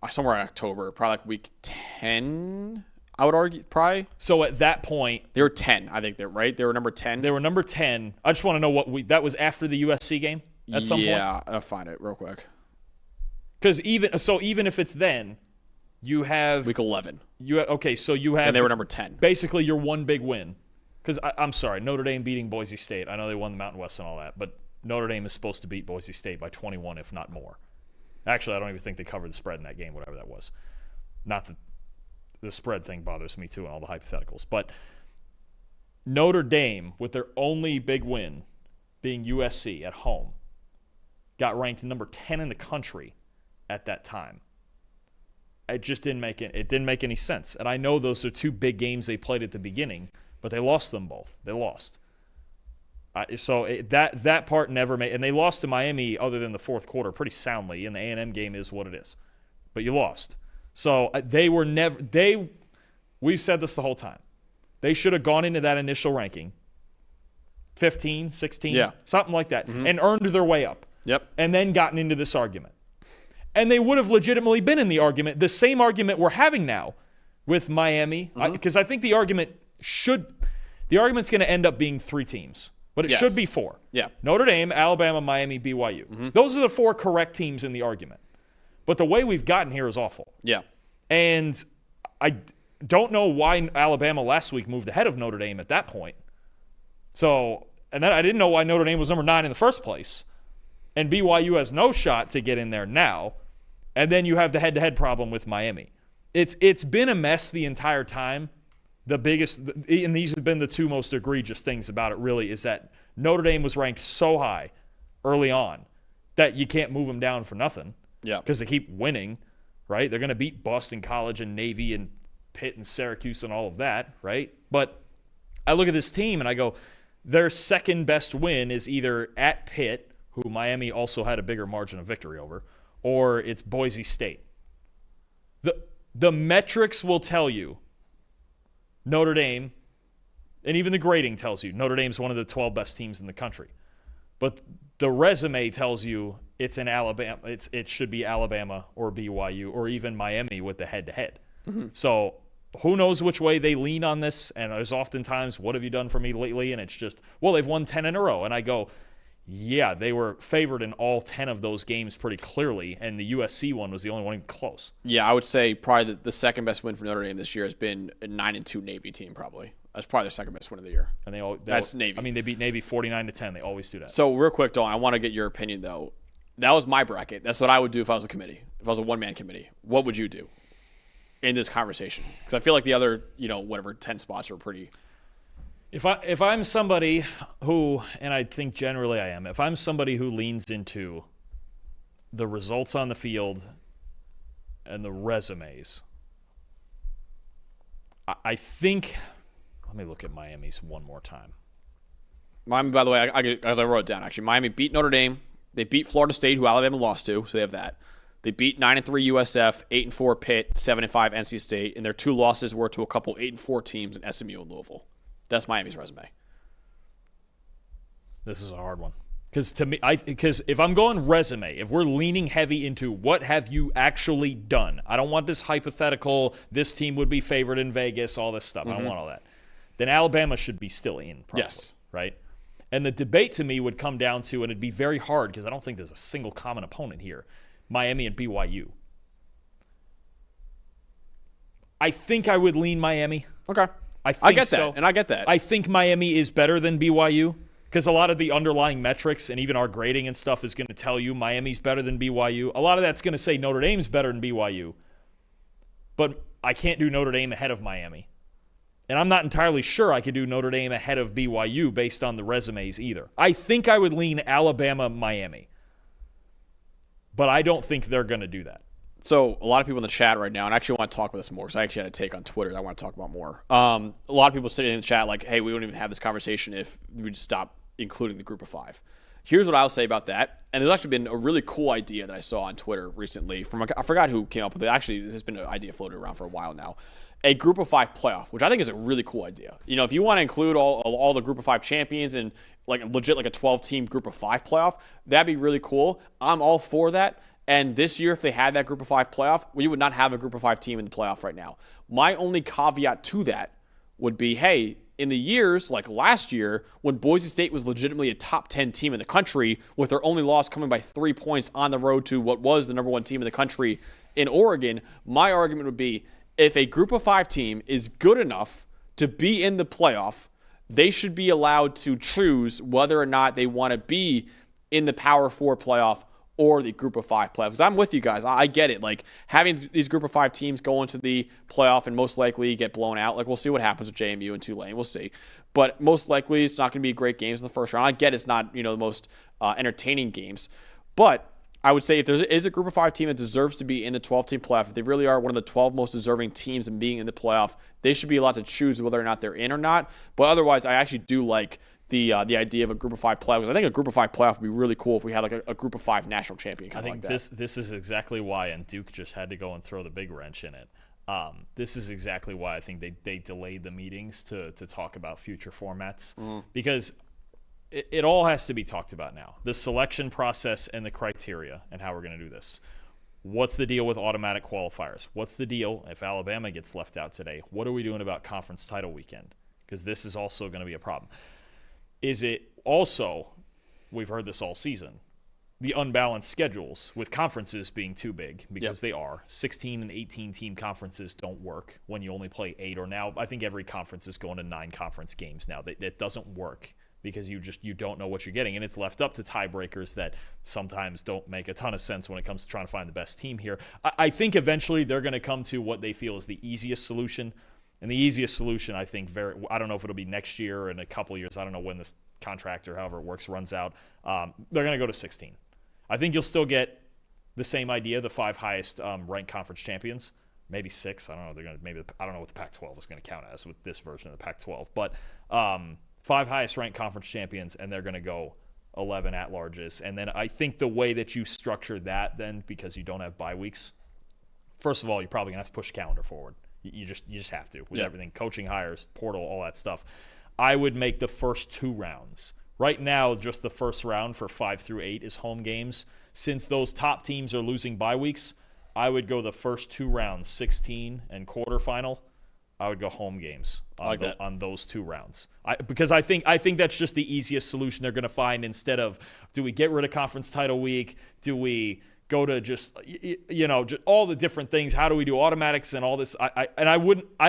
Somewhere in October, probably like week 10, I would argue, probably. So at that point, they were 10, I think they're right. They were number 10. They were number 10. I just want to know that was after the USC game at some point? Yeah, I'll find it real quick. Because even if it's then, you have week 11. You have, and they were number 10. Basically, your one big win. Because I'm sorry, Notre Dame beating Boise State. I know they won the Mountain West and all that, but Notre Dame is supposed to beat Boise State by 21, if not more. Actually, I don't even think they covered the spread in that game, whatever that was. Not that the spread thing bothers me too, and all the hypotheticals. But Notre Dame, with their only big win being USC at home, got ranked number 10 in the country at that time. It just didn't make any sense. And I know those are two big games they played at the beginning, but they lost them both. They lost. That part never made, and they lost to Miami other than the fourth quarter pretty soundly, and the A&M game is what it is. But you lost. So we've said this the whole time. They should have gone into that initial ranking 15, 16, something like that, and earned their way up. Yep. And then gotten into this argument. And they would have legitimately been in the argument, the same argument we're having now with Miami, because I think the argument's going to end up being 3 teams. But it should be 4. Yeah. Notre Dame, Alabama, Miami, BYU. Those are the 4 correct teams in the argument. But the way we've gotten here is awful. Yeah. And I don't know why Alabama last week moved ahead of Notre Dame at that point. So, and then I didn't know why Notre Dame was number 9 in the first place. And BYU has no shot to get in there now. And then you have the head-to-head problem with Miami. It's been a mess the entire time. The biggest, and these have been the 2 most egregious things about it, really, is that Notre Dame was ranked so high early on that you can't move them down for nothing. Yeah. Because they keep winning, right? They're going to beat Boston College and Navy and Pitt and Syracuse and all of that, right? But I look at this team and I go, their second best win is either at Pitt, who Miami also had a bigger margin of victory over, or it's Boise State. The metrics will tell you Notre Dame, and even the grading tells you Notre Dame's one of the 12 best teams in the country. But the resume tells you it's in Alabama. It should be Alabama or BYU or even Miami with the head-to-head. So who knows which way they lean on this? And there's oftentimes, what have you done for me lately? And it's just, well, they've won 10 in a row. And I go, yeah, they were favored in all 10 of those games pretty clearly, and the USC one was the only one close. Yeah, I would say probably the second best win for Notre Dame this year has been a 9-2 Navy team, probably. That's probably the second best win of the year. And that's Navy. I mean, they beat Navy 49-10. They always do that. So real quick, Dalton, I want to get your opinion, though. That was my bracket. That's what I would do if I was a committee. If I was a one-man committee, what would you do in this conversation? Because I feel like the other, 10 spots are pretty... If I'm somebody who, and I think generally I am, if I'm somebody who leans into the results on the field and the resumes, I think, let me look at Miami's one more time. Miami, by the way, I wrote it down, actually. Miami beat Notre Dame. They beat Florida State, who Alabama lost to, so they have that. They beat 9-3 USF, 8-4 Pitt, 7-5 NC State, and their 2 losses were to a couple 8-4 teams in SMU and Louisville. That's Miami's resume. This is a hard one. Because if I'm going resume, if we're leaning heavy into what have you actually done, I don't want this hypothetical, this team would be favored in Vegas, all this stuff. I don't want all that. Then Alabama should be still in, probably, yes. Right? And the debate to me would come down to, and it'd be very hard because I don't think there's a single common opponent here, Miami and BYU. I think I would lean Miami. Okay. I get so. that, and I get that. I think Miami is better than BYU. Because a lot of the underlying metrics and even our grading and stuff is going to tell you Miami's better than BYU. A lot of that's going to say Notre Dame's better than BYU. But I can't do Notre Dame ahead of Miami. And I'm not entirely sure I could do Notre Dame ahead of BYU based on the resumes either. I think I would lean Alabama-Miami. But I don't think they're going to do that. So a lot of people in the chat right now, and I actually want to talk about this more because I actually had a take on Twitter that I want to talk about more. A lot of people sitting in the chat like, hey, we wouldn't even have this conversation if we just stop including the group of 5. Here's what I'll say about that. And there's actually been a really cool idea that I saw on Twitter recently from I forgot who came up with it. Actually, this has been an idea floated around for a while now. A group of 5 playoff, which I think is a really cool idea. You know, if you want to include all the group of 5 champions and like legit like a 12-team group of 5 playoff, that'd be really cool. I'm all for that. And this year, if they had that group of 5 playoff, we would not have a group of 5 team in the playoff right now. My only caveat to that would be, hey, in the years like last year, when Boise State was legitimately a top 10 team in the country, with their only loss coming by 3 points on the road to what was the number 1 team in the country in Oregon, my argument would be, if a group of 5 team is good enough to be in the playoff, they should be allowed to choose whether or not they want to be in the Power 4 playoff or the group of 5 playoff. Because I'm with you guys. I get it. Like, having these group of 5 teams go into the playoff and most likely get blown out. Like, we'll see what happens with JMU and Tulane. We'll see. But most likely it's not going to be great games in the first round. I get it's not, the most entertaining games. But I would say if there is a group of 5 team that deserves to be in the 12-team playoff, if they really are one of the 12 most deserving teams in being in the playoff, they should be allowed to choose whether or not they're in or not. But otherwise, I actually do like the idea of a group of 5 playoff. Because I think a group of 5 playoff would be really cool if we had like a group of 5 national champion. I think this is exactly why, and Duke just had to go and throw the big wrench in it. This is exactly why I think they delayed the meetings to talk about future formats because it all has to be talked about now. The selection process and the criteria and how we're going to do this. What's the deal with automatic qualifiers? What's the deal if Alabama gets left out today? What are we doing about conference title weekend? Because this is also going to be a problem. Is it also, we've heard this all season, the unbalanced schedules with conferences being too big because they are. 16 and 18 team conferences don't work when you only play 8 or now. I think every conference is going to 9 conference games now. That doesn't work because you don't know what you're getting. And it's left up to tiebreakers that sometimes don't make a ton of sense when it comes to trying to find the best team here. I think eventually they're going to come to what they feel is the easiest solution. And the easiest solution, I think, I don't know if it'll be next year or in a couple of years. I don't know when this contract or however it works runs out. They're going to go to 16. I think you'll still get the same idea, the 5 highest ranked conference champions, maybe 6. I don't know. I don't know what the Pac-12 is going to count as with this version of the Pac-12, but 5 highest ranked conference champions, and they're going to go 11 at-larges. And then I think the way that you structure that, then because you don't have bye weeks, first of all, you're probably going to have to push the calendar forward. You just have to with everything, coaching hires, portal, all that stuff. I would make the first 2 rounds. Right now, just the first round for 5 through 8 is home games. Since those top teams are losing bye weeks, I would go the first 2 rounds, 16 and quarterfinal. I would go home games on those 2 rounds. Because I think that's just the easiest solution they're going to find instead of, do we get rid of conference title week? Do we go to just all the different things? How do we do automatics and all this? I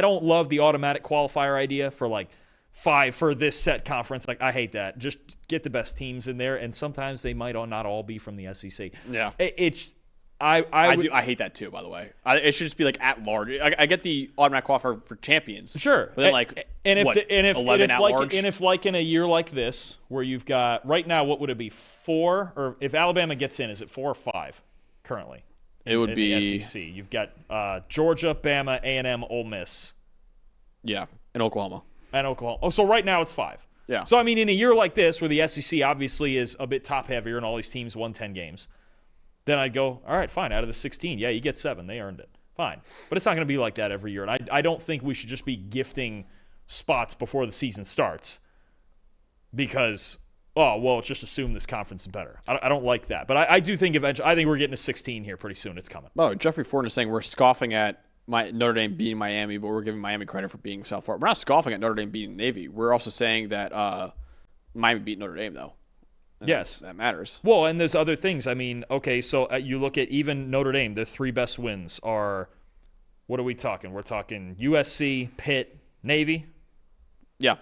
don't love the automatic qualifier idea for like 5 for this set conference. Like, I hate that. Just get the best teams in there, and sometimes they might not all be from the SEC. Yeah, I hate that too. By the way, it should just be like at large. I get the automatic qualifier for champions, sure, but then if like in a year like this where you've got right now, what would it be, 4? Or if Alabama gets in, is it 4 or 5 currently? It would be the SEC. You've got Georgia, Bama, A&M, Ole Miss, and Oklahoma. Oh, so right now it's 5. Yeah. So, I mean, in a year like this where the SEC obviously is a bit top-heavier and all these teams won 10 games, then I'd go, all right, fine, out of the 16, yeah, you get 7. They earned it. Fine. But it's not going to be like that every year. And I don't think we should just be gifting spots before the season starts because, oh, well, just assume this conference is better. I don't like that. But I do think eventually, I think we're getting to 16 here pretty soon. It's coming. Oh, Jeffrey Ford is saying we're scoffing at Notre Dame beating Miami, but we're giving Miami credit for being South Florida. We're not scoffing at Notre Dame beating Navy. We're also saying that Miami beat Notre Dame, though. And yes. That matters. Well, and there's other things. I mean, okay, so you look at even Notre Dame, their 3 best wins are, what are we talking? We're talking USC, Pitt, Navy. Yeah.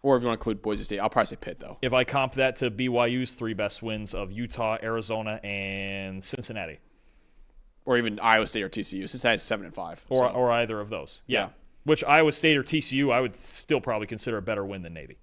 Or if you want to include Boise State, I'll probably say Pitt, though. If I comp that to BYU's 3 best wins of Utah, Arizona, and Cincinnati. Or even Iowa State or TCU. Cincinnati's 7-5. Or either of those. Yeah. Which Iowa State or TCU, I would still probably consider a better win than Navy.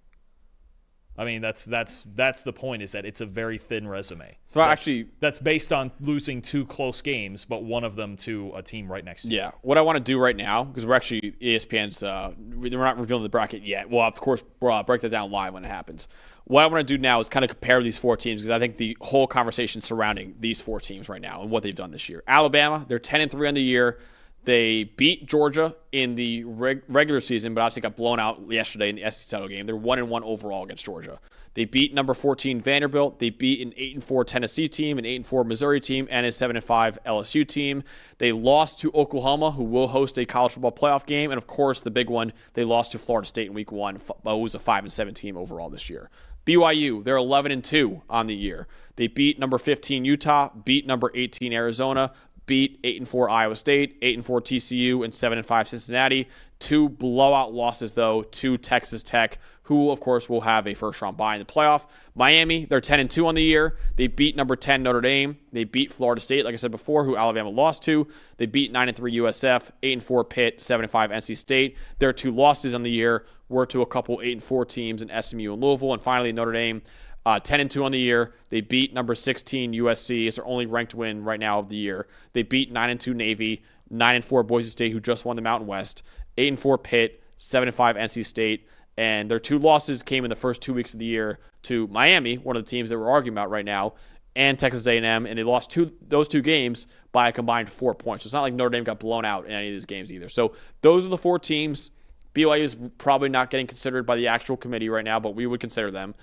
I mean, that's the point, is that it's a very thin resume. So that's based on losing 2 close games, but one of them to a team right next to you. Yeah. What I want to do right now, because we're actually ESPN's, we're not revealing the bracket yet. We'll of course break that down live when it happens. What I want to do now is kind of compare these 4 teams, because I think the whole conversation surrounding these 4 teams right now and what they've done this year. Alabama, they're 10-3 on the year. They beat Georgia in the regular season, but obviously got blown out yesterday in the SEC title game. They're 1-1 overall against Georgia. They beat number 14 Vanderbilt. They beat an 8-4 Tennessee team, an 8-4 Missouri team, and a 7-5 LSU team. They lost to Oklahoma, who will host a college football playoff game, and of course the big one, they lost to Florida State in Week 1. It was a 5-7 team overall this year. BYU, they're 11-2 on the year. They beat number 15 Utah, beat number 18 Arizona, beat 8-4 Iowa State, 8-4 TCU, and 7-5 Cincinnati. 2 blowout losses, though, to Texas Tech, who, of course, will have a first-round bye in the playoff. Miami, they're 10-2 on the year. They beat number 10 Notre Dame. They beat Florida State, like I said before, who Alabama lost to. They beat 9-3 USF, 8-4 Pitt, 7-5 NC State. Their 2 losses on the year were to a couple 8-4 teams in SMU and Louisville. And finally, Notre Dame, 10-2 on the year. They beat number 16 USC. It's their only ranked win right now of the year. They beat 9-2 Navy, 9-4 Boise State, who just won the Mountain West, 8-4 Pitt, 7-5 NC State. And their 2 losses came in the first 2 weeks of the year to Miami, one of the teams that we're arguing about right now, and Texas A&M, and they lost those 2 games by a combined 4 points. So it's not like Notre Dame got blown out in any of these games either. So those are the 4 teams. BYU is probably not getting considered by the actual committee right now, but we would consider them.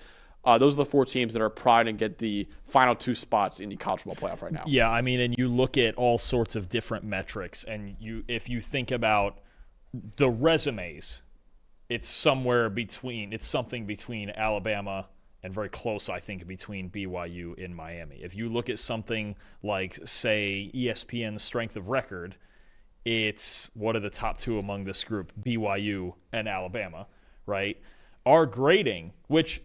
Those are the 4 teams that are probably going to get the final 2 spots in the college football playoff right now. Yeah, I mean, and you look at all sorts of different metrics, and if you think about the resumes, it's something between Alabama and very close, I think, between BYU and Miami. If you look at something like, say, ESPN's strength of record, it's what are the top 2 among this group, BYU and Alabama, right? Our grading, which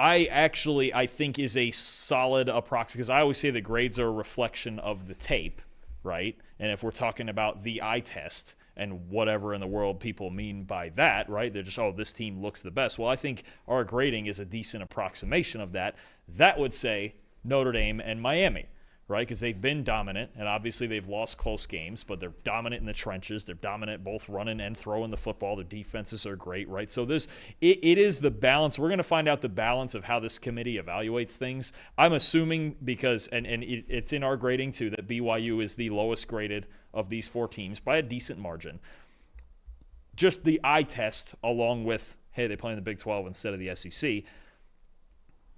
I think is a solid approximation, because I always say that grades are a reflection of the tape, right? And if we're talking about the eye test and whatever in the world people mean by that, right? They're just, oh, this team looks the best. Well, I think our grading is a decent approximation of that. That would say Notre Dame and Miami, right? Because they've been dominant, and obviously they've lost close games, but they're dominant in the trenches. They're dominant both running and throwing the football. Their defenses are great, right? So it is the balance. We're going to find out the balance of how this committee evaluates things. I'm assuming because, and it's in our grading too, that BYU is the lowest graded of these 4 teams by a decent margin. Just the eye test, along with, hey, they play in the Big 12 instead of the SEC,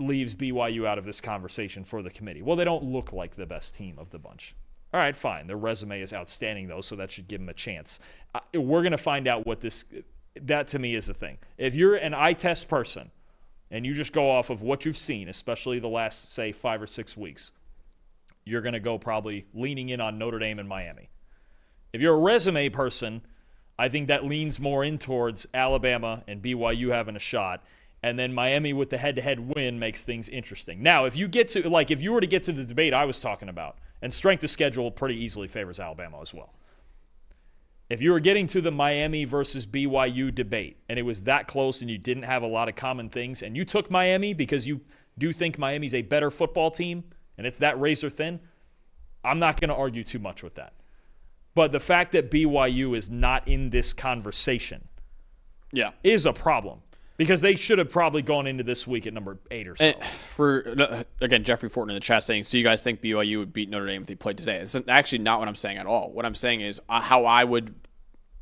leaves BYU out of this conversation for the committee. Well, they don't look like the best team of the bunch. All right, fine. Their resume is outstanding, though, so that should give them a chance. We're going to find out that to me is the thing. If you're an eye test person and you just go off of what you've seen, especially the last, say, 5 or 6 weeks, you're going to go probably leaning in on Notre Dame and Miami. If you're a resume person, I think that leans more in towards Alabama and BYU having a shot. And then Miami with the head-to-head win makes things interesting. Now, if you were to get to the debate I was talking about, and strength of schedule pretty easily favors Alabama as well. If you were getting to the Miami versus BYU debate, and it was that close and you didn't have a lot of common things, and you took Miami because you do think Miami's a better football team, and it's that razor thin, I'm not going to argue too much with that. But the fact that BYU is not in this conversation is a problem. Because they should have probably gone into this week at number 8 or so. Again, Jeffrey Fortin in the chat saying, so you guys think BYU would beat Notre Dame if they played today? It's actually not what I'm saying at all. What I'm saying is how I would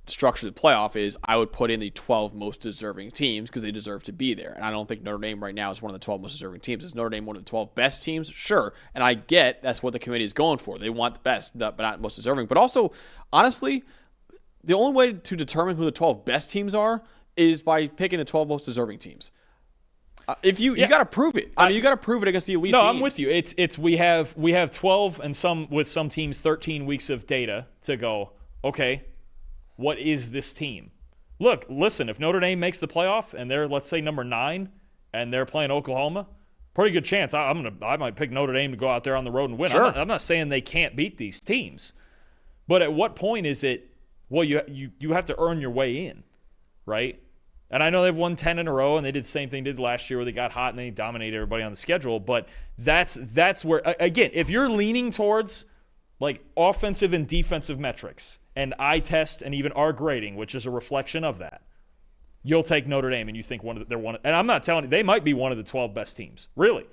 structure the playoff is I would put in the 12 most deserving teams because they deserve to be there. And I don't think Notre Dame right now is one of the 12 most deserving teams. Is Notre Dame one of the 12 best teams? Sure. And I get that's what the committee is going for. They want the best, but not most deserving. But also, honestly, the only way to determine who the 12 best teams are is by picking the 12 most deserving teams. If you got to prove it. I mean, you got to prove it against the elite teams. No, I'm with you. It's we have 12 and with some teams 13 weeks of data to go, okay, what is this team? Look, listen, if Notre Dame makes the playoff and they're, let's say, number 9 and they're playing Oklahoma, pretty good chance I might pick Notre Dame to go out there on the road and win. Sure. I'm not saying they can't beat these teams. But at what point is it, well, you have to earn your way in, right? And I know they've won 10 in a row, and they did the same thing they did last year where they got hot and they dominated everybody on the schedule. But that's where, again, if you're leaning towards like offensive and defensive metrics and eye test and even our grading, which is a reflection of that, you'll take Notre Dame and you think they're one. And I'm not telling you, they might be one of the 12 best teams, really.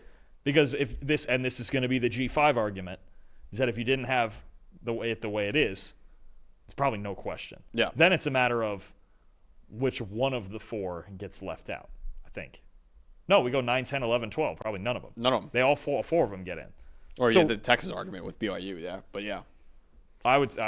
Because if this is going to be the G5 argument, is that if you didn't have the way it is, it's probably no question. Yeah. Then it's a matter of which one of the 4 gets left out, I think. No, we go 9, 10, 11, 12. Probably none of them. None of them. They all four of them get in. Or the Texas argument with BYU, yeah. But yeah. I would pick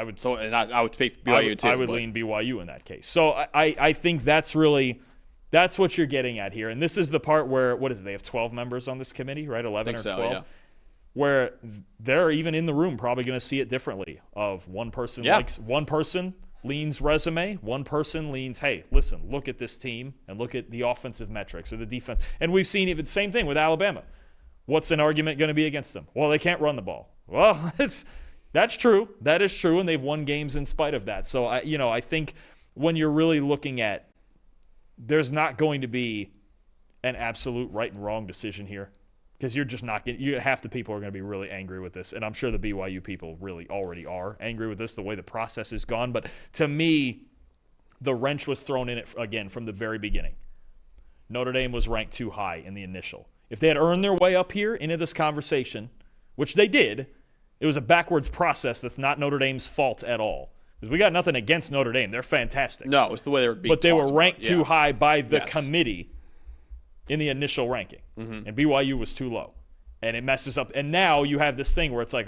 BYU too. I would lean BYU in that case. So I think that's what you're getting at here. And this is the part where, what is it? They have 12 members on this committee, right? 11 or 12? Yeah. Where they're even in the room probably going to see it differently. Of one person leans resume, one person leans, hey, listen, look at this team and look at the offensive metrics or the defense. And we've seen even the same thing with Alabama. What's an argument going to be against them? Well, they can't run the ball. Well, that's true. That is true, and they've won games in spite of that. So I think when you're really looking at, there's not going to be an absolute right and wrong decision here. Because you're just not getting, half the people are going to be really angry with this. And I'm sure the BYU people really already are angry with this, the way the process has gone. But to me, the wrench was thrown in it again from the very beginning. Notre Dame was ranked too high in the initial. If they had earned their way up here into this conversation, which they did, it was a backwards process that's not Notre Dame's fault at all. Because we got nothing against Notre Dame. They're fantastic. No, it's the way they were being But they were ranked too high by the committee in the initial ranking. Mm-hmm. And BYU was too low. And it messes up. And now you have this thing where it's like,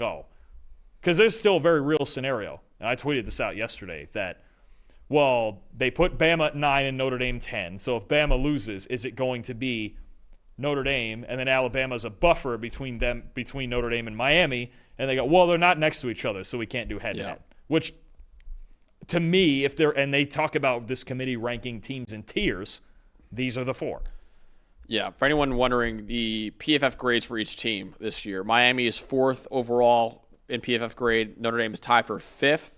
because there's still a very real scenario. And I tweeted this out yesterday that, well, they put Bama at 9 and Notre Dame 10. So if Bama loses, is it going to be Notre Dame and then Alabama's a buffer between Notre Dame and Miami? And they go, well, they're not next to each other, so we can't do head-to-head. Which, to me, and they talk about this committee ranking teams in tiers, these are the 4. Yeah, for anyone wondering, the PFF grades for each team this year, Miami is 4th overall in PFF grade. Notre Dame is tied for 5th.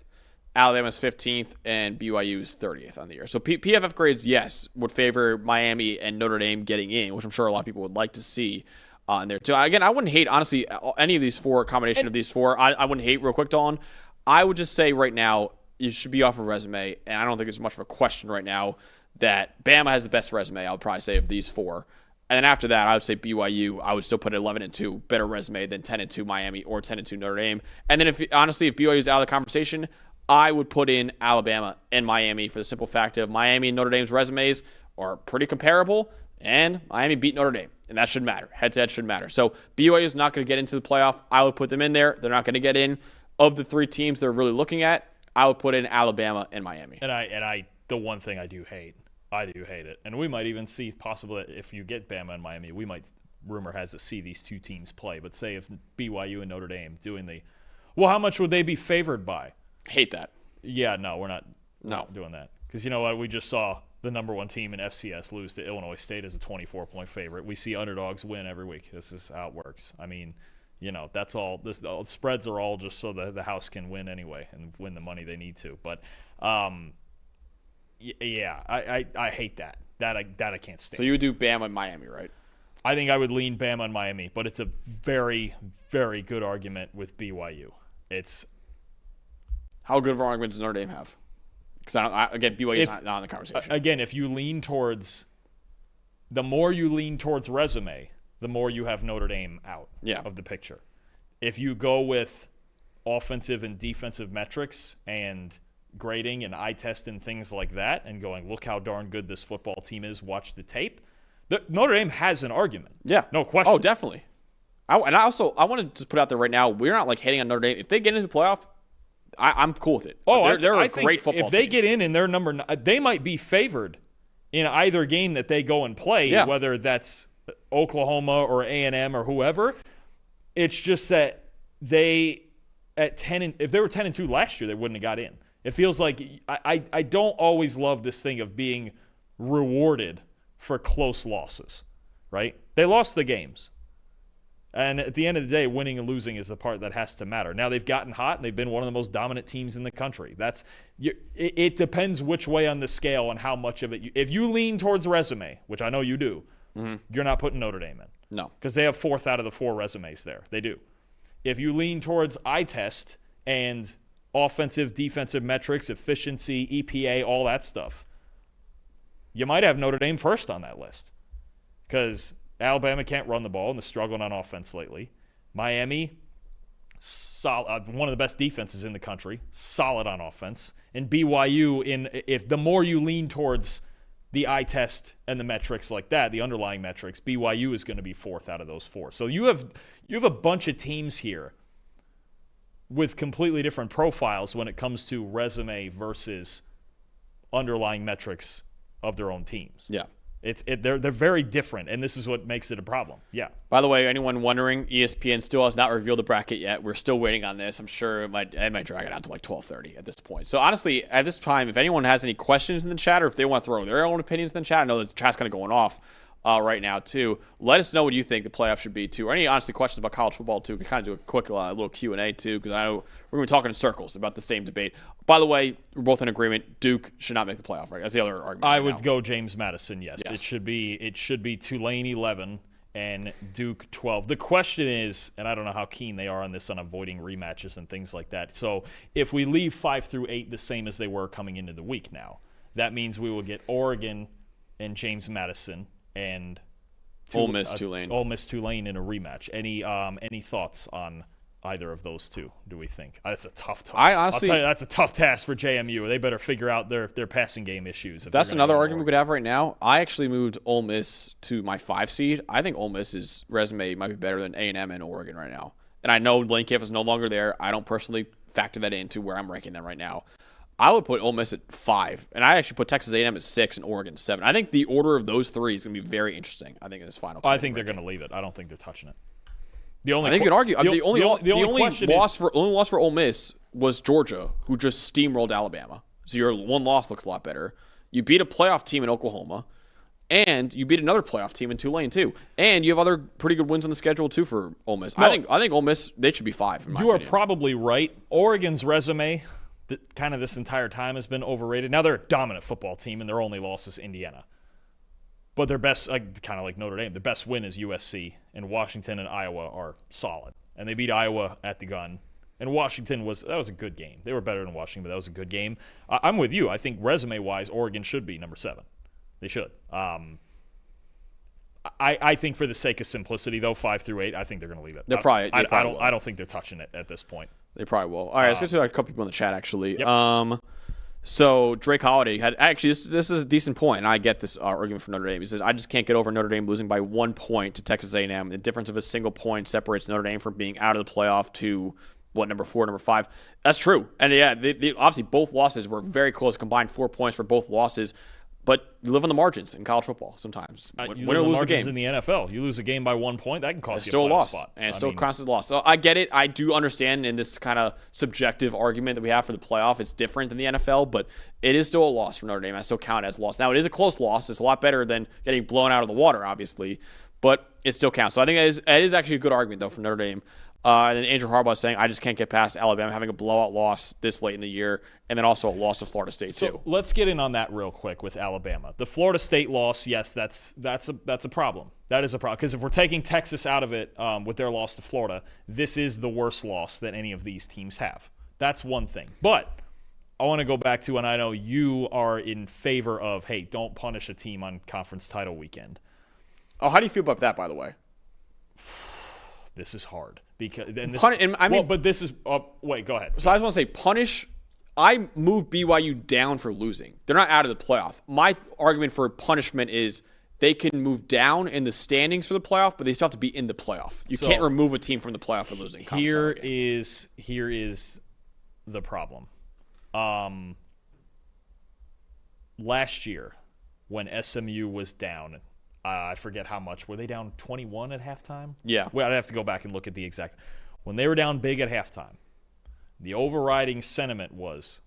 Alabama is 15th, and BYU is 30th on the year. So PFF grades, yes, would favor Miami and Notre Dame getting in, which I'm sure a lot of people would like to see in there too. Again, I wouldn't hate, honestly, any of these 4, combination of these 4. I wouldn't hate, real quick, Dawn. I would just say right now, you should be off a resume, and I don't think there's much of a question right now that Bama has the best resume, I would probably say, of these 4. And then after that, I would say BYU. I would still put 11-2, better resume than 10-2 Miami or 10-2 Notre Dame. And then if BYU is out of the conversation, I would put in Alabama and Miami for the simple fact of Miami and Notre Dame's resumes are pretty comparable, and Miami beat Notre Dame, and that should matter. Head-to-head should matter. So BYU is not going to get into the playoff. I would put them in there. They're not going to get in. Of the 3 teams they're really looking at, I would put in Alabama and Miami. And I the one thing I do hate it. And we might even see possible that if you get Bama and Miami, we might, rumor has to see these 2 teams play. But say if BYU and Notre Dame doing how much would they be favored by? Hate that. Yeah, no, we're not doing that. Because you know what? We just saw the number 1 team in FCS lose to Illinois State as a 24-point favorite. We see underdogs win every week. This is how it works. I mean, that's all. The spreads are all just so the house can win anyway and win the money they need to. But, yeah, I hate that. That I can't stand. So you would do Bama and Miami, right? I think I would lean Bama and Miami, but it's a very, very good argument with BYU. It's how good of an argument does Notre Dame have? Because again, BYU is not in the conversation. Again, if you lean towards the more you lean towards resume, the more you have Notre Dame out of the picture. If you go with offensive and defensive metrics and grading and eye test and things like that and going, look how darn good this football team is, watch the tape, Notre Dame has an argument. Yeah. No question. Oh, definitely. I want to just put out there right now, we're not like hating on Notre Dame. If they get into the playoff, I'm cool with it. Oh, they're I a great football team. If they get in and they're number 9, they might be favored in either game that they go and play, whether that's Oklahoma or A&M or whoever. It's just that if they were 10-2 last year, they wouldn't have got in. It feels like I don't always love this thing of being rewarded for close losses, right? They lost the games. And at the end of the day, winning and losing is the part that has to matter. Now, they've gotten hot, and they've been one of the most dominant teams in the country. It depends which way on the scale and how much of it. If you lean towards resume, which I know you do, you're not putting Notre Dame in. No. Because they have 4th out of the 4 resumes there. They do. If you lean towards eye test and offensive, defensive metrics, efficiency, EPA, all that stuff, you might have Notre Dame first on that list. Because Alabama can't run the ball and they're struggling on offense lately. Miami, solid, one of the best defenses in the country, solid on offense. And BYU, if the more you lean towards the eye test and the metrics like that, the underlying metrics, BYU is going to be 4th out of those 4. So you have a bunch of teams here with completely different profiles when it comes to resume versus underlying metrics of their own teams. Yeah. They're very different, and this is what makes it a problem. Yeah. By the way, anyone wondering, ESPN still has not revealed the bracket yet. We're still waiting on this. I'm sure it might drag it out to like 12:30 at this point. So honestly, at this time, if anyone has any questions in the chat or if they want to throw their own opinions in the chat, I know the chat's kind of going off right now too. Let us know what you think the playoff should be too, or any honestly questions about college football too. We can kind of do a quick little Q&A too, because I know we're going to be talking in circles about the same debate. By the way, we're both in agreement. Duke should not make the playoff, right? That's the other argument. I would go James Madison. Yes, it should be Tulane 11 and Duke 12. The question is, and I don't know how keen they are on this, on avoiding rematches and things like that. So if we leave 5 through 8 the same as they were coming into the week now, that means we will get Oregon and James Madison and Ole Miss Tulane in a rematch. Any thoughts on either of those two, do we think? That's a tough task. I'll tell you, that's a tough task for JMU. They better figure out their passing game issues. That's another argument we could have right now. I actually moved Ole Miss to my 5 seed. I think Ole Miss's resume might be better than A&M and Oregon right now. And I know Lane Kiffin is no longer there. I don't personally factor that into where I'm ranking them right now. I would put Ole Miss at 5, and I actually put Texas A&M at 6 and Oregon 7. I think the order of those 3 is going to be very interesting, I think, in this final. I think they're going to leave it. I don't think they're touching it. I think you can argue. The only loss for Ole Miss was Georgia, who just steamrolled Alabama. So your one loss looks a lot better. You beat a playoff team in Oklahoma, and you beat another playoff team in Tulane too. And you have other pretty good wins on the schedule too for Ole Miss. No, I think Ole Miss, they should be 5. In my opinion. Are probably right. Oregon's resume, kind of this entire time, has been overrated. Now they're a dominant football team, and their only loss is Indiana. But their best, kind of like Notre Dame, their best win is USC, and Washington and Iowa are solid. And they beat Iowa at the gun. And Washington was a good game. They were better than Washington, but that was a good game. I'm with you. I think resume-wise, Oregon should be number 7. They should. I think for the sake of simplicity, though, 5 through 8, I think they're going to leave it. I don't think they're touching it at this point. They probably will. All right, let's get to a couple people in the chat, actually. Yep. So Drake Holiday had actually this is a decent point, and I get this argument for Notre Dame. He says, I just can't get over Notre Dame losing by 1 point to Texas A&M. The difference of a single point separates Notre Dame from being out of the playoff to number 4, number 5. That's true. And yeah, they obviously both losses were very close, combined 4 points for both losses. But you live on the margins in college football sometimes. You win or lose a game. In the NFL, you lose a game by 1 point, that can cost you a playoff spot. And it's still a constant loss. So I get it. I do understand in this kind of subjective argument that we have for the playoff, it's different than the NFL, but it is still a loss for Notre Dame. I still count it as a loss. Now, it is a close loss. It's a lot better than getting blown out of the water, obviously, but it still counts. So I think it is actually a good argument, though, for Notre Dame. And then Andrew Harbaugh saying, I just can't get past Alabama having a blowout loss this late in the year, and then also a loss to Florida State, too. So let's get in on that real quick with Alabama. The Florida State loss, yes, that's a problem. That is a problem. Because if we're taking Texas out of it with their loss to Florida, this is the worst loss that any of these teams have. That's one thing. But I want to go back to, and I know you are in favor of, hey, don't punish a team on conference title weekend. Oh, how do you feel about that, by the way? This is hard because and this. But this is. Wait, go ahead. So I just want to say, punish. I moved BYU down for losing. They're not out of the playoff. My argument for punishment is they can move down in the standings for the playoff, but they still have to be in the playoff. You can't remove a team from the playoff for losing. Here is the problem. Last year, when SMU was down, I forget how much. Were they down 21 at halftime? Yeah. Well, I'd have to go back and look at the exact. When they were down big at halftime, the overriding sentiment was,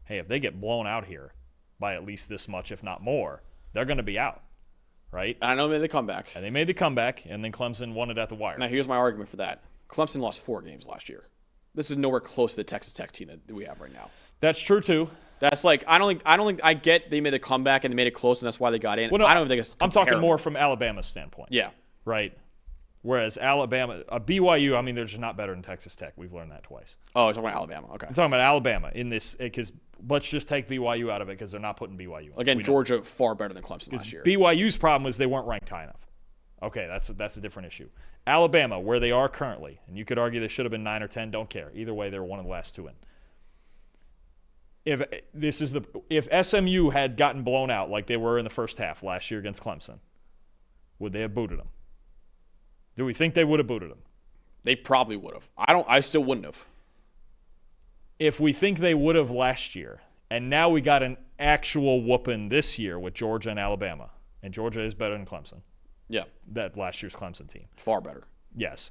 hey, if they get blown out here by at least this much, if not more, they're going to be out, right? And I know they made the comeback. And they made the comeback, and then Clemson won it at the wire. Now, here's my argument for that. Clemson lost 4 games last year. This is nowhere close to the Texas Tech team that we have right now. That's true, too. That's like I don't think I get they made a comeback and they made it close and that's why they got in. Well, no, I don't think it's I'm talking more from Alabama's standpoint. Yeah. Right. Whereas Alabama, BYU, I mean, they're just not better than Texas Tech. We've learned that twice. Oh, you're talking about Alabama. Okay. I'm talking about Alabama in this because let's just take BYU out of it because they're not putting BYU in. Again, Georgia far better than Clemson last year. BYU's problem was they weren't ranked high enough. Okay, that's a different issue. Alabama, where they are currently, and you could argue they should have been 9 or 10, don't care. Either way, they were one of the last 2 in. If SMU had gotten blown out like they were in the first half last year against Clemson, would they have booted them? Do we think they would have booted them? They probably would have. I still wouldn't have. If we think they would have last year, and now we got an actual whooping this year with Georgia and Alabama, and Georgia is better than Clemson. Yeah. That last year's Clemson team. Far better. Yes.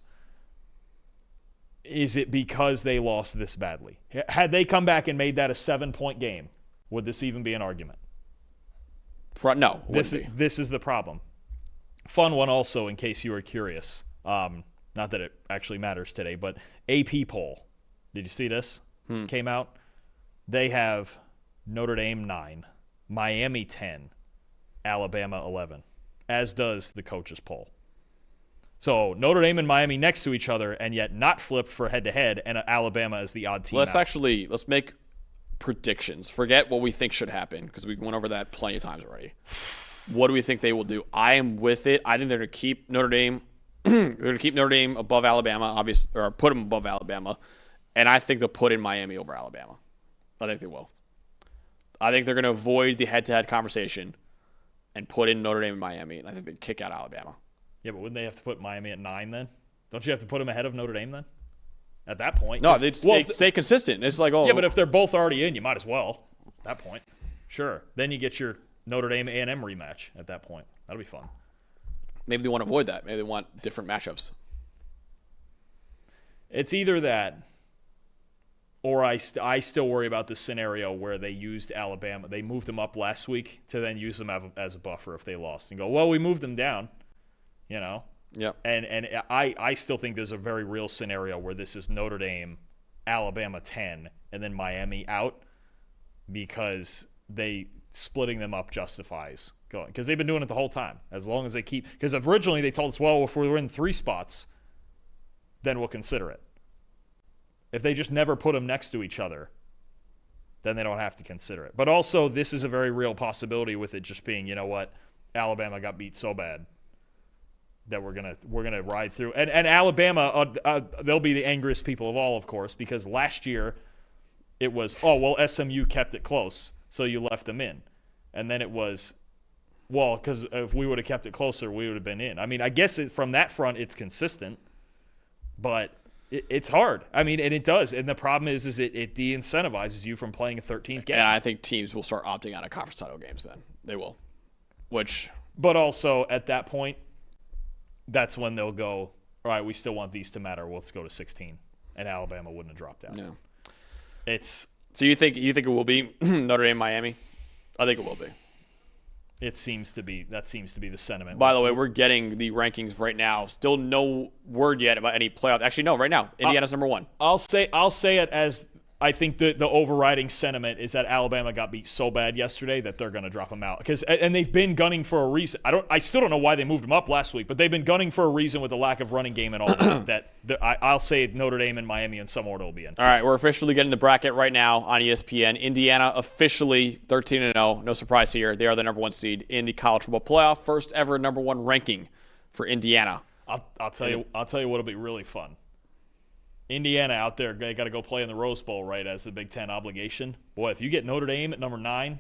Is it because they lost this badly? Had they come back and made that a 7-point game, would this even be an argument? No. This is the problem. Fun one also, in case you were curious. Not that it actually matters today, but AP poll. Did you see this? Came out. They have Notre Dame 9, Miami 10, Alabama 11, as does the coaches poll. So Notre Dame and Miami next to each other, and yet not flipped for head-to-head, and Alabama is the odd team let's out. Let's make predictions. Forget what we think should happen, because we went over that plenty of times already. What do we think they will do? I am with it. I think they're going to keep Notre Dame. They're going to keep Notre Dame above Alabama, obviously, or put them above Alabama, and I think they'll put in Miami over Alabama. I think they will. I think they're going to avoid the head-to-head conversation and put in Notre Dame and Miami, and I think they kick out Alabama. Yeah, but wouldn't they have to put Miami at 9 then? Don't you have to put them ahead of Notre Dame then? At that point. No, they stay consistent. It's like, yeah, but if they're both already in, you might as well at that point. Sure. Then you get your Notre Dame A&M rematch at that point. That'll be fun. Maybe they want to avoid that. Maybe they want different matchups. It's either that or I still worry about the scenario where they used Alabama. They moved them up last week to then use them as a buffer if they lost and go, well, we moved them down. You know? Yeah. And I still think there's a very real scenario where this is Notre Dame, Alabama 10, and then Miami out because they splitting them up justifies going. Because they've been doing it the whole time. As long as they keep – because originally they told us, well, if we're in 3 spots, then we'll consider it. If they just never put them next to each other, then they don't have to consider it. But also this is a very real possibility with it just being, you know what, Alabama got beat so bad that we're gonna ride through. And Alabama, they'll be the angriest people of all, of course, because last year it was, oh, well, SMU kept it close, so you left them in. And then it was, well, because if we would have kept it closer, we would have been in. I mean, I guess from that front it's consistent, but it's hard. I mean, and it does. And the problem is it de-incentivizes you from playing a 13th game. And I think teams will start opting out of conference title games then. They will. But also, at that point, that's when they'll go, all right, we still want these to matter. Let's go to 16. And Alabama wouldn't have dropped out. No. So you think it will be Notre Dame, Miami? I think it will be. That seems to be the sentiment. By the way, we're getting the rankings right now. Still no word yet about any playoff. Actually, no, right now. Indiana's number 1. I'll say it as I think the overriding sentiment is that Alabama got beat so bad yesterday that they're going to drop them out. And they've been gunning for a reason. I still don't know why they moved them up last week, but they've been gunning for a reason with the lack of running game and all that. I'll say Notre Dame and Miami in some order will be in. All right, we're officially getting the bracket right now on ESPN. Indiana officially 13-0. No surprise here. They are the number 1 seed in the college football playoff. First ever number 1 ranking for Indiana. I'll tell you what'll be really fun. Indiana out there, they got to go play in the Rose Bowl, right, as the Big Ten obligation. Boy, if you get Notre Dame at number 9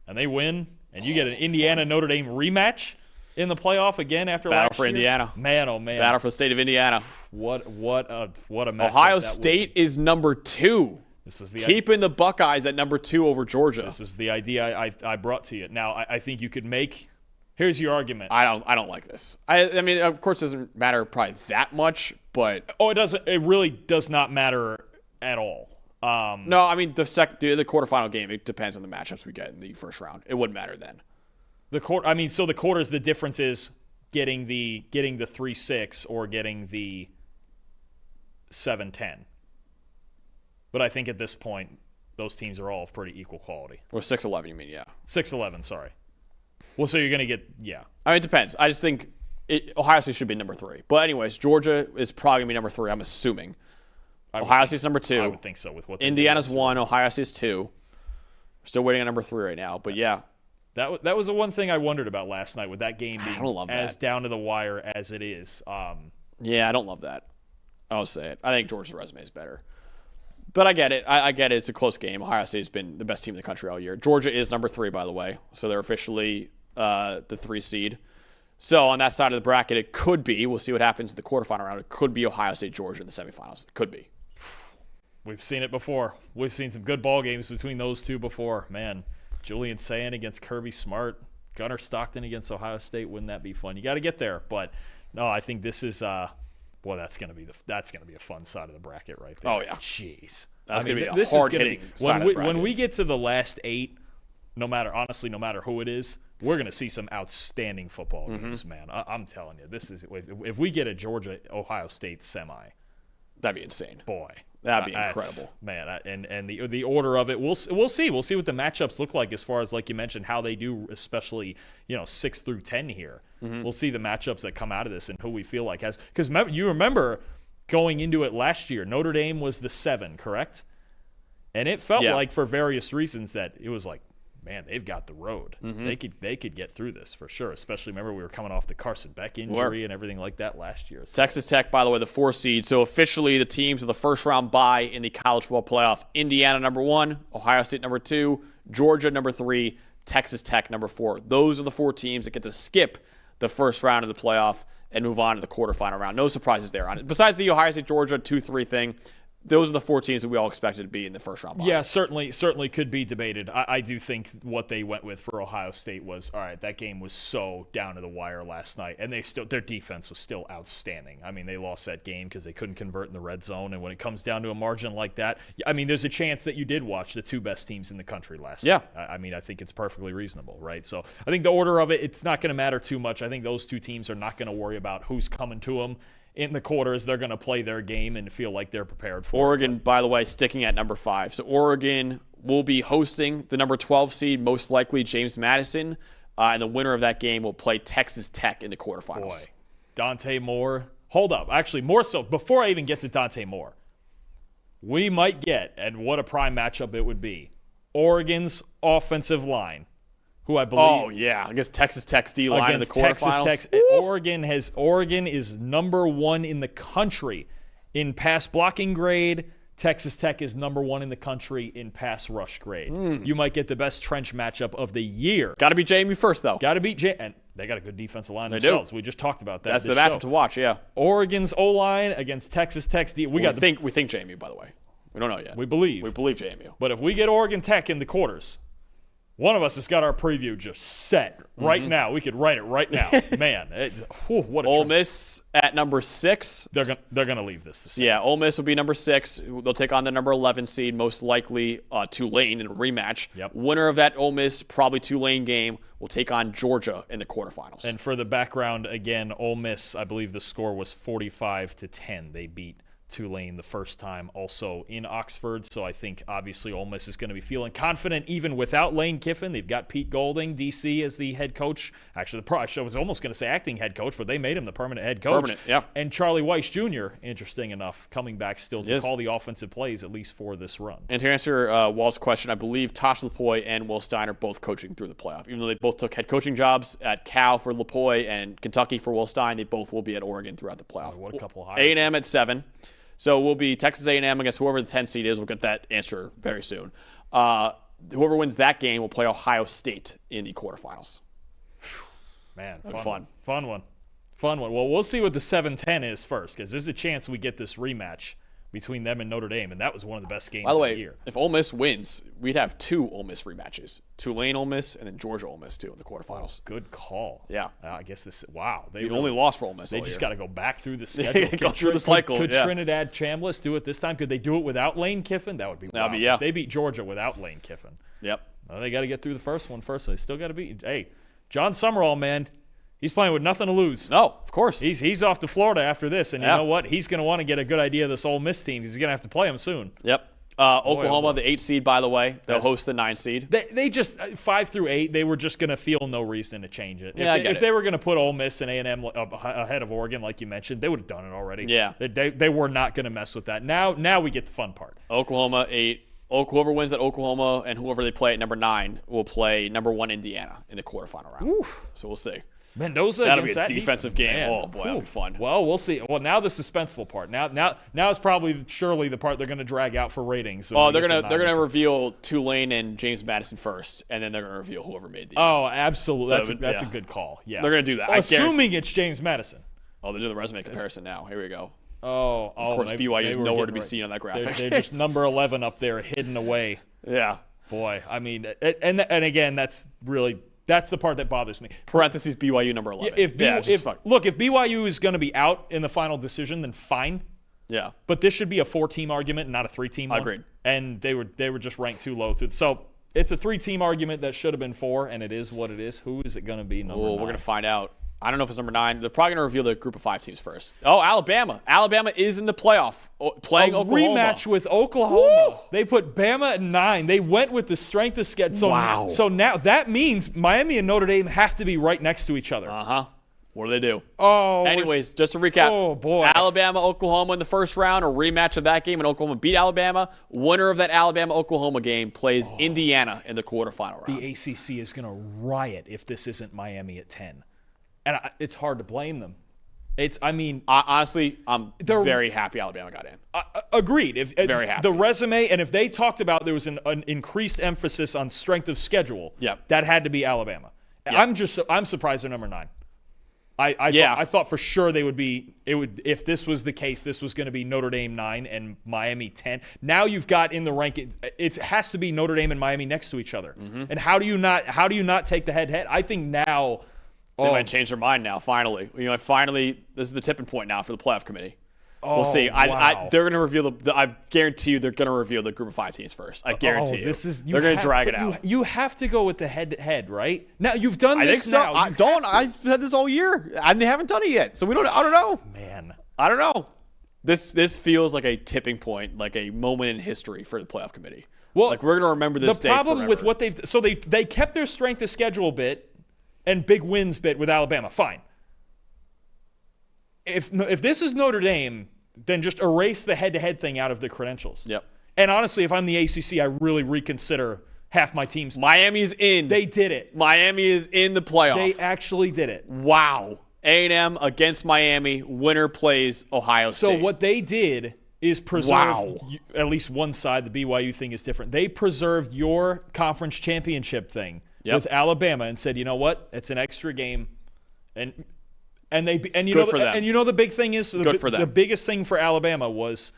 and they win, and you get an Indiana-Notre Dame rematch in the playoff again after Battle last for year. Indiana. Man, oh, man. Battle for the state of Indiana. What a matchup. Ohio State is number 2. This is keeping the Buckeyes at number 2 over Georgia. This is the idea I brought to you. Now, I think you could make – here's your argument. I don't like this. I mean, of course, it doesn't matter probably that much, but it doesn't. It really does not matter at all. No, I mean the quarterfinal game. It depends on the matchups we get in the first round. It wouldn't matter then. The quarters. The difference is getting the 3-6 or getting the 7-10. But I think at this point, those teams are all of pretty equal quality. Or 6-11, you mean? Yeah. 6-11. Sorry. Well, so you're going to get, yeah. I mean, it depends. I just think Ohio State should be number 3. But anyways, Georgia is probably going to be number 3, I'm assuming. Ohio State's number 2. I would think so. With what Indiana's 1, Ohio State's 2. We're still waiting on number 3 right now. But yeah. That was the one thing I wondered about last night with that game being as down to the wire as it is. Yeah, I don't love that. I'll say it. I think Georgia's resume is better. But I get it. I get it. It's a close game. Ohio State's been the best team in the country all year. Georgia is number 3, by the way. So they're officially the 3 seed. So on that side of the bracket, it could be. We'll see what happens in the quarterfinal round. It could be Ohio State, Georgia in the semifinals. It could be. We've seen it before. We've seen some good ball games between those two before. Man, Julian Sand against Kirby Smart, Gunnar Stockton against Ohio State. Wouldn't that be fun? You got to get there. But no, I think this is that's gonna be a fun side of the bracket right there. Oh yeah, jeez, that's gonna be a hard hitting side of the bracket. When we get to the last 8, no matter who it is, we're going to see some outstanding football games, man. I'm telling you, this is if we get a Georgia-Ohio State semi, that'd be insane. Boy, that'd be incredible, man. And the order of it, we'll see. We'll see what the matchups look like as far as, like you mentioned, how they do, especially 6 through 10 here. We'll see the matchups that come out of this and who we feel like has. Because you remember going into it last year, Notre Dame was the 7, correct? And it felt like for various reasons that it was like, man, they've got the road. They could get through this for sure. Especially, remember, we were coming off the Carson Beck injury and everything like that last year. So. Texas Tech, by the way, the 4 seed. So officially, the teams of the first round bye in the college football playoff: Indiana number 1, Ohio State number 2, Georgia number 3, Texas Tech number 4. Those are the 4 teams that get to skip the first round of the playoff and move on to the quarterfinal round. No surprises there on it. Besides the Ohio State Georgia 2-3 thing. Those are the 4 teams that we all expected to be in the first round. Yeah, certainly could be debated. I do think what they went with for Ohio State was, all right, that game was so down to the wire last night, and their defense was still outstanding. I mean, they lost that game because they couldn't convert in the red zone, and when it comes down to a margin like that, I mean, there's a chance that you did watch the 2 best teams in the country last night. I mean, I think it's perfectly reasonable, right? So I think the order of it, it's not going to matter too much. I think those 2 teams are not going to worry about who's coming to them. In the quarters, they're going to play their game and feel like they're prepared for Oregon, it. by the way, sticking at number 5. So Oregon will be hosting the number 12 seed, most likely James Madison, and the winner of that game will play Texas Tech in the quarterfinals. Boy, Dante Moore. Hold up. Actually, more so, before I even get to Dante Moore, we might get, and what a prime matchup it would be, Oregon's offensive line. Who I believe. Oh yeah, against Texas Tech's D line in the quarterfinals. Texas Tech, Oregon is number 1 in the country in pass blocking grade. Texas Tech is number 1 in the country in pass rush grade. You might get the best trench matchup of the year. Got to beat JMU first though. Got to beat and they got a good defensive line themselves. We just talked about that. That's the matchup to watch. Yeah. Oregon's O line against Texas Tech's D. We think JMU, by the way. We don't know yet. We believe JMU. But if we get Oregon Tech in the quarters. One of us has got our preview just set right now. We could write it right now. Man, what a Ole Miss at number 6. They're gonna leave this. Yeah, Ole Miss will be number 6. They'll take on the number 11 seed, most likely Tulane in a rematch. Yep. Winner of that Ole Miss, probably Tulane game, will take on Georgia in the quarterfinals. And for the background, again, Ole Miss, I believe the score was 45-10. They beat Tulane the first time, also in Oxford. So I think obviously Ole Miss is going to be feeling confident even without Lane Kiffin. They've got Pete Golding, DC, as the head coach. Actually, I was almost going to say acting head coach, but they made him the permanent head coach. Permanent, yeah. And Charlie Weiss Jr., interesting enough, coming back still to call the offensive plays, at least for this run. And to answer Walt's question, I believe Tosh Lupoi and Will Stein are both coaching through the playoff. Even though they both took head coaching jobs at Cal for Lupoi and Kentucky for Will Stein, they both will be at Oregon throughout the playoff. What a couple of hires. A&M at 7. So we'll be Texas A&M against whoever the 10 seed is. We'll get that answer very soon. Whoever wins that game will play Ohio State in the quarterfinals. Man, fun one. Well, we'll see what the 7-10 is first, because there's a chance we get this rematch between them and Notre Dame, and that was one of the best games of the year. If Ole Miss wins, we'd have 2 Ole Miss rematches. Tulane Ole Miss and then Georgia Ole Miss, too, in the quarterfinals. Oh, good call. Yeah. I guess wow. They only lost for Ole Miss They all just year. got to go back through the schedule. Go through the cycle. Could Trinidad Chambliss do it this time? Could they do it without Lane Kiffin? That would be wild. If they beat Georgia without Lane Kiffin. Yep. Well, they got to get through the first one first. So they still got to beat. Hey, John Summerall, man. He's playing with nothing to lose. No, of course. He's off to Florida after this, and you know what? He's going to want to get a good idea of this Ole Miss team because he's going to have to play them soon. Yep. Oklahoma, the 8 seed, by the way. They'll host the 9 seed. They just 5 through 8. They were just going to feel no reason to change it. If they were going to put Ole Miss and A&M ahead of Oregon, like you mentioned, they would have done it already. Yeah. They were not going to mess with that. Now we get the fun part. Oklahoma 8. Whoever wins at Oklahoma and whoever they play at number 9 will play number 1 Indiana in the quarterfinal round. Oof. So we'll see. Mendoza That'll be a that defensive game. Man. Oh, boy, that'll be fun. Well, we'll see. Well, now the suspenseful part. Now is probably surely the part they're going to drag out for ratings. Oh, they're gonna reveal Tulane and James Madison first, and then they're gonna reveal whoever made the. Oh, absolutely. That's a good call. Yeah, they're gonna do that. Assuming it's James Madison. Oh, they're doing the resume comparison now. Here we go. Of course, BYU is nowhere to be seen on that graphic. They're just number 11 up there, hidden away. Yeah. Boy, I mean, and again, that's the part that bothers me. Parentheses BYU number 11. If BYU is going to be out in the final decision, then fine. Yeah. But this should be a 4-team argument, not a 3-team one. Agreed. And they were just ranked too low. So it's a 3-team argument that should have been 4, and it is what it is. Who is it going to be? Number 9? We're going to find out. I don't know if it's number 9. They're probably going to reveal the group of 5 teams first. Oh, Alabama. Alabama is in the playoff, playing Oklahoma. Rematch with Oklahoma. Woo! They put Bama at 9. They went with the strength of schedule. Wow. So now that means Miami and Notre Dame have to be right next to each other. Uh-huh. What do they do? Oh. Anyways, just to recap. Oh, boy. Alabama, Oklahoma in the first round, a rematch of that game, and Oklahoma beat Alabama. Winner of that Alabama-Oklahoma game plays Indiana in the quarterfinal round. The ACC is going to riot if this isn't Miami at 10. And it's hard to blame them. Honestly, I'm very happy Alabama got in. Agreed. Very happy. The resume, and if they talked about there was an increased emphasis on strength of schedule, that had to be Alabama. Yep. I'm surprised they're number 9. I thought for sure they would be. If this was the case, this was going to be Notre Dame 9 and Miami 10. Now you've got in the ranking, it has to be Notre Dame and Miami next to each other. Mm-hmm. And how do you not take the head-to-head? I think now. They might change their mind now, finally. Finally, this is the tipping point now for the playoff committee. We'll see. Wow. They're going to reveal I guarantee you they're going to reveal the group of 5 teams first. I guarantee you. They're going to drag it out. You have to go with the head-to-head, right? Now, you've done this now. I think so. I've said this all year, and they haven't done it yet. So I don't know. Man. I don't know. This feels like a tipping point, like a moment in history for the playoff committee. Well, like we're going to remember this day forever. The problem with what they kept their strength of schedule bit and big wins bit with Alabama. Fine. If this is Notre Dame, then just erase the head-to-head thing out of the credentials. Yep. And honestly, if I'm the ACC, I really reconsider half my teams. Miami is in. They did it. Miami is in the playoff. They actually did it. Wow. A&M against Miami. Winner plays Ohio State. So what they did is preserve, at least one side, the BYU thing is different. They preserved your conference championship thing with Alabama and said, you know what? It's an extra game. And you know the big thing is the biggest thing for Alabama was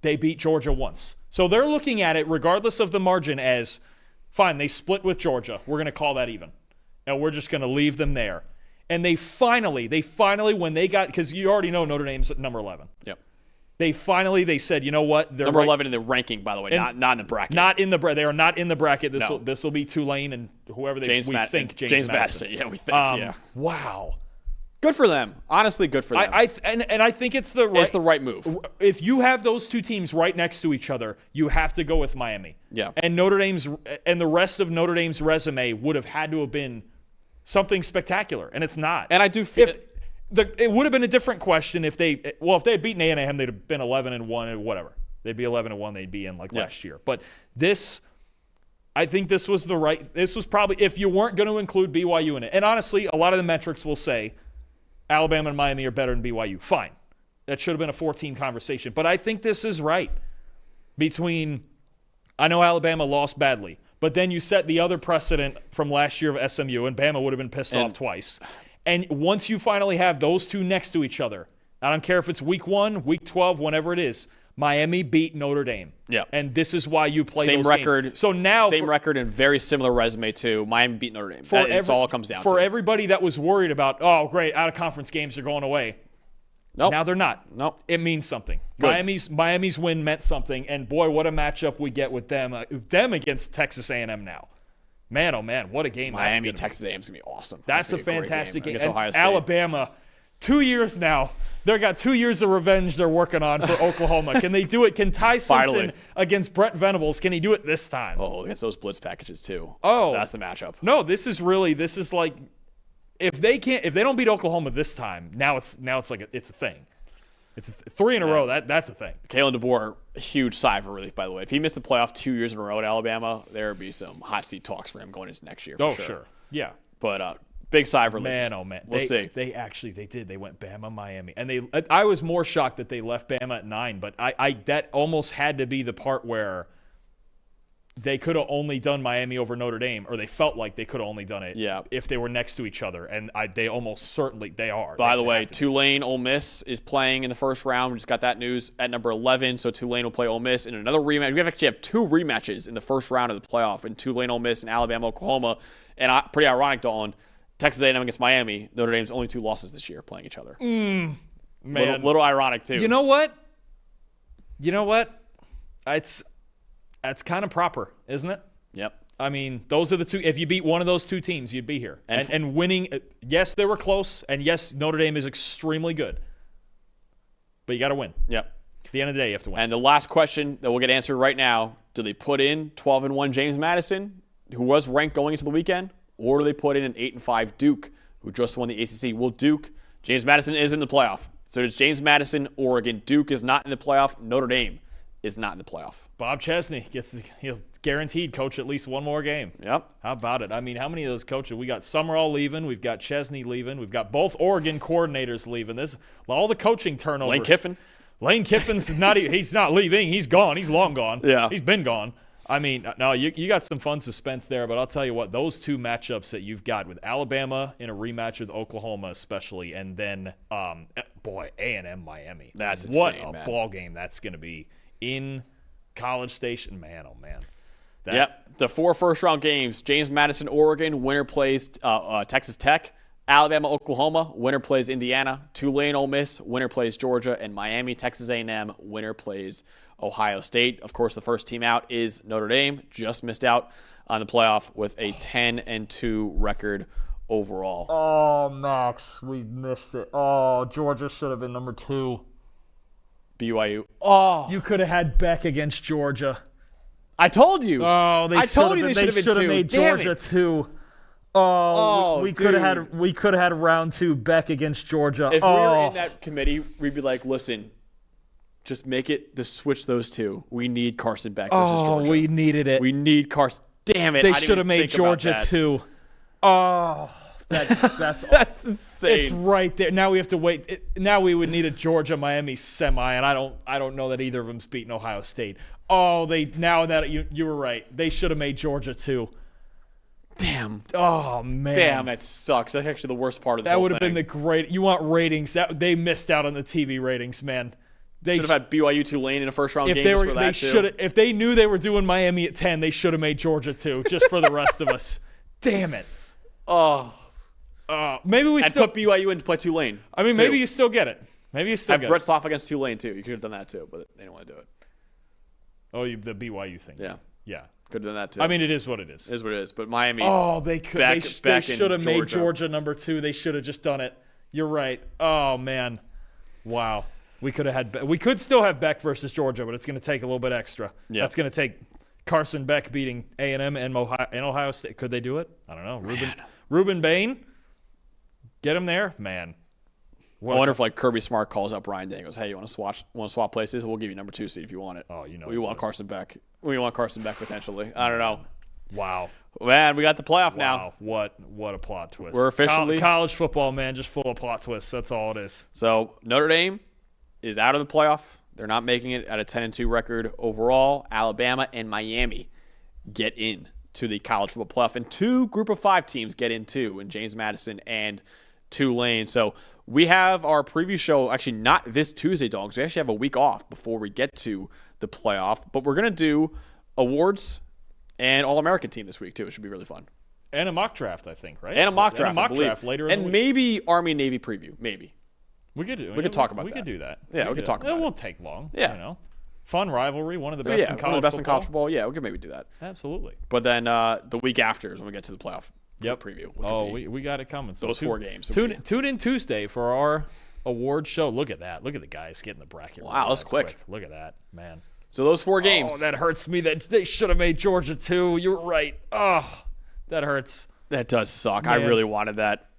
they beat Georgia once. So they're looking at it regardless of the margin as fine, they split with Georgia. We're going to call that even. And we're just going to leave them there. And they finally when they got, because you already know Notre Dame's at number 11. Yep. They said, you know what? They're number 11 in the ranking, by the way, not in the bracket. They are not in the bracket. This will be Tulane and whoever James Madison. Yeah, we think. Wow. Good for them. Honestly, good for them. I think it's the right move. If you have those two teams right next to each other, you have to go with Miami. Yeah. And the rest of Notre Dame's resume would have had to have been something spectacular, and it's not. And I do feel it would have been a different question if they had beaten A&M, they'd have been 11-1 and whatever. They'd be 11-1. They'd be in last year. But I think this was probably, if you weren't going to include BYU in it. And honestly, a lot of the metrics will say Alabama and Miami are better than BYU. Fine. That should have been a 14 conversation. But I think this is right. I know Alabama lost badly, but then you set the other precedent from last year of SMU, and Bama would have been pissed off twice. And once you finally have those two next to each other, I don't care if it's week 1, week 12, whenever it is, Miami beat Notre Dame. Yeah. And this is why you play same those record. games. So now same record and very similar resume too. Miami beat Notre Dame. That's all it comes down to. For everybody that was worried about, oh, great, out-of-conference games are going away. Nope. Now they're not. Nope. It means something. Good. Miami's win meant something, and boy, what a matchup we get with them. Them against Texas A&M now. Man, oh man, what a game Miami, that's Texas A&M is going to be awesome. That's a fantastic game. Against Ohio State. Alabama, 2 years now. They've got 2 years of revenge they're working on for Oklahoma. Can they do it? Can Ty Simpson against Brett Venables, can he do it this time? Oh, against those blitz packages too. Oh. That's the matchup. No, this is like, if they don't beat Oklahoma this time, now it's like it's a thing. It's 3 in a row. That's a thing. Kalen DeBoer, huge sigh of relief, by the way. If he missed the playoff 2 years in a row at Alabama, there would be some hot seat talks for him going into next year. For sure. Yeah. But big sigh of relief. Man, oh man. We'll see. They did. They went Bama, Miami. And I was more shocked that they left Bama at 9, but that almost had to be the part where they could have only done Miami over Notre Dame, or they felt like they could have only done it if they were next to each other. And they almost certainly they are. By the way, Tulane-Ole Miss is playing in the first round. We just got that news at number 11. So Tulane will play Ole Miss in another rematch. We actually have 2 rematches in the first round of the playoff in Tulane-Ole Miss and Alabama-Oklahoma. And pretty ironic, Dalton, Texas A&M against Miami. Notre Dame's only 2 losses this year playing each other. Man. Little ironic, too. You know what? That's kind of proper, isn't it? Yep. I mean, those are the two. If you beat one of those 2 teams, you'd be here. And winning, yes, they were close, and yes, Notre Dame is extremely good. But you got to win. Yep. At the end of the day, you have to win. And the last question that we'll get answered right now, do they put in 12-1 James Madison, who was ranked going into the weekend, or do they put in an 8-5 Duke, who just won the ACC? Well, James Madison is in the playoff. So it's James Madison, Oregon. Duke is not in the playoff. Notre Dame is not in the playoff. Bob Chesney he'll guaranteed coach at least one more game. Yep. How about it? I mean, how many of those coaches? We got Summerall leaving. We've got Chesney leaving. We've got both Oregon coordinators leaving. All the coaching turnover. Lane Kiffin's he's not leaving. He's gone. He's long gone. Yeah. He's been gone. I mean, no, you got some fun suspense there, but I'll tell you what, those 2 matchups that you've got with Alabama in a rematch with Oklahoma especially, and then, A&M Miami. That's insane, What a man. ball game that's going to be in College Station. Man, oh, man. The 4 first-round games, James Madison, Oregon, winner plays Texas Tech. Alabama, Oklahoma, winner plays Indiana. Tulane, Ole Miss, winner plays Georgia. And Miami, Texas A&M, winner plays Ohio State. Of course, the first team out is Notre Dame. Just missed out on the playoff with a 10-2 record overall. Oh, Max, we missed it. Oh, Georgia should have been number 2. BYU. Oh, you could have had Beck against Georgia. I told you. Oh, I told you they should have made Georgia 2. Oh, we could have had round 2 Beck against Georgia. If we were in that committee, we'd be like, listen, just make it switch those 2. We need Carson Beck versus Georgia. We needed it. We need Carson. Damn it. They should have made Georgia 2. Oh, that's insane. It's right there. Now we have to wait. Now we would need a Georgia-Miami semi, and I don't know that either of them's beaten Ohio State. Oh, you were right. They should have made Georgia 2. Damn. Oh, man. Damn, that sucks. That's actually the worst part of this whole thing. That would have been the great. You want ratings. They missed out on the TV ratings, man. They should have had BYU Tulane in a first-round game for that, too. If they knew they were doing Miami at 10, they should have made Georgia 2 just for the rest of us. Damn it. Maybe we still put BYU in to play Tulane. I mean, maybe you still get it. Maybe you still get it. Have Brett Stoff against Tulane, too. You could have done that, too, but they don't want to do it. Oh, the BYU thing. Yeah. Could have done that, too. I mean, it is what it is. It is what it is. But Miami. Oh, they could. They should have made Georgia number 2. They should have just done it. You're right. Oh, man. Wow. We could still have Beck versus Georgia, but it's going to take a little bit extra. Yeah. That's going to take Carson Beck beating A&M and Ohio State. Could they do it? I don't know. Reuben Bain, get him there, man. I wonder if like Kirby Smart calls up Ryan Day and goes, "Hey, you want to swap places? We'll give you number 2 seed if you want it." Oh, you know we want Carson Beck. We want Carson Beck potentially. I don't know. Wow, man, we got the playoff now. What a plot twist. We're officially college football, man, just full of plot twists. That's all it is. So Notre Dame is out of the playoff. They're not making it at a 10-2 record overall. Alabama and Miami get in to the college football playoff, and 2 Group of 5 teams get in too, in James Madison and Tulane. So we have our preview show actually not this Tuesday, dogs. We actually have a week off before we get to the playoff, but we're going to do awards and All-American team this week too. It should be really fun. And a mock draft, I think, right? And a mock draft later in the week. And maybe Army-Navy preview, maybe. We could talk about that. We could do that. Yeah, we could talk about it. It won't take long. Yeah. You know? Fun rivalry, one of the best in college football. One of the best in college football. Yeah, we could maybe do that. Absolutely. But then the week after is when we get to the playoff preview. Oh, we got it coming. So those 4 games. Tune in Tuesday for our award show. Look at that. Look at the guys getting the bracket. Wow, that's quick. Look at that, man. So those 4 games. Oh, that hurts me that they should have made Georgia too. You're right. Oh, that hurts. That does suck. Man. I really wanted that.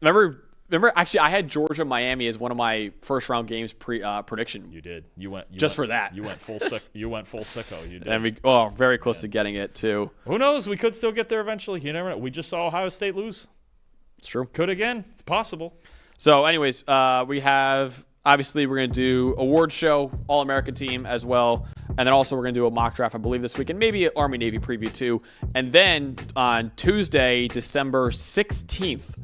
Remember, actually, I had Georgia-Miami as one of my first-round games prediction. You did. You went for that. You went full sicko. You did. And we very close to getting it too. Who knows? We could still get there eventually. You never know. We just saw Ohio State lose. It's true. Could again. It's possible. So, anyways, we have obviously we're going to do award show, All-American team as well, and then also we're going to do a mock draft, I believe, this week, and maybe an Army-Navy preview too. And then on Tuesday, December 16th,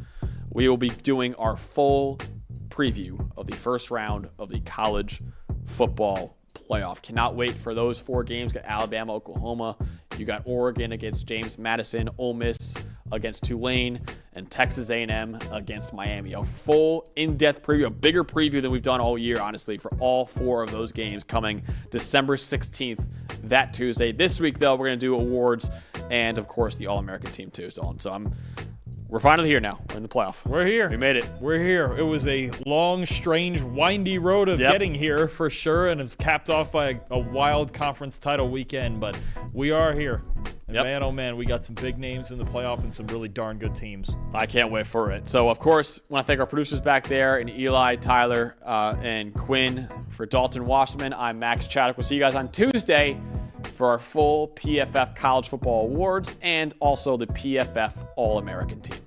we will be doing our full preview of the first round of the college football playoff. Cannot wait for those 4 games. Got Alabama, Oklahoma. You got Oregon against James Madison, Ole Miss against Tulane, and Texas A&M against Miami. A full in-depth preview, a bigger preview than we've done all year, honestly, for all 4 of those games coming December 16th, that Tuesday. This week, though, we're going to do awards and, of course, the All-American team, too. So we're finally here now. We're in the playoff. We're here. We made it. We're here. It was a long, strange, windy road of getting here for sure, and it's capped off by a wild conference title weekend, but we are here. And man, oh man, we got some big names in the playoff and some really darn good teams. I can't wait for it. So, of course, I want to thank our producers back there, and Eli, Tyler, and Quinn. For Dalton, Wasserman, I'm Max Chadwick. We'll see you guys on Tuesday for our full PFF College Football Awards and also the PFF All-American team.